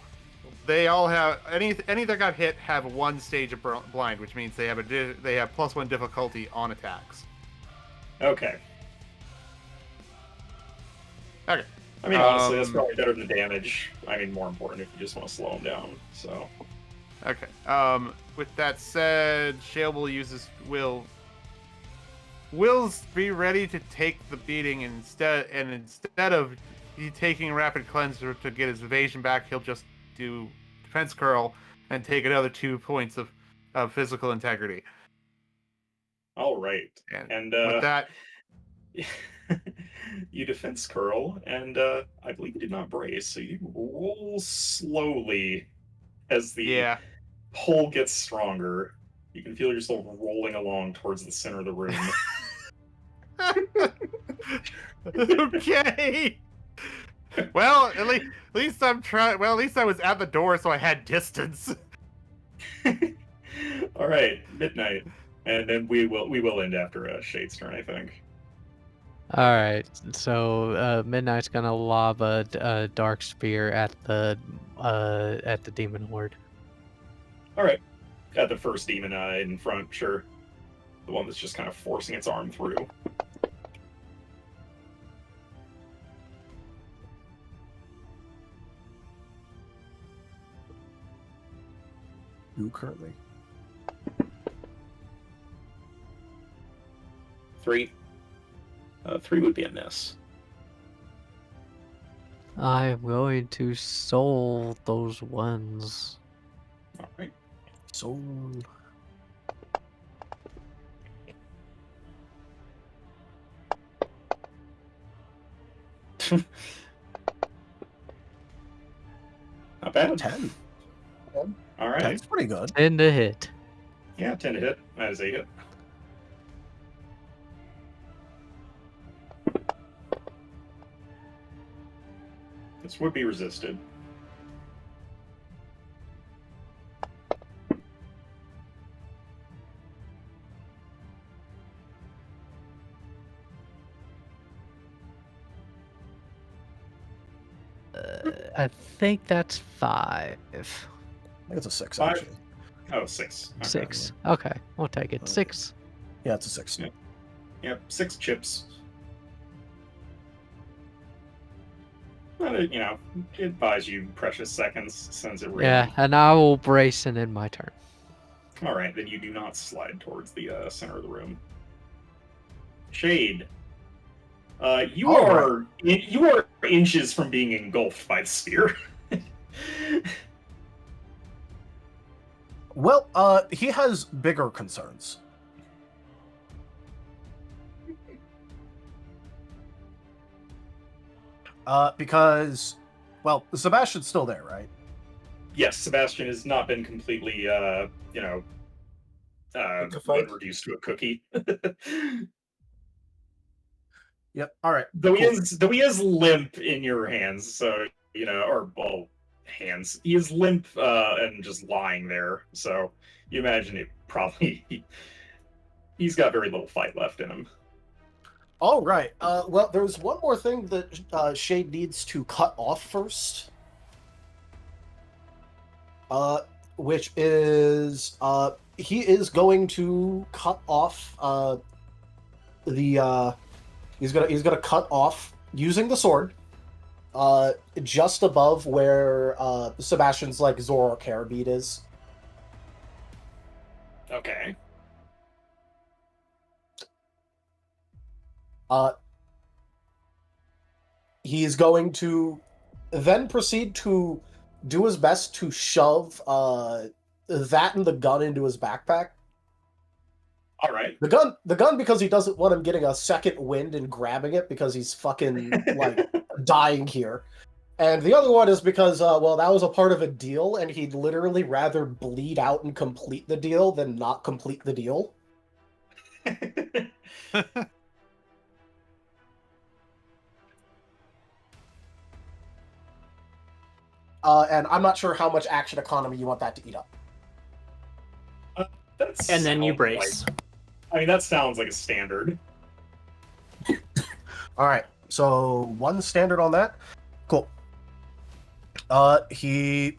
they all have any that got hit have 1 stage of blind, which means they have +1 difficulty on attacks. Okay. Okay. Honestly, that's probably better than damage. More important if you just want to slow them down. So. Okay. With that said, Shale will Will's be ready to take the beating instead of he taking rapid cleanser to get his evasion back, he'll just do defense curl and take another 2 points of physical integrity. All right. And with that, you defense curl, and I believe you did not brace, so you roll slowly as the pull gets stronger. You can feel yourself rolling along towards the center of the room. Okay. Well, at least I'm trying. Well, at least I was at the door, so I had distance. All right, midnight, and then we will end after Shade's turn, I think. All right, so Midnight's gonna lob a dark spear at the demon horde. All right, got the first demon in front, sure. The one that's just kind of forcing its arm through. Who currently? 3. 3 would be a miss. I'm going to soul those ones. All right. Soul. Not bad. 10. All right. That's pretty good. 10 to hit. Yeah, 10 to hit. That is a hit. This would be resisted. I think that's 5. I think it's a 6, 5? actually. Oh, 6. Okay. 6. Okay, we'll take it. 6. Yeah, it's a 6. Yeah. Yep, 6 chips. But it buys you precious seconds since it really... Yeah, and I will brace and end my turn. All right, then you do not slide towards the center of the room. Shade. You are inches from being engulfed by the spear. Well, he has bigger concerns. Because, well, Sebastian's still there, right? Yes, Sebastian has not been completely, reduced to a cookie. Yep. All right. Though he is limp in your hands, so hands. He is limp and just lying there. So you imagine it probably he's got very little fight left in him. All right. Well, there's one more thing that Shade needs to cut off first. Which is he is going to cut off he's gonna cut off using the sword just above where Sebastian's like Zoroark hair bead is. Okay. He's going to then proceed to do his best to shove that and the gun into his backpack. All right. The gun because he doesn't want him getting a second wind and grabbing it because he's fucking like dying here. And the other one is because that was a part of a deal and he'd literally rather bleed out and complete the deal than not complete the deal. And I'm not sure how much action economy you want that to eat up. And then you brace. That sounds like a standard. All right, so one standard on that. Cool. He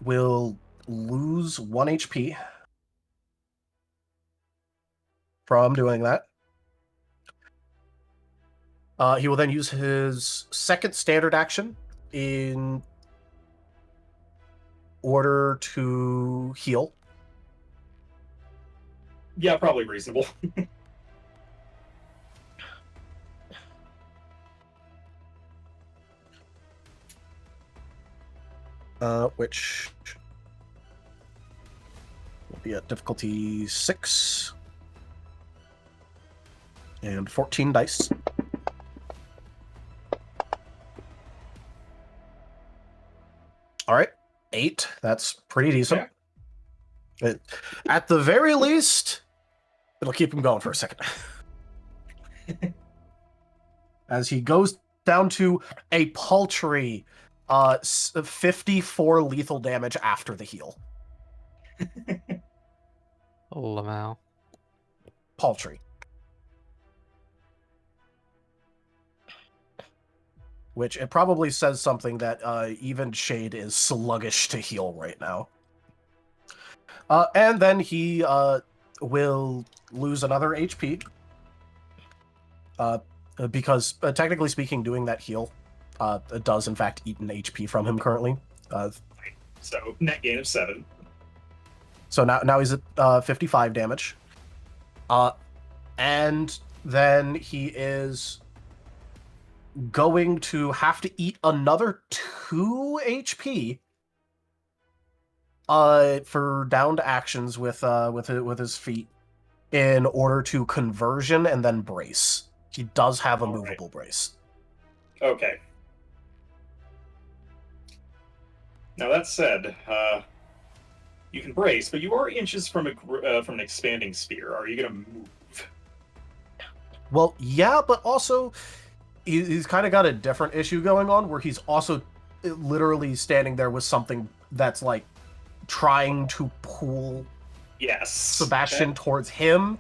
will lose 1 HP from doing that. He will then use his second standard action in order to heal. Yeah, probably reasonable. which will be at difficulty 6 and 14 dice. All right, 8. That's pretty decent. At the very least, it'll keep him going for a second. As he goes down to a paltry 54 lethal damage after the heal. Lamau. Paltry. Which it probably says something that even Shade is sluggish to heal right now. And then he will lose another HP. Because technically speaking, doing that heal does in fact eat an HP from him currently. So net gain of 7. So now he's at 55 damage. And then he is going to have to eat another 2 HP for downed actions with his feet in order to conversion and then brace. He does have a movable brace. Okay. Now that said, you can brace, but you are inches from an expanding sphere. Are you going to move? Well, yeah, but also he's kind of got a different issue going on where he's also literally standing there with something that's like trying to pull Sebastian towards him,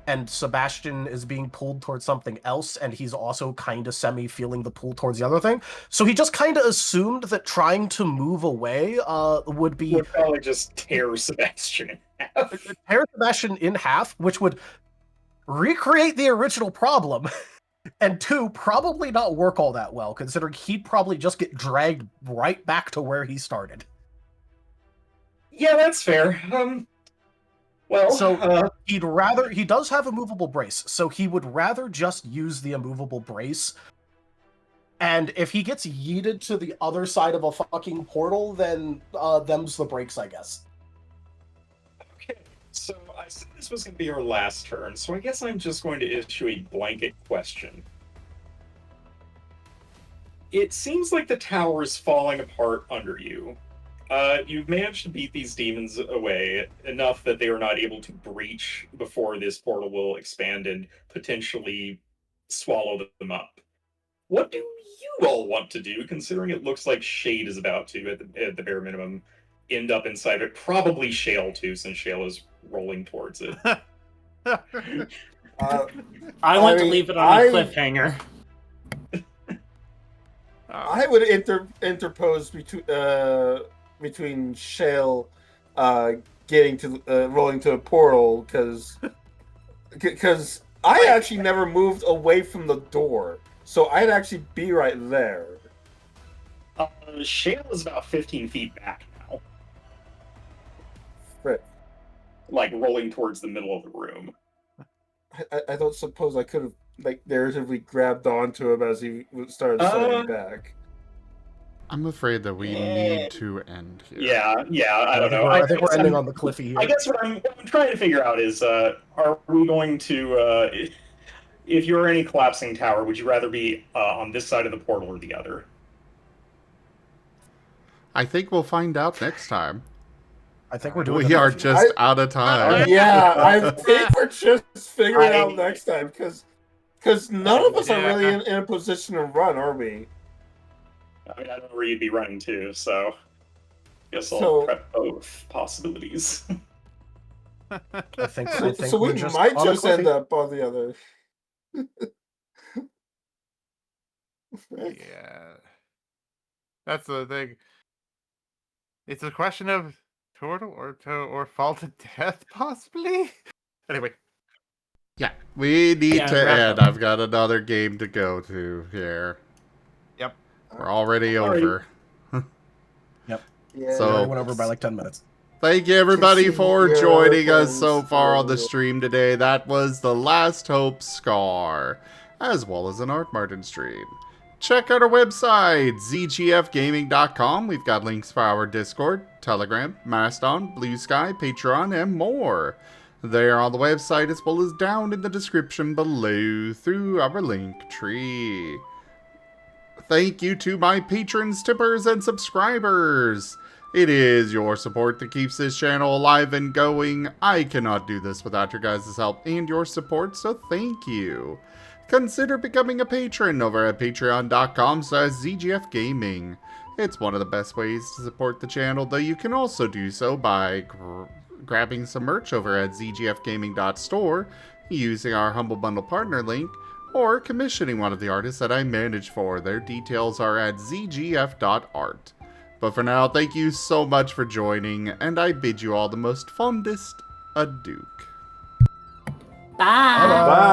and Sebastian is being pulled towards something else, and he's also kind of semi-feeling the pull towards the other thing. So he just kind of assumed that trying to move away would probably just tear Sebastian in half. Tear Sebastian in half, which would recreate the original problem, and 2, probably not work all that well, considering he'd probably just get dragged right back to where he started. Yeah, that's fair. He does have a movable brace, so he would rather just use the immovable brace. And if he gets yeeted to the other side of a fucking portal, then them's the breaks, I guess. Okay, so I said this was going to be our last turn, so I guess I'm just going to issue a blanket question. It seems like the tower is falling apart under you. You've managed to beat these demons away enough that they are not able to breach before this portal will expand and potentially swallow them up. What do you all want to do, considering it looks like Shade is about to, at the bare minimum, end up inside it? Probably Shale, too, since Shale is rolling towards it. I want to leave it on a cliffhanger. I would interpose between Shale getting to rolling to a portal because I actually never moved away from the door, so I'd actually be right there. Shale is about 15 feet back now. Right. Like rolling towards the middle of the room. I don't suppose I could have narratively grabbed onto him as he started sliding back. I'm afraid that we need to end here. Yeah, I don't know. I think we're ending on the cliffy here. I guess what I'm trying to figure out is, are we going to, if you're any collapsing tower, would you rather be on this side of the portal or the other? I think we'll find out next time. I think we're doing. We are just out of time. Yeah, I think we're just figuring out next time because none of us are really in a position to run, are we? I mean, I don't know where you'd be running to, so I guess I'll prep both possibilities. I think so we might just end up on the other. Yeah, that's the thing. It's a question of turtle or fall to death, possibly. Anyway. Yeah, we need to end. I've got another game to go to here. Yep. We're already over. Yep. Yeah. So went over by like 10 minutes. Thank you everybody for joining us so far on the stream today. That was The Last Hope Scar, as well as an Art Martin stream. Check out our website, zgfgaming.com. We've got links for our Discord, Telegram, Mastodon, Blue Sky, Patreon, and more. They are on the website as well as down in the description below through our link tree. Thank you to my patrons, tippers, and subscribers. It is your support that keeps this channel alive and going. I cannot do this without your guys' help and your support, so thank you. Consider becoming a patron over at patreon.com/zgfgaming. It's one of the best ways to support the channel, though you can also do so by grabbing some merch over at zgfgaming.store, using our Humble Bundle partner link, or commissioning one of the artists that I manage for. Their details are at zgf.art. But for now, thank you so much for joining, and I bid you all the most fondest adieu. Bye. Bye.